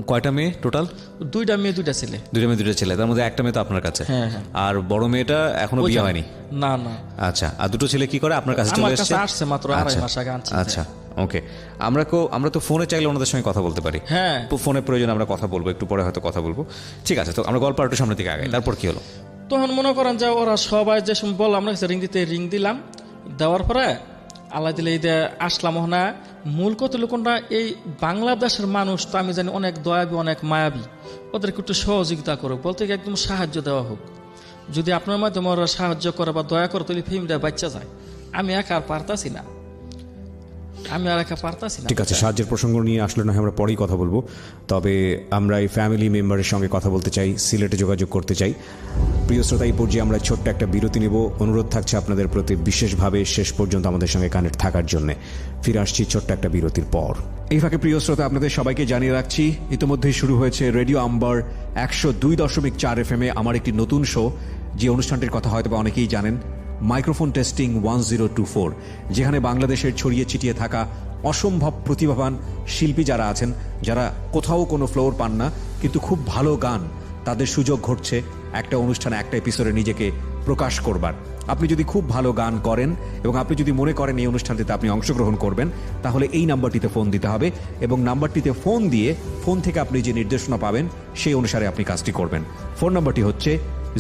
কয়টা মেয়ে টোটাল? 2টা মেয়ে 2টা ছেলে। 2টা মেয়ে 2টা ছেলে, তার মধ্যে একটা মেয়ে তো আপনার কাছে। হ্যাঁ। আর বড় মেয়েটা এখনো বিয়ে হয়নি? না। আচ্ছা, আর 2টো ছেলে কি করে আপনার কাছে চলে আমার এসেছে? কাছে আসছে মাত্র 2.5 মাস আগে আনছি। আচ্ছা, ওকে। আমরা তো ফোনে চাইলে ওনাদের সঙ্গে কথা বলতে পারি। হ্যাঁ, ফোনে প্রয়োজন আমরা কথা বলবো, একটু পরে হয়তো কথা বলবো। ঠিক আছে, তো আমরা গল্প একটু সামনের দিকে আগাই। তারপর কি হলো? তখন মনে করেন যে ওরা সবাই যে সময় বললাম আমরা রিং দিলাম, দেওয়ার পরে আল্লাহ দিলে এই আসলাম না। মূল কথা কোনটা, এই বাংলাদেশের মানুষ তো আমি জানি অনেক দয়াবী, অনেক মায়াবী, ওদেরকে একটু সহযোগিতা করুক, বলতে গিয়ে একদম সাহায্য দেওয়া হোক। যদি আপনার মাধ্যমে ওরা সাহায্য করে বা দয়া করে, তাহলে ফিল্মটা বাচ্চা যায়। আমি একা আর পারতাছি না। আমি আর একা পারতাছি না। ঠিক আছে, সাহায্যের প্রসঙ্গ নিয়ে আসলে না হয় আমরা পরেই কথা বলবো, তবে আমরা এই ফ্যামিলি মেম্বারের সঙ্গে কথা বলতে চাই, সিলেটে যোগাযোগ করতে চাই। প্রিয় শ্রোতা, এই পর্যায়ে আমরা ছোট্ট একটা বিরতি নেব। অনুরোধ থাকছে আপনাদের প্রতি বিশেষভাবে শেষ পর্যন্ত আমাদের সঙ্গে কানেক্ট থাকার জন্য। ফিরে আসছি ছোট্ট একটা বিরতির পর। এই ফাঁকে প্রিয় শ্রোতা, আপনাদের সবাইকে জানিয়ে রাখছি ইতিমধ্যেই শুরু হয়েছে রেডিও আম্বার 102.4 FM আমার একটি নতুন শো, যে অনুষ্ঠানটির কথা হয়তো বা অনেকেই জানেন, মাইক্রোফোন টেস্টিং 1024, যেখানে বাংলাদেশের ছড়িয়ে ছিটিয়ে থাকা অসম্ভব প্রতিভাবান শিল্পী যারা আছেন, যারা কোথাও কোনো ফ্লোর পান না কিন্তু খুব ভালো গান, তাদের সুযোগ ঘটছে একটা অনুষ্ঠানে একটা এপিসোডে নিজেকে প্রকাশ করবার। আপনি যদি খুব ভালো গান করেন এবং আপনি যদি মনে করেন এই অনুষ্ঠানটিতে আপনি অংশগ্রহণ করবেন, তাহলে এই নাম্বারটিতে ফোন দিতে হবে এবং নাম্বারটিতে ফোন দিয়ে ফোন থেকে আপনি যে নির্দেশনা পাবেন সেই অনুসারে আপনি কাজটি করবেন। ফোন নাম্বারটি হচ্ছে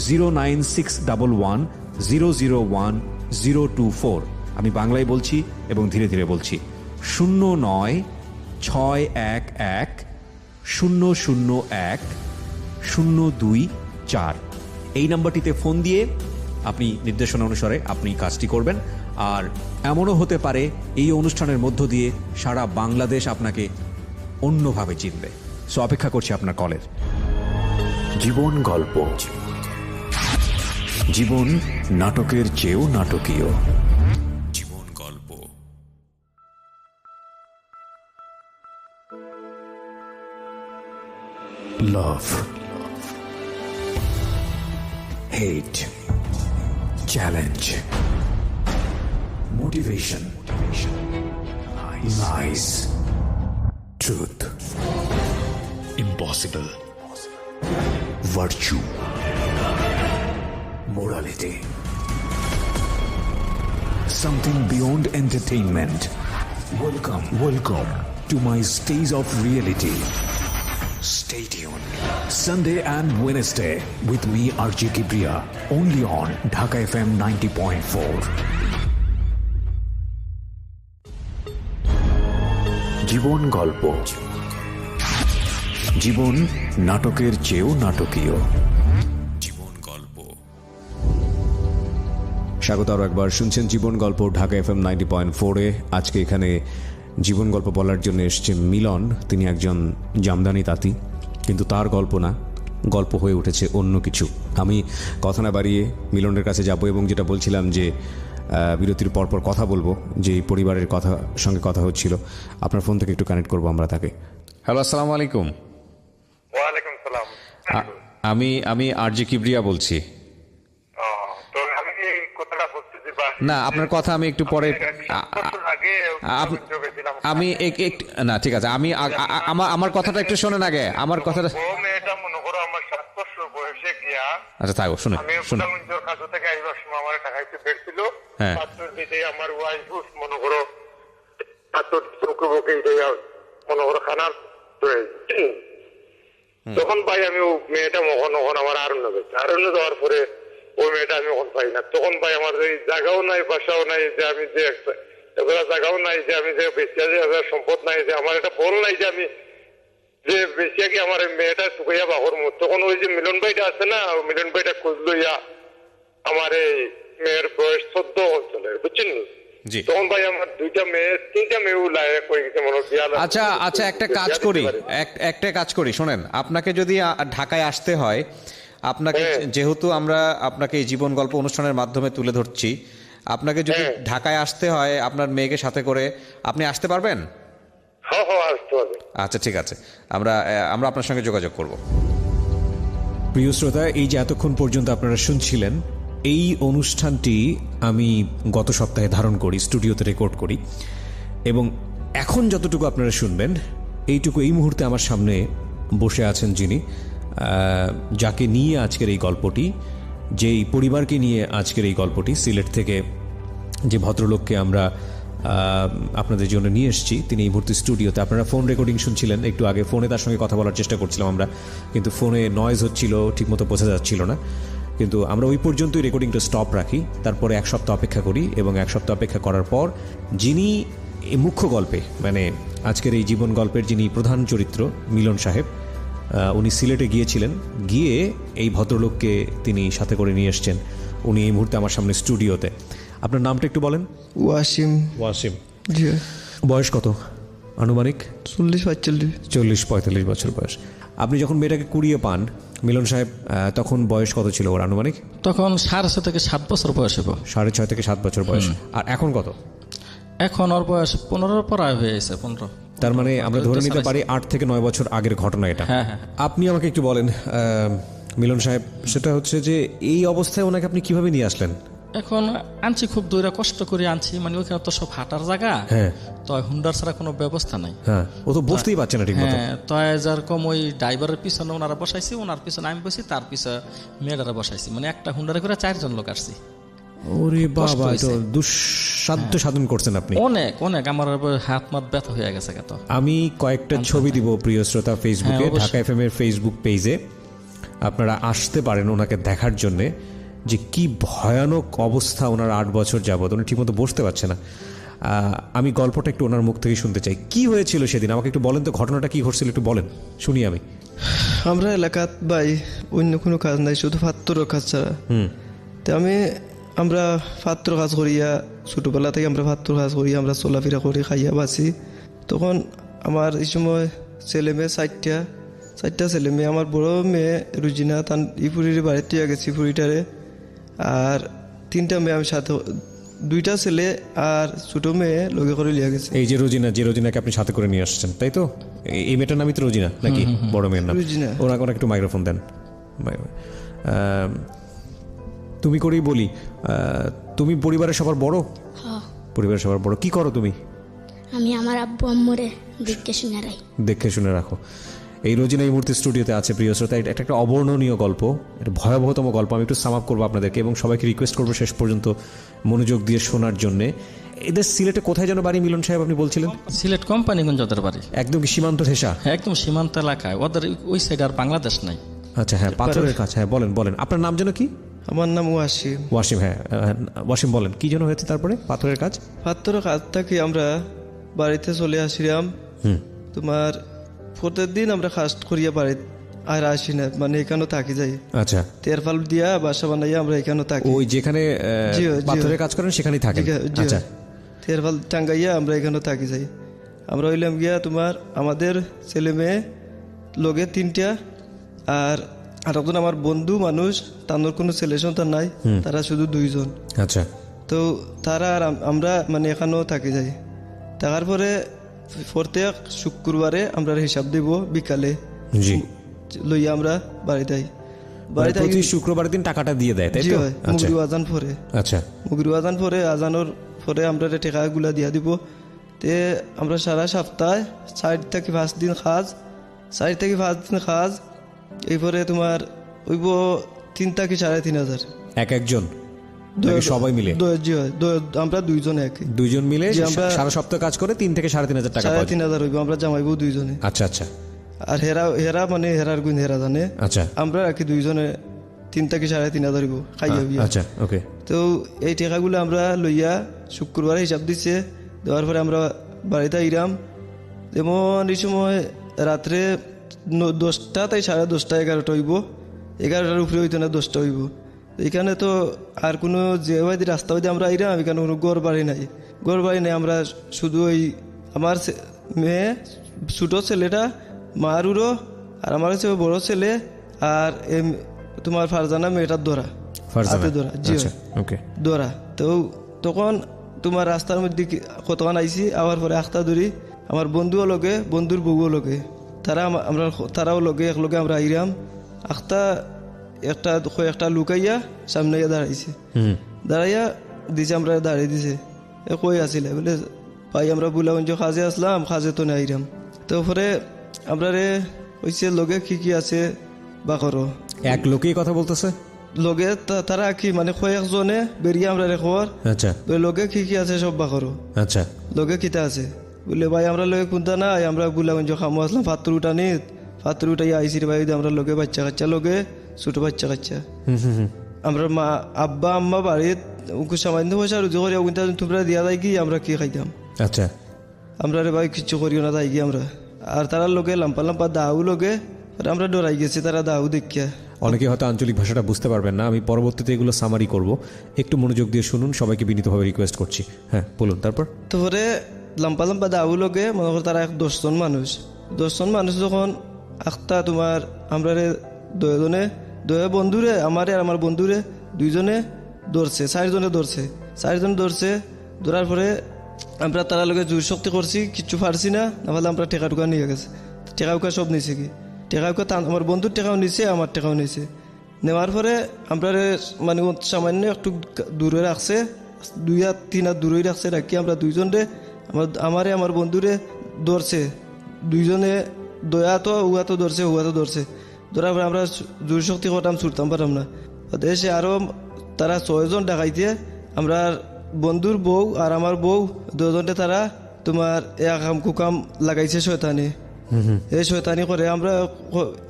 09611001024। আমি বাংলায় বলছি এবং ধীরে ধীরে বলছি, 09611001-024। এই নাম্বারটিতে ফোন দিয়ে আপনি নির্দেশনা অনুসারে আপনি কাজটি করবেন। আর এমনও হতে পারে এই অনুষ্ঠানের মধ্য দিয়ে সারা বাংলাদেশ আপনাকে অন্যভাবে চিনবে। সো অপেক্ষা করছি আপনার কলের। জীবন গল্প, জীবন নাটকের চেয়েও নাটকীয়। জীবন গল্প। Love, hate, challenge, motivation, lies, truth, impossible, virtue, morality, something beyond entertainment. Welcome to my stage of reality. Stay tuned. Sunday and Wednesday with me, RJ Kibriya, only on Dhaka FM 90.4. জীবন গল্প, জীবন নাটকের চেয়েও নাটকীয়। জীবন গল্প। স্বাগত আরও একবার, শুনছেন জীবন গল্প ঢাকা FM 90.4-এ। আজকে এখানে জীবন গল্প বলার জন্য এসছে মিলন। তিনি একজন জামদানি তাঁতি, কিন্তু তার গল্প না, গল্প হয়ে উঠেছে অন্য কিছু। আমি কথা না বাড়িয়ে মিলনের কাছে যাব এবং যেটা বলছিলাম যে বিরতির পরপর কথা বলবো, যে পরিবারের সঙ্গে কথা হচ্ছিল, আপনার ফোন থেকে একটু কানেক্ট করবো আমরা তাকে। হ্যালো, আসসালামু আলাইকুম। ওয়ালাইকুম সালাম। আমি RJ কিবরিয়া বলছি। তো আমি এই কথাটা বলতেছি না, আপনার কথা আমি একটু পরে আমি না, ঠিক আছে, আমি আমার কথাটা একটু শোনেন আগে, আমার কথাটা। ও মেয়েটা মনে করো আমার 7 বছর বয়সে গিয়া, আচ্ছা থাকো, শুনে আমি উদামঞ্জর কাছ থেকে আইবার সময় আমার টাকাইতে বেরছিল, হ্যাঁ, পাত্র দিতে আমার ওয়াইফ মনে করো পাত্র চৌকে বকে মনে করো খানার তখন ভাই আমি ও মেয়েটা ওখন আমার আরণ্য গেছে। আরণ্য যাওয়ার পরে ওই মেয়েটা আমি ওখান পাই না। তখন ভাই আমার এই জায়গাও নাই, বাসাও নাই, যে আমি যে এগুলা জায়গাও নাই, যে আমি যে বেশিয়া যে সম্পদ নাই, যে আমার একটা বল নাই যে আমি যে বেশিয়া কি আমার মেয়েটা টুকাইয়া বাহর মুখ। তখন ওই যে মিলন ভাইটা আছে না, মিলন ভাইটা খোঁজ লইয়া আমার এই মেয়ের বয়স 14 অঞ্চলের, বুঝছেন? তখন ভাই আমার 2টা মেয়ে 3টা মেয়ে লাইক হয়ে গেছে মনে হয়। আচ্ছা একটা কাজ করি, শোনেন, আপনাকে যদি ঢাকায় আসতে হয়, আপনাকে যেহেতু আমরা আপনাকে এই জীবন গল্প অনুষ্ঠানের মাধ্যমে তুলে ধরছি, আপনাকে যদি ঢাকায় আসতে হয় আপনার মেয়েকে সাথে করে, আপনি আসতে পারবেন? হ্যাঁ, আসতে পারবেন। আচ্ছা ঠিক আছে, আমরা আপনার সঙ্গে যোগাযোগ করব। প্রিয় শ্রোতা, এই যে এতক্ষণ পর্যন্ত আপনারা শুনছিলেন, এই অনুষ্ঠানটি আমি গত সপ্তাহে ধারণ করি, স্টুডিওতে রেকর্ড করি, এবং এখন যতটুকু আপনারা শুনবেন এইটুকু এই মুহূর্তে আমার সামনে বসে আছেন যিনি, যাকে নিয়ে আজকের এই গল্পটি, যেই পরিবারকে নিয়ে আজকের এই গল্পটি, সিলেট থেকে যে ভদ্রলোককে আমরা আপনাদের জন্য নিয়ে এসেছি, তিনি এই মুহূর্তে স্টুডিওতে। আপনারা ফোন রেকর্ডিং শুনছিলেন একটু আগে, ফোনে তার সঙ্গে কথা বলার চেষ্টা করছিলাম আমরা, কিন্তু ফোনে নয়েজ হচ্ছিল, ঠিকমতো বোঝা যাচ্ছিল না, কিন্তু আমরা ওই পর্যন্তই রেকর্ডিংটা স্টপ রাখি। তারপরে 1 সপ্তাহ অপেক্ষা করি এবং 1 সপ্তাহ অপেক্ষা করার পর যিনি এই মুখ্য গল্পে, মানে আজকের এই জীবন গল্পের যিনি প্রধান চরিত্র মিলন সাহেব, উনি সিলেটে গিয়েছিলেন, গিয়ে এই ভদ্রলোককে তিনি সাথে করে নিয়ে এসছেন। উনি এই মুহূর্তে আমার সামনে স্টুডিওতে। আপনার নামটা একটু বলেন। ওয়াসিম। ওয়াসিম, জি। বয়স কত আনুমানিক? 40-45। 40-45 বছর বয়স। আপনি যখন মেয়েটাকে কুড়িয়ে পান মিলন সাহেব, তখন বয়স কত ছিল ওর আনুমানিক? তখন 6.5 থেকে 7 বছর বয়স হইব। 6.5 থেকে 7 বছর বয়স। আর এখন কত? এখন ওর বয়স 15 প্রায় হয়ে গেছে, 15। তার মানে আমরা ধরে নিতে পারি 8 থেকে 9 বছর আগের ঘটনা এটা। হ্যাঁ, হ্যাঁ। আপনি আমাকে একটু বলেন মিলন সাহেব, সেটা হচ্ছে যে এই অবস্থায় ওনাকে আপনি কিভাবে নিয়ে আসলেন? এখন আনছি খুব দূরে, কষ্ট করে আনছি, মানে ওইখানে তো সব হাঁটার জায়গা। হ্যাঁ। তো হুন্ডার ছাড়া কোনো ব্যবস্থা নাই। হ্যাঁ, ও তো বসতেই পারছে না ঠিক মতো। হ্যাঁ, তো যেরকম ওই ড্রাইভারের পিছনে ওনারা বসাইছি, ওনার পিছনে আমি বসি, তার পিছনে মেয়েরা বসাইছি, মানে একটা হুন্ডারে করে 4 জন লোক আসছি। ওরে কষ্ট বাবা, হয়েছে। তো দুঃসাধ্য সাধন করছেন আপনি। অনেক অনেক আমার হাত মাত ব্যথা হয়ে গেছে কত। আমি কয়েকটা ছবি দিব প্রিয় শ্রোতা ফেসবুকে, হ্যাঁ, অবশ্যই। ঢাকা এফএম এর ফেসবুক পেজে। আপনারা আসতে পারেন ওনাকে দেখার জন্যে যে কি ভয়ানক অবস্থা ওনার 8 বছর যাবত, উনি ঠিকমতো বসতে পারছে না। আমি গল্পটা একটু ওনার মুখ থেকে শুনতে চাই। কি হয়েছিল সেদিন আমাকে একটু বলেন তো, ঘটনাটা কি ঘটছিল একটু বলেন, শুনি আমি। আমরা এলাকাত ভাই অন্য কোনো কাজ নাই, শুধু ফাত্তরের কাজ ছাড়া। তো আমরা ফাত্তর কাজ করিয়া, ছোটোবেলা থেকে আমরা ফাত্তর কাজ করি, আমরা চলাফেরা করি, খাইয়া বাঁচি। তখন আমার এই সময় ছেলে মেয়ে 4টা ছেলে মেয়ে। আমার বড় মেয়ে রুজিনা, তার ইপুরির বাড়িতে তুই গেছি ফুরিটারে। আর 3টা মেয়ে আমি সাথে, 2টা ছেলে আর ছোটো মেয়ে লগে করে লিয়া গেছে। এই যে রোজিনাকে আপনি সাথে করে নিয়ে আসছেন, তাই তো? এই মেয়েটার নামই তো রোজিনা নাকি বড় মেয়ের নাম? রুজিনা। ওনাকে একটু মাইক্রোফোন দেন। তুমি করেই বলি, তুমি পরিবারের সবার বড়? হ্যাঁ, পরিবারের সবার বড়। কি করো তুমি? আমি আমার আব্বু আম্মুরে দেখে শুনে রাই। দেখে শুনে রাখো। এই রোজিনা এই মুহূর্তে স্টুডিওতে আছে প্রিয় শ্রোতা। এটা একটা অবর্ণনীয় গল্প, এটা ভয়াবহতম গল্প। আমি একটু সাম আপ করবো আপনাদেরকে এবং সবাইকে রিকোয়েস্ট করবো শেষ পর্যন্ত মনোযোগ দিয়ে শোনার জন্যে। এদের সিলেটে কোথায় যেন বাড়ি মিলন সাহেব আপনি বলছিলেন? সিলেট কোম্পানিগঞ্জ ওদের বাড়ি। একদম কি সীমান্ত ঘেঁষা? একদম সীমান্ত এলাকায় ওদের, ওই সাইড আর বাংলাদেশ নাই। আচ্ছা, হ্যাঁ, পাথরের কাছে। হ্যাঁ, বলেন। আপনার নাম যেন কি? আমার নাম ওয়াসিম। ওয়াসিম। হ্যাঁ, ওয়াসিম বলেন কি যেন হয়েছে তারপরে পাথরের কাজ? ফাত্তরের কাজ থেকে আমরা বাড়িতে চলে আসিলাম। তোমার প্রত্যেকদিন আমরা কাজ করিয়া বাড়ি আর আসি না, মানে এখানেও থাকি যাই। আচ্ছা, তেরফাল দিয়া বাসা বানাইয়া আমরা এখানেও থাকি। ওই যেখানে জি। পাথরের কাজ করেন সেখানেই থাকেন? আচ্ছা, তেরফাল টাঙ্গাইয়া আমরা এখানেও থাকি যাই। আমরা হইলাম গিয়া তোমার আমাদের ছেলে মেয়ে লগে 3টা, আর একজন আমার বন্ধু মানুষ, তার কোনো ছেলে সন্তান নাই, তারা শুধু 2 জন। আচ্ছা। তো তারা আর আমরা মানে এখানেও থাকি যাই। থাকার পরে প্রত্যেক শুক্রবারে আমরা হিসাব দিব বিকালে, জি, লইয়া আমরা বাড়িতে আই। বাড়িতে প্রতি শুক্রবার দিন টাকাটা দিয়ে দেয়, তাই তো? আচ্ছা, মুগরি আজান পরে। আচ্ছা, মুগরি আজান পরে, আজানোর পরে আমরা টাকাগুলা দিয়া দিব। তে আমরা সারা সপ্তাহে 4 থেকে 5 দিন কাজ, 4 থেকে 5 দিন কাজ। এরপরে তোমার হইব 3 থেকে 3,500 একজন নাকি সবাই মিলে? আমরা 2 জন এক, 2 জন মিলে জি, আমরা সারা সপ্তাহ কাজ করে 3 থেকে 3,500 টাকা পাওয়া যায়। 3,500 হইব, আমরা জামাইবো 2 জনে। আচ্ছা, আচ্ছা, আর হেরা মানে হেরার গুণ হেরা জানে। আচ্ছা, আমরা রাখি 2 জনে 3 থেকে 3,500 হইব খাইয়া বিয়া। আচ্ছা, ওকে। তো এই টাকাগুলো আমরা লইয়া শুক্রবারে হিসাব দিচ্ছে, দেওয়ার পরে আমরা বাড়িতে আইরাম। যেমন এই সময় রাত্রে 10টা তাই 10:30 11টা হইব, 11টার উপরে হইতো না, 10টা হইব। এখানে তো আর কোনো যে রাস্তা হইতে আমরা আইরাম, এখানে কোনো ঘর বাড়ি নাই। আমরা শুধু ওই আমার মেয়ে ছোটো ছেলেটা মারুরো, আর আমার হচ্ছে বড় ছেলে, আর তোমার ফারজানা মেয়েটার দোরা, হাতে দোরা। জি, ওকে, দোরা। তো তখন তোমার রাস্তার মধ্যে কতক্ষণ আইসি, আবার পরে আখতা ধরি আমার বন্ধুও লগে, বন্ধুর বউও লগে, তারাও লগে একলগে আমরা আইরাম। আখতা একটা লুকাইয়া সামনে দাঁড়াইছে, দাঁড়াইয়া দিছে, আমরা দাঁড়িয়ে দিছে। কই আসিলে বলে, ভাই আমরা বুলাগঞ্জ খাজে আসলাম, খাজে তো নাই আইরাম। তো পরে আমরা রে হইছে লগে কি আছে বা করো। এক লোকেই কথা বলতেছে লগে, তারা কি মানে কয়েকজনে বেরিয়ে আমরা রে খবর। আচ্ছা, লগে কি আছে সব বা করো। আচ্ছা, লগে কিতা আছে বলে, ভাই আমরা লগে কোনটা নাই, আমরা বুলাগঞ্জ খামো আসলাম ফাত্তর উঠানিত, ফাত্তর উঠাই আইসি রে ভাই, আমরা লগে বাচ্চা কাচ্চা লগে, ছোট বাচ্চা কাচ্চা। আমরা মা আব্বা আম্মা বাড়িত সামান্য পয়সা রুজি করি, তোমরা দিয়া যায় কি, আমরা কি খাইতাম। আচ্ছা, আমরা রে ভাই কিচ্ছু করিও না তাই কি আমরা। আর তারা লোকে লাম্পা দাউ লোকে, আর আমরা ডরাই গেছি তারা দাউ দেখিয়া। অনেকে হয়তো আঞ্চলিক ভাষাটা বুঝতে পারবেন না, আমি পরবর্তীতে এগুলো সামারি করব, একটু মনোযোগ দিয়ে শুনুন, সবাইকে বিনীতভাবে রিকোয়েস্ট করছি। হ্যাঁ, বলুন তারপর। তারপরে লাম্পা লাম্পা দাউ লগে মনে করো তারা 10জন মানুষ যখন একটা তোমার আমরা দুজনে বন্ধুরে আমারে আর আমার বন্ধুরে দুইজনে ধরছে 4জনে ধরছে ধরার পরে আমরা তারা লগে জোর শক্তি করছি কিচ্ছু পারছি না নাহলে আমরা টেকা টুকা নিয়ে গেছে টেকা উকা সব নিছে কি টেকা উকা আমার বন্ধুর টেকাও নিছে আমার টেকাও নিছে নেওয়ার পরে আমরা মানে সামান্য একটু দূরে রাখছে 2-3 হাত দূরে রাখছে রাখি আমরা দুইজনে আমারে আমার বন্ধুরে ধরছে দুইজনে দয়া তো উহা তো ধরছে ধরার পরে আমরা জোর শক্তি করতাম ছুটতাম পারতাম না দেশে আরো তারা 6জন ডাকাইতে আমরা বন্ধুর বউ আর আমার বউ দুজনে তারা তোমার একাম কুকাম লাগাইছে শয়তানি এই শয়তানি করে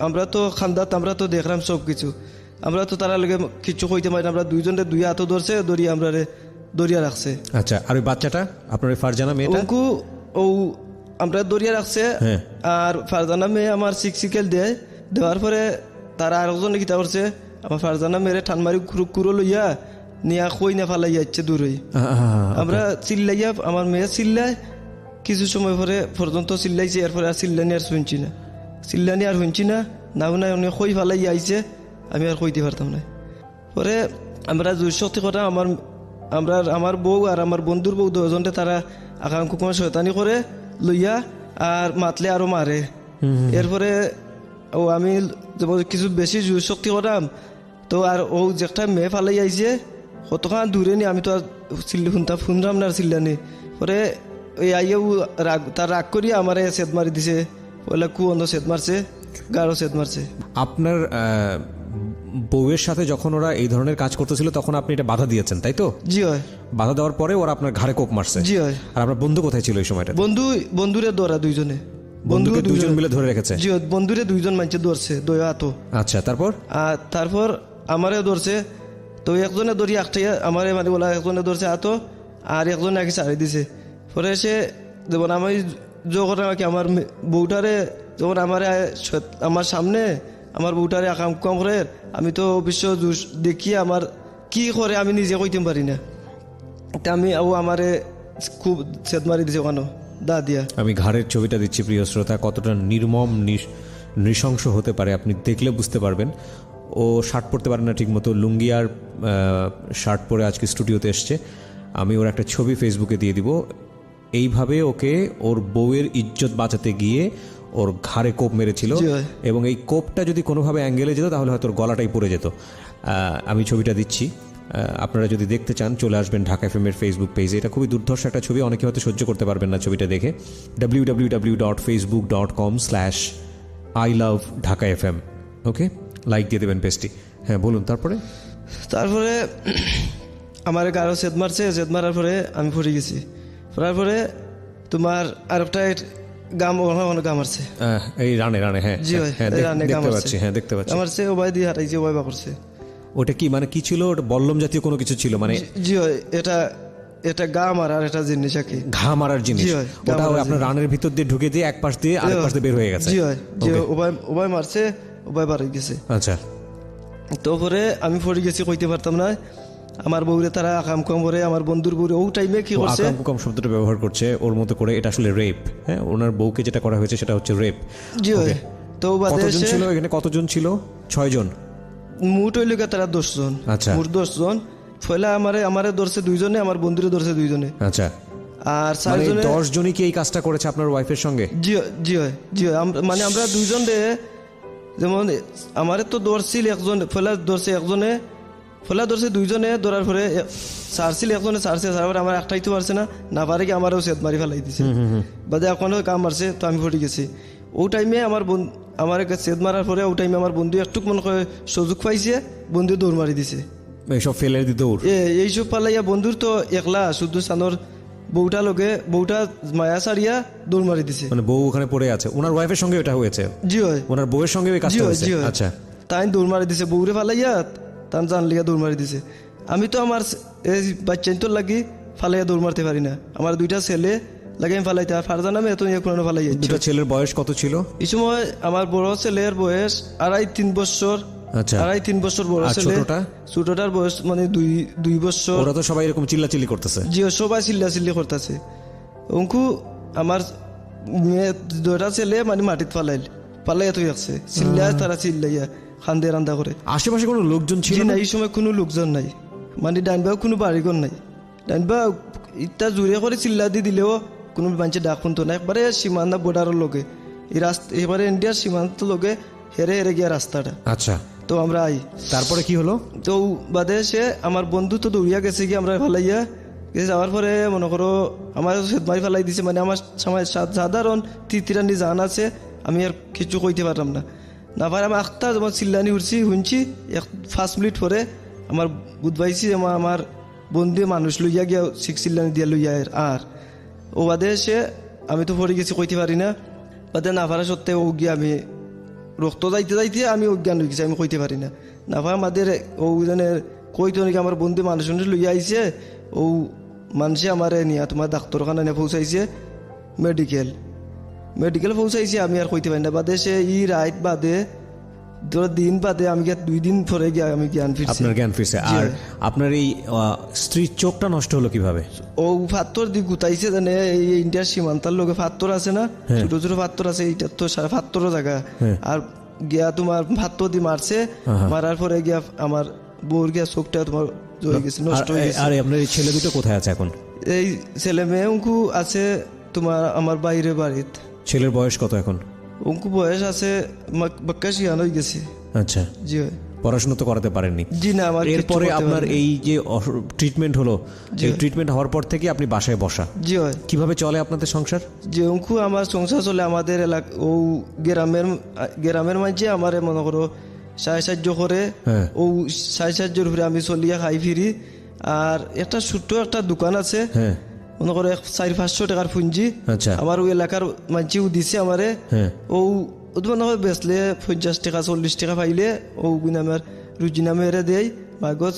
আমরা তো খান্দাত আমরা তো দেখলাম সব কিছু আমরা তো তারা লগে কিছু কইতে পারি আমরা দুইজনে 2 হাত ধরছে দড়িয়ে আমরা দড়িয়া রাখছে। আচ্ছা, আর ওই বাচ্চাটা আপনার ওই ফারজানা মেয়েটা ও আমরা দড়িয়া রাখছে আর ফারজানা মেয়ে আমার সিক্সিকেল দেওয়ার পরে তারা আরেকজনে কিতা করছে আমার ফারজানা মেয়েরে ঠান মারি কুরো লইয়া নিয়া কই না ফালাইয়া যাচ্ছে দূরে আমরা চিল্লাইয়া আমার মেয়ে চিল্লায় কিছু সময় পরে পর্যন্ত চিল্লাইছে এরপরে আর চিল্লানি আর শুনছি না না উনি কই ফালাইয়া আইছে আমি আর কইতে পারতাম না। পরে আমরা জোর শক্তি করা আমার বউ আর আমার বন্ধুর বউ দুজনটা তারা আকাঙ্ক কোনো শয়তানি করে লইয়া আর মাতলে আরো মারে এরপরে ও আমি কিছু বেশি জোর শক্তি করাম তো আর ও যেটা মেয়ে ফালাই আইছে কতক্ষণ দূরে নি আমি তো আর শুনলাম না আর চিল্লানি পরে ওই আইয়া তার রাগ করি আমার সেদ মারি দিছে বলে অন্ধ সেদ মারছে গাঢ় সেদ মারছে। আপনার বউয়ের সাথে যখন ওরা এই ধরনের কাজ করতেছিল তখন আপনি এটা বাধা দিয়েছেন তাই তো? জি হয়। বাধা দেওয়ার পরে ওরা আপনার ঘাড়ে কোপ মারছে? জি হয়। আর আপনার বন্ধু কোথায় ছিল এই সময়টা? বন্ধুরে ধরা দুইজনে বন্ধুকে দুইজন মিলে ধরে রেখেছে? জি বন্ধুরে 2জন মানুষে ধরছে দয়া তো। আচ্ছা, তারপর আমারে ধরছে তো একজনে ধরি একটা আমারে মানে বলা একজনে ধরছে আতো আর একজনে আগে ছাড়ি দিছে পরে সে যেমন আমি যখন আমাকে আমার বউটারে যখন আমার সামনে আমার বউটারে আকাম কম করে আমি তো অবশ্য দেখি আমার কি করে আমি নিজে কইতে পারি না আমি আমারে খুব সেদ মারি দিছে কেন দা দিয়া। আমি ঘাড়ের ছবিটা দিচ্ছি প্রিয় শ্রোতা, কতটা নির্মম নৃশংস হতে পারে আপনি দেখলে বুঝতে পারবেন। ও শার্ট পরতে পারে না ঠিক মতো, লুঙ্গি আর শার্ট পরে আজকে স্টুডিওতে এসছে। আমি ওর একটা ছবি ফেসবুকে দিয়ে দিব। এইভাবে ওকে ওর বউয়ের ইজ্জত বাঁচাতে গিয়ে ওর ঘাড়ে কোপ মেরেছিল এবং এই কোপটা যদি কোনোভাবে অ্যাঙ্গেলে যেত তাহলে হয়তো ওর গলাটাই পড়ে যেত। আমি ছবিটা দিচ্ছি, আপনারা যদি দেখতে চান চলে আসবেন ঢাকা এফএম-এর ফেসবুক পেজে। এটা খুবই দুর্ধর্ষ একটা ছবি, অনেকে হয়তো সহ্য করতে পারবেন না ছবিটা দেখে। www.facebook.com/iloveDhakaFM ওকে, লাইক দিয়ে দেবেন পেজটি। হ্যাঁ বলুন। তারপরে আমার গাঢ় সেদ মারার পরে আমি পড়ে গেছি। পড়ার পরে তোমার আরেকটা গাম আছে এই রানে হ্যাঁ দেখতে পাচ্ছি আমার সে ওবাই দিয়ে হাঁটাইছে ওবাই বা করছে। ওটা কি মানে কি ছিল? ওটা বল্লম জাতীয় কোনো কিছু ছিল মানে? জি এটা গা মারার একটা জিনিস আর কি, ঘা মারার জিনিস। ওটা আপনার রানের ভিতর দিয়ে ঢুকে দিয়ে এক পাশ দিয়ে আরেক পাশ দিয়ে বের হয়ে গেছে? জি ওবাই মারছে ওবাই বার হয়ে গেছে। আচ্ছা, তো পরে আমি পড়ে গেছি কইতে পারতাম না। আমার বউরে তারা আকাম কম করে আমার বন্ধুর বউরে ও টাইমে কি করছে আকাম কম শব্দটা ব্যবহার করছে ওর মতো করে। এটা আসলে রেপ। হ্যাঁ, ওনার বউকে যেটা করা হয়েছে সেটা হচ্ছে রেপ। জি তো কতজন ছিল এখানে? কতজন ছিল? 6 জন মোট হইল তারা 10 জন। আচ্ছা, মোট 10 জন। ফলে আমারে ধরছে 2 জনে, আমার বন্ধুরে ধরছে 2 জনে। আচ্ছা, আর 4 জনে 10 জনই কি এই কাজটা করেছে আপনার ওয়াইফের সঙ্গে? জি মানে আমরা 2 জন যেমন আমারে তো ধরছিল একজন, ফলে ধরছে একজনে, ফলে ধরছে 2 জনে। ধরার পরে সারছিল একজনে সারছে, সারাবার আমার একটাই তো পারছে না পারে কি আমারও সেদ মারি ফেলাই দিছে বাদে এখনো কাম মারছে। তো আমি পড়ে গেছি। ও টাইমে আমার সেদ মারার পরে ও টাইমে আমার বন্ধু একটু মনে করে সুযোগ পাইছে, বন্ধু দৌড় মারি দিছে। এইসব ফেলে দি দৌড় এইসব পালাইয়া বন্ধুর তো একলা শুধু সানোর বউটা মায়া সারিয়া দৌড় মারি দিছে। মানে বউ ওখানে পড়ে আছে, ওনার ওয়াইফের সঙ্গে এটা হয়েছে? জি হয়, ওনার বউয়ের সঙ্গে ওই কাজটা হয়েছে। আচ্ছা, তাই দৌড় মারি দিছে বউরে ফালাইয়া, তান জানলিয়া দৌড় মারি দিছে। আমি তো আমার এই বাচ্চাই তো লাগি ফালাইয়া দৌড় মারতে পারি না। আমার 2টা ছেলে লাগে আমি ফালাইতে, আর ফারজানা মেয়ে তো কোনো ফালাই। 2টা ছেলের বয়স কত ছিল এই সময়? আমার বড় ছেলের বয়স 2.5-3 বছর। আচ্ছা, 2.5-3 বছর বড় ছেলে। ছোটটার বয়স মানে 2 বছর। ওরা তো সবাই এরকম চিল্লাচিল্লি করতেছে? জি, সবাই চিল্লাচিল্লি করতেছে। অঙ্কু আমার মেয়ে দুটা ছেলে মানে মাটিত পালাইয়া তুই আসছে চিল্লা তারা চিল্লাইয়া খান্দে রান্দা করে। আশেপাশে কোনো লোকজন ছিল জি না? না, এই সময় কোনো লোকজন নাই, মানে ডাইনবাও কোনো বাড়িঘর নাই। ডাইনবা ইটা জোরে করে চিল্লা দিয়ে দিলেও কোনো মানুষের ডাক শুনতো না। একবারে সীমানা বর্ডারের লগে এই রাস্তা, এবারে ইন্ডিয়ার সীমান্ত লগে হেরে হেরে গিয়া রাস্তাটা। আচ্ছা, তো আমরা আই, তারপরে কি হলো? তো বাদে সে আমার বন্ধু তো দৌড়িয়া গেছে কি আমরা ফেলাইয়া গেছে। যাওয়ার পরে মনে করো আমার মারি ফেলাই দিছে, মানে আমার সাধারণ তিতিরানি জান আছে, আমি আর কিছু কইতে পারলাম না। না পারে আমি আখতা তোমার চিল্লানি উঠছি শুনছি, 5 মিনিট পরে আমার বুধবাইছি আমার বন্ধু মানুষ লইয়া গিয়া চিল্লানি দিয়া লইয়া আর ও বাদে সে আমি তো পড়ে গেছি কইতে পারি না। বাদে না পারা সত্ত্বেও ও গিয়ে আমি রক্ত যাইতে যাইতে আমি অজ্ঞান হয়ে গেছি, আমি কইতে পারি না। না পারা আমাদের ও জানে কইতো নাকি আমার বন্ধু মানুষ লইয়া আইছে, ও মানুষে আমার নিয়া তোমার ডাক্তারখানা নিয়ে পৌঁছাইছে, মেডিকেল পৌঁছাইছে। আমি আর কইতে পারি না। বাদে সে রাত বাদে দিন বাদে আমি 2 দিন পরে গিয়ে আমি জ্ঞান ফিরছি। আপনার জ্ঞান ফিরছে। আর আপনার এই স্ত্রীর চোখটা নষ্ট হলো কিভাবে? ও ফাত্তর দিয়ে গুতাইছে, জানে এই ইন্ডিয়ার সীমান্তার লোকে ফাত্তর আছে না, ছোট ছোট ফাত্তর আছে, এইটা তো সারা ফাত্তরও জায়গা। আর গিয়া তোমার ফাত্তর দিয়ে মারছে, মারার পরে গিয়া আমার বউর গিয়া চোখটা তোমার জয়ে গেছে, নষ্ট হয়ে গেছে। আর আপনার এই ছেলে দুটো কোথায় আছে এখন? এই ছেলে মেয়ে উঙ্কু আছে তোমার আমার বাইরে বাড়িত। ছেলের বয়স কত এখন? উঙ্কু বয়স আছে বাক্কাশি হয়ে গেছে। আচ্ছা, জি হয়। পড়াশোনা তো করাতে পারেননি? জি না, আমার এরপরে আপনার এই যে ট্রিটমেন্ট হলো, এই ট্রিটমেন্ট হওয়ার পর থেকে আপনি বাসায় বসা। জি হয়। কিভাবে চলে আপনাদের সংসার? যে অঙ্কু আমার সংসার চলে আমাদের এলাকা, ও গ্রামের মাঝে আমার মনে করো সাহায্য করে, ও সাহায্যের উপরে আমি চলিয়া খাই ফিরি। আর একটা ছোট্ট একটা দোকান আছে, মনে করো 400-500 টাকার পুঁজি। আচ্ছা, আমার ওই এলাকার মাঝেও দিছে আমারে। ও মনে হয় বেচলে 50 টাকা 40 টাকা পাইলে ও আমার রুজি নামে এরে দেয়। মাগজ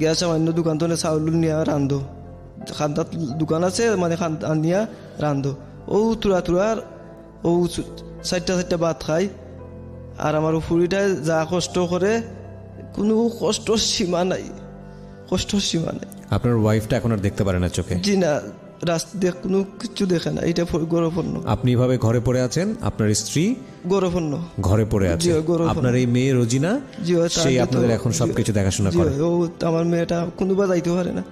গিয়া সামান্য দোকান তো চাউল নিয়ে রান্ধো, খান্দাত দোকান আছে, মানে আনিয়া রান্ধো। ও তুরার ও 4টা ভাত খাই। আর আমার ফুরিটায় যা কষ্ট করে, কোনো কষ্টর সীমা নাই, কষ্টর সীমা নাই। আপনার ওয়াইফটা এখন আর দেখতে পারে না চোখে? জি না, রাস্তা কোনো কিছু দেখে না। এটা গৌরবপূর্ণ। আপনি এভাবে ঘরে পড়ে আছেন, আপনার স্ত্রী গৌরবপূর্ণ ঘরে পড়ে আছে, আপনার এই মেয়ে রোজিনা সেই আপনাদের এখন সবকিছু দেখাশোনা করে। ও আমার মেয়েটা কোনোবা যাইতে পারে না,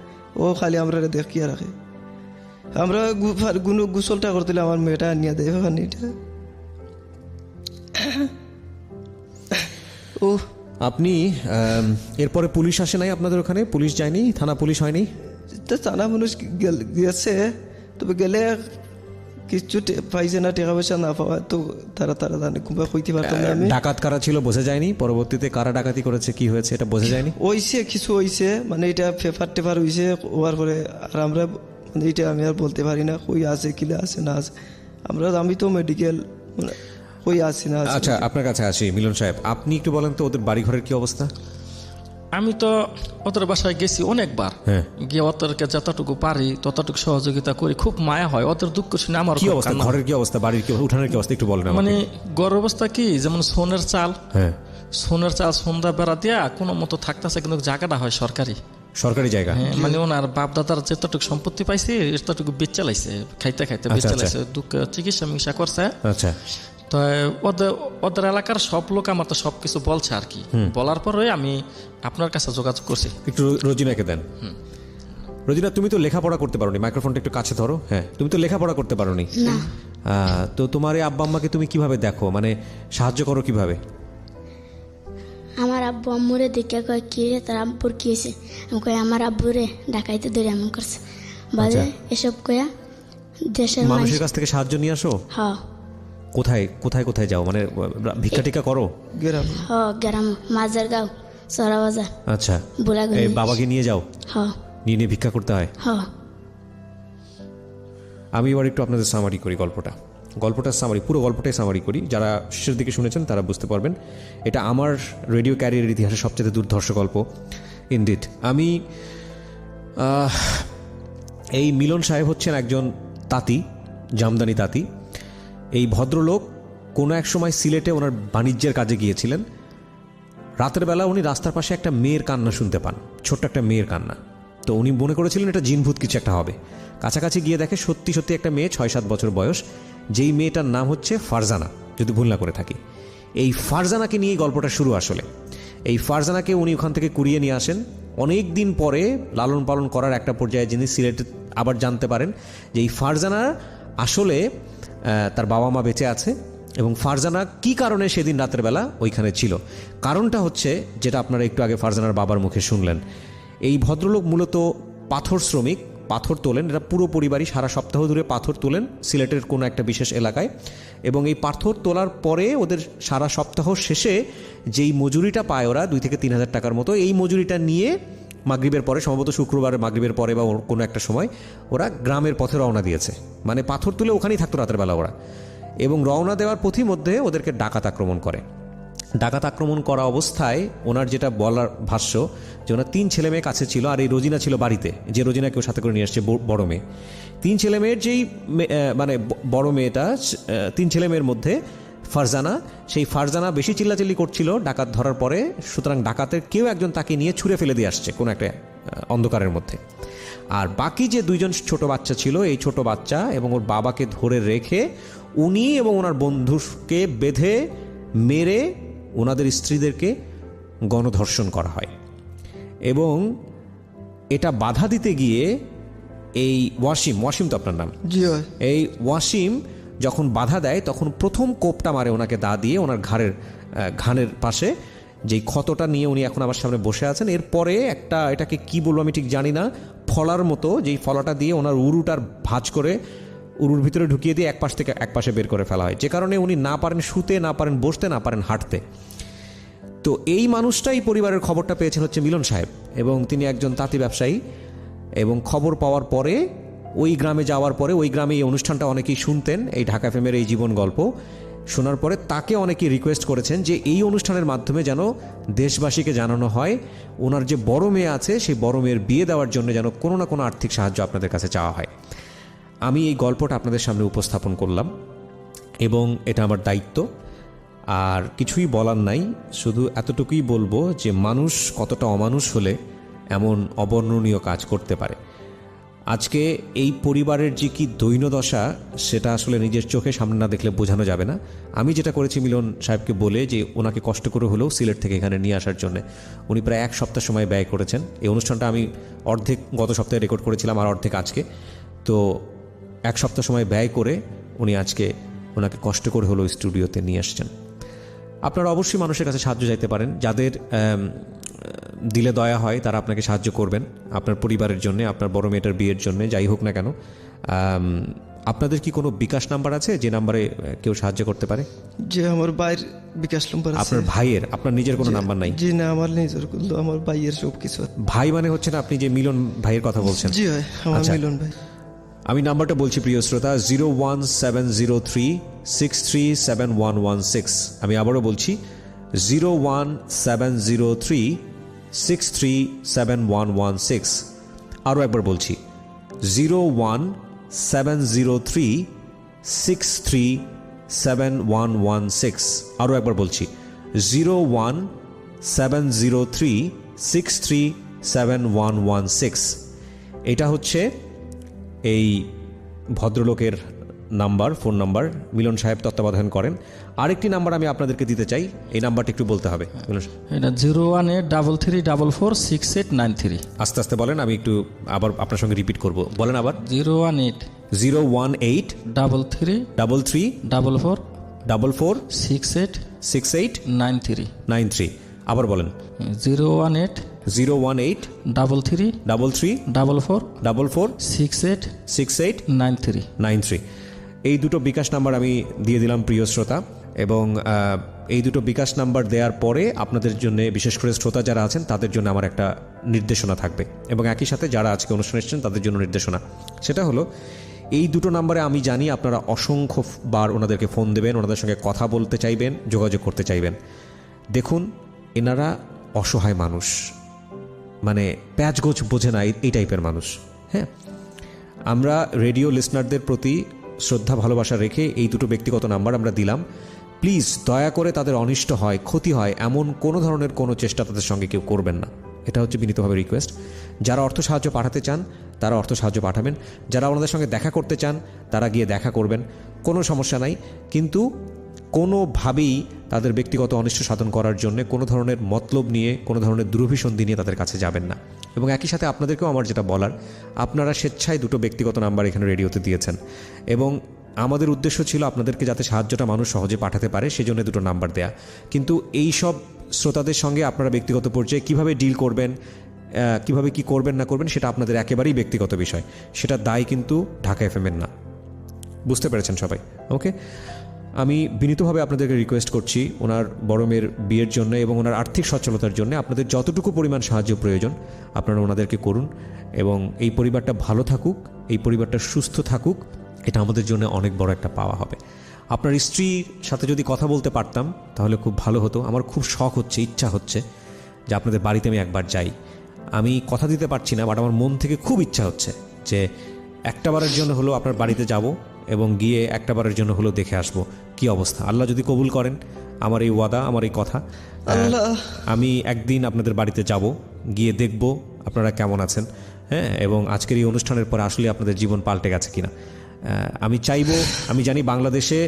ও খালি আমরা দেখিয়া রাখে। আমরা গোসলটা করতে আমার মেয়েটা আনিয়া দেয় পানিটা। ও আপনি এরপরে পুলিশ আসে নাই আপনাদের ওখানে? পুলিশ যায়নি? থানা পুলিশ হয়নি? থানা মানুষ গেছে, তবে গেলে কিছু পাইছে না, টাকা পয়সা না পাওয়া, তো তারা জানে কুম্বা কইতে পারতাম না আমি। ডাকাত কারা ছিল বোঝা যায়নি? পরবর্তীতে কারা ডাকাতি করেছে, কি হয়েছে এটা বোঝা যায়নি? ওইছে কিছু হইছে, মানে এটা পেপার হইছে হওয়ার পরে। আর আমরা মানে এটা আমি আর বলতে পারি না কই আছে কিলা আছে না আছে। আমি তো মেডিকেল কই আছি না। আচ্ছা, আপনার কাছে আসি মিলন সাহেব, আপনি একটু বলেন তো ওদের বাড়ি ঘরের কি অবস্থা? আমি তো ওদের বাসায় গেছি অনেকবার, গিয়ে ওদেরকে যতটুকু পারি ততটুকু সহযোগিতা করি। খুব মায়া হয় ওদের দুঃখ শুনে আমার। কি অবস্থা ঘরের, কি অবস্থা বাড়ির, কি উঠানের কি অবস্থা একটু বলেন। মানে ঘরের অবস্থা কি, যেমন সোনের চাল, সন্ধ্যা বেড়া দিয়া কোনো মতো থাকতেছে, কিন্তু জায়গাটা হয় সরকারি জায়গা। মানে ওনার বাপ দাদার যতটুকু সম্পত্তি পাইছে ততটুকু বেচে লাইছে, খাইতে বেচে লাইছে, দুঃখ চিকিৎসা করছে। আচ্ছা, তো ওদের এলাকার সব লোক আমার তো সবকিছু বলছে আর কি। বলার পরে আমি আপনার কাছে যোগাযোগ করছি। একটু রোজিনাকে দেন। রোজিনা, তুমি তো লেখাপড়া করতে পারোনি, মাইক্রোফোনটা একটু কাছে ধরো। হ্যাঁ, তুমি তো লেখাপড়া করতে পারোনি, তো তোমার এই আব্বা আম্মাকে তুমি কিভাবে দেখো, মানে সাহায্য করো কিভাবে? আমার আব্বু আম্মুরে দেখে কয় কি রে তার আব্বুর কি হয়েছে, আমি কই আমার আব্বুরে ডাকাইতে ধরে এমন করছে বাজে এসব কয়া দেশের মানুষের কাছ থেকে সাহায্য নিয়ে আসো? হ্যাঁ। কোথায় যাও, মানে ভিক্ষা টিকা করো? গ্রাম মাজার গাঁও সরা বাজার। আচ্ছা, এই বাবাকে নিয়ে যাও? নিয়ে ভিক্ষা করতে হয়? আমি এবার একটু আপনাদের সামারি করি গল্পটার সামারি, পুরো গল্পটাই সামারি করি। যারা শেষের দিকে শুনেছেন তারা বুঝতে পারবেন এটা আমার রেডিও ক্যারিয়ারের ইতিহাসে সবচেয়ে দুর্ধর্ষ গল্প ইনডিড। আমি এই মিলন সাহেব হচ্ছেন একজন তাঁতি, জামদানি তাঁতি। এই ভদ্রলোক কোনো এক সময় সিলেটে ওনার বাণিজ্যের কাজে গিয়েছিলেন। রাতের বেলা উনি রাস্তার পাশে একটা মেয়ের কান্না শুনতে পান, ছোট্ট একটা মেয়ের কান্না। তো উনি মনে করেছিলেন এটা জিনভূত কিছু একটা হবে। কাছাকাছি গিয়ে দেখে সত্যি সত্যি একটা মেয়ে 6-7 বছর বয়স, যেই মেয়েটার নাম হচ্ছে ফারজানা, যদি ভুল না করে থাকি। এই ফারজানাকে নিয়েই গল্পটা শুরু। আসলে এই ফারজানাকে উনি ওখান থেকে কুড়িয়ে নিয়ে আসেন। অনেক দিন পরে লালন পালন করার একটা পর্যায়ে যিনি সিলেটে আবার জানতে পারেন যে এই ফারজানা আসলে তার বাবা মা বেঁচে আছে, এবং ফারজানা কি কারণে সেদিন রাতের বেলা ওইখানে ছিল। কারণটা হচ্ছে যেটা আপনারা একটু আগে ফারজানার বাবার মুখে শুনলেন। এই ভদ্রলোক মূলত পাথর শ্রমিক, পাথর তোলেন। এটা পুরো পরিবারই সারা সপ্তাহ ধরে পাথর তোলেন সিলেটের কোনো একটা বিশেষ এলাকায়, এবং এই পাথর তোলার পরে ওদের সারা সপ্তাহ শেষে যেই মজুরিটা পায় ওরা 2 থেকে 3 হাজার টাকার মতো, এই মজুরিটা নিয়ে মাগরিবের পরে, সম্ভবত শুক্রবারের মাগরিবের পরে বা কোনো একটা সময় ওরা গ্রামের পথে রওনা দিয়েছে। মানে পাথর তুলে ওখানেই থাকতো রাতের বেলা ওরা, এবং রওনা দেওয়ার পথিমধ্যে ওদেরকে ডাকাত আক্রমণ করে। ডাকাত আক্রমণ করা অবস্থায় ওনার যেটা বলার ভাষ্য যে ওনার 3 ছেলে মেয়ে কাছে ছিল, আর এই রোজিনা ছিল বাড়িতে, যে রোজিনা কেউ সাথে করে নিয়ে আসছে, বড় মেয়ে। 3 ছেলে মেয়ের যেই মানে বড় মেয়েটা, 3 ছেলে মেয়ের মধ্যে ফারজানা, সেই ফারজানা বেশি চিল্লাচিল্লি করছিল ডাকাত ধরার পরে, সুতরাং ডাকাতের কেউ একজন তাকে নিয়ে ছুঁড়ে ফেলে দিয়ে আসছে কোনো একটা অন্ধকারের মধ্যে। আর বাকি যে 2জন ছোট বাচ্চা ছিল, এই ছোট বাচ্চা এবং ওর বাবাকে ধরে রেখে উনি এবং ওনার বন্ধুকে বেঁধে মেরে ওনাদের স্ত্রীদেরকে গণধর্ষণ করা হয়। এবং এটা বাধা দিতে গিয়ে এই ওয়াসিম তো আপনার নাম, জি হয়। এই ওয়াসিম যখন বাধা দেয় তখন প্রথম কোপটা মারে ওনাকে দা দিয়ে ওনার ঘাড়ের পাশে, যেই ক্ষতটা নিয়ে উনি এখন আমার সামনে বসে আছেন। এরপরে একটা, এটাকে কি বলবো আমি ঠিক জানি না, ফলার মতো, যেই ফলাটা দিয়ে ওনার উরুটার ভাঁজ করে উরুর ভিতরে ঢুকিয়ে দিয়ে এক পাশ থেকে এক পাশে বের করে ফেলা হয়, যে কারণে উনি না পারেন শুতে, না পারেন বসতে, না পারেন হাঁটতে। তো এই মানুষটাই পরিবারের খবরটা পেয়েছেন হচ্ছে মিলন সাহেব, এবং তিনি একজন তাঁতি ব্যবসায়ী। এবং খবর পাওয়ার পরে ওই গ্রামে যাওয়ার পরে, ওই গ্রামে এই অনুষ্ঠানটা অনেকেই শুনতেন, এই ঢাকা এফএমের এই জীবন গল্প শোনার পরে তাকে অনেকেই রিকোয়েস্ট করেছেন যে এই অনুষ্ঠানের মাধ্যমে যেন দেশবাসীকে জানানো হয় ওনার যে বড় মেয়ে আছে, সেই বড় মেয়ের বিয়ে দেওয়ার জন্য যেন কোনো না কোনো আর্থিক সাহায্য আপনাদের কাছে চাওয়া হয়। আমি এই গল্পটা আপনাদের সামনে উপস্থাপন করলাম, এবং এটা আমার দায়িত্ব। আর কিছুই বলার নাই, শুধু এতটুকুই বলবো যে মানুষ কতটা অমানুষ হলে এমন অবর্ণনীয় কাজ করতে পারে। আজকে এই পরিবারের যে কি দৈন্যদশা, সেটা আসলে নিজের চোখে সামনে না দেখলে বোঝানো যাবে না। আমি যেটা করেছি মিলন সাহেবকে বলে যে ওনাকে কষ্ট করে হলেও সিলেট থেকে এখানে নিয়ে আসার জন্য উনি প্রায় 1 সপ্তাহ সময় ব্যয় করেছেন। এই অনুষ্ঠানটা আমি অর্ধেক গত সপ্তাহে রেকর্ড করেছিলাম, আর অর্ধেক আজকে। তো 1 সপ্তাহ সময় ব্যয় করে উনি আজকে ওনাকে কষ্ট করে হলেও স্টুডিওতে নিয়ে আসছেন। আপনারা অবশ্যই মানুষের কাছে সাহায্য চাইতে পারেন, যাদের দিলে দয়া হয় তারা আপনাকে সাহায্য করবেন, আপনার পরিবারের জন্য, আপনার বড় মেয়েটার বিয়ের জন্য, যাই হোক না কেন। আপনাদের কি কোনো বিকাশ নাম্বার আছে যে নাম্বারে কেউ সাহায্য করতে পারে? যে আমার ভাইয়ের বিকাশ নাম্বার আছে। আপনার ভাইয়ের? আপনার নিজের কোনো নাম্বার নাই? জি না, আমার নিজের, আমার ভাইয়ের সব কিছু। ভাই মানে হচ্ছে না আপনি যে মিলন ভাইয়ের কথা বলছেন? জি হয়, আমার মিলন ভাই। আমি নাম্বারটা বলছি প্রিয় শ্রোতা, 01703637116। আমি আবারও বলছি 01703637116। আরও একবার বলছি 01703637116। আরও একবার বলছি 01703637116। এটা হচ্ছে এই ভদ্রলোকের নাম্বার, ফোন নাম্বার। মিলন সাহেব তত্ত্বাবধান করেন। আরেকটি নাম্বার আমি আপনাদেরকে দিতে চাই, এই নাম্বারটা একটু বলতে হবে। এটা 01833446893। আস্তে আস্তে বলেন, আমি একটু আবার আপনার সঙ্গে রিপিট করব, বলেন আবার। 01833446893। আবার বলেন। 01833446893। এই দুটো বিকাশ নাম্বার আমি দিয়ে দিলাম প্রিয় শ্রোতা, এবং এই দুটো বিকাশ নাম্বার দেওয়ার পরে আপনাদের জন্য, বিশেষ করে শ্রোতা যারা আছেন তাদের জন্য আমার একটা নির্দেশনা থাকবে, এবং একই সাথে যারা আজকে অনুষ্ঠানে এসেছেন তাদের জন্য নির্দেশনা। সেটা হলো, এই দুটো নাম্বারে আমি জানি আপনারা অসংখ্যবার ওনাদেরকে ফোন দেবেন, ওনাদের সঙ্গে কথা বলতে চাইবেন, যোগাযোগ করতে চাইবেন। দেখুন, এনারা অসহায় মানুষ, মানে প্যাচগোছ বোঝে না, এই টাইপের মানুষ। হ্যাঁ, আমরা রেডিও লিসনারদের প্রতি শ্রদ্ধা ভালোবাসা রেখে এই দুটো ব্যক্তিগত নাম্বার আমরা দিলাম। প্লিজ দয়া করে তাদের অনিষ্ট হয়, ক্ষতি হয় এমন কোনো ধরনের কোনো চেষ্টা তাদের সঙ্গে কেউ করবেন না। এটা হচ্ছে বিনীতভাবে রিকোয়েস্ট। যারা অর্থ সাহায্য পাঠাতে চান তারা অর্থ সাহায্য পাঠাবেন, যারা ওনাদের সঙ্গে দেখা করতে চান তারা গিয়ে দেখা করবেন, কোনো সমস্যা নাই। কিন্তু কোনোভাবেই তাদের ব্যক্তিগত অনিষ্ট সাধন করার জন্য কোনো ধরনের মতলব নিয়ে, কোনো ধরনের দুরভিসন্ধি নিয়ে তাদের কাছে যাবেন না। এবং একই সাথে আপনাদেরকেও আমার যেটা বলার, আপনারা স্বেচ্ছায় 2টো ব্যক্তিগত নাম্বার এখানে রেডিওতে দিয়েছেন এবং আমাদের উদ্দেশ্য ছিল আপনাদেরকে যাতে সাহায্যটা মানুষ সহজে পাঠাতে পারে সেজন্য 2টো নাম্বার দেয়া। কিন্তু এই সব শ্রোতাদের সঙ্গে আপনারা ব্যক্তিগত পর্যায়ে কীভাবে ডিল করবেন, কীভাবে কি করবেন না করবেন সেটা আপনাদের একেবারেই ব্যক্তিগত বিষয়, সেটা দায় কিন্তু ঢাকা এফএমের না। বুঝতে পেরেছেন সবাই? ওকে, আমি বিনীতভাবে আপনাদেরকে রিকোয়েস্ট করছি ওনার বড় মেয়ের বিয়ের জন্য এবং ওনার আর্থিক সচ্ছলতার জন্য আপনাদের যতটুকু পরিমাণ সাহায্য প্রয়োজন আপনারা ওনাদেরকে করুন এবং এই পরিবারটা ভালো থাকুক, এই পরিবারটা সুস্থ থাকুক, এটা আমাদের জন্য অনেক বড় একটা পাওয়া হবে। আপনার স্ত্রীর সাথে যদি কথা বলতে পারতাম তাহলে খুব ভালো হতো। আমার খুব শখ হচ্ছে, ইচ্ছা হচ্ছে যে আপনাদের বাড়িতে আমি একবার যাই। আমি কথা দিতে পারছি না, বাট আমার মন থেকে খুব ইচ্ছা হচ্ছে যে একটাবারের জন্য হলেও আপনার বাড়িতে যাব এবং গিয়ে একটাবারের জন্য হলেও দেখে আসব কি অবস্থা। আল্লাহ যদি কবুল করেন আমার এই ওয়াদা, আমার এই কথা, আমি একদিন আপনাদের বাড়িতে যাব, গিয়ে দেখব আপনারা কেমন আছেন, হ্যাঁ, এবং আজকের এই অনুষ্ঠানের পরে আসলে আপনাদের জীবন পাল্টে গেছে কিনা। আমি চাইবো, আমি জানি বাংলাদেশে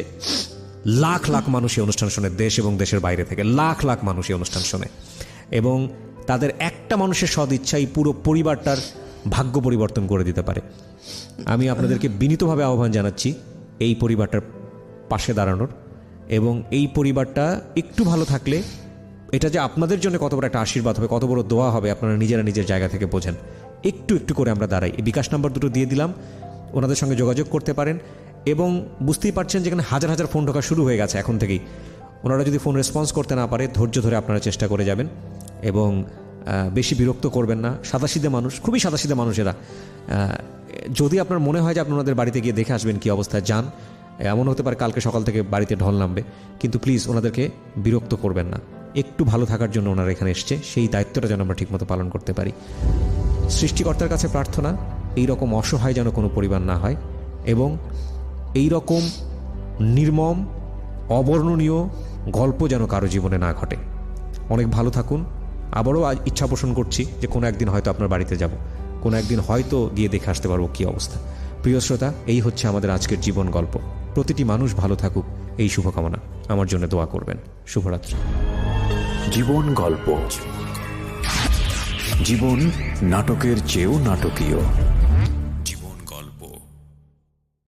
লাখ লাখ মানুষ এই অনুষ্ঠান শোনে, দেশ এবং দেশের বাইরে থেকে লাখ লাখ মানুষ এই অনুষ্ঠান শোনে এবং তাদের একটা মানুষের সদ ইচ্ছাই পুরো পরিবারটার ভাগ্য পরিবর্তন করে দিতে পারে। আমি আপনাদেরকে বিনীতভাবে আহ্বান জানাচ্ছি এই পরিবারটার পাশে দাঁড়ানোর এবং এই পরিবারটা একটু ভালো থাকলে এটা যে আপনাদের জন্য কত বড় একটা আশীর্বাদ হবে, কত বড় দোয়া হবে আপনারা নিজেরা নিজের জায়গা থেকে বোঝেন। একটু একটু করে আমরা দাঁড়াই। এই বিকাশ নাম্বার 2টো দিয়ে দিলাম, ওনাদের সঙ্গে যোগাযোগ করতে পারেন এবং বুঝতেই পারছেন যেখানে হাজার হাজার ফোন ঢোকা শুরু হয়ে গেছে এখন থেকেই। ওনারা যদি ফোন রেসপন্স করতে না পারে ধৈর্য ধরে আপনারা চেষ্টা করে যাবেন এবং বেশি বিরক্ত করবেন না। সাদাসিধে মানুষ, খুবই সাদাসিধে মানুষ এরা। যদি আপনার মনে হয় যে আপনি ওনাদের বাড়িতে গিয়ে দেখে আসবেন কী অবস্থায়, যান। এমন হতে পারে কালকে সকাল থেকে বাড়িতে ঢল নামবে, কিন্তু প্লিজ ওনাদেরকে বিরক্ত করবেন না। একটু ভালো থাকার জন্য ওনারা এখানে এসছে, সেই দায়িত্বটা যেন আমরা ঠিকমতো পালন করতে পারি। সৃষ্টিকর্তার কাছে প্রার্থনা এই রকম অসহায় যেন কোনো পরিবার না হয় এবং এই রকম নির্মম অবর্ণনীয় গল্প যেন কারো জীবনে না ঘটে। অনেক ভালো থাকুন। আবারও ইচ্ছা পোষণ করছি যে কোনো একদিন হয়তো আপনার বাড়িতে যাব, কোনো একদিন হয়তো গিয়ে দেখে আসতে পারবো কী অবস্থা। প্রিয় শ্রোতা, এই হচ্ছে আমাদের আজকের জীবন গল্প। প্রতিটি মানুষ ভালো থাকুক এই শুভকামনা, আমার জন্য দোয়া করবেন। শুভরাত্রি। জীবন গল্প, জীবন নাটকের চেয়েও নাটকীয়।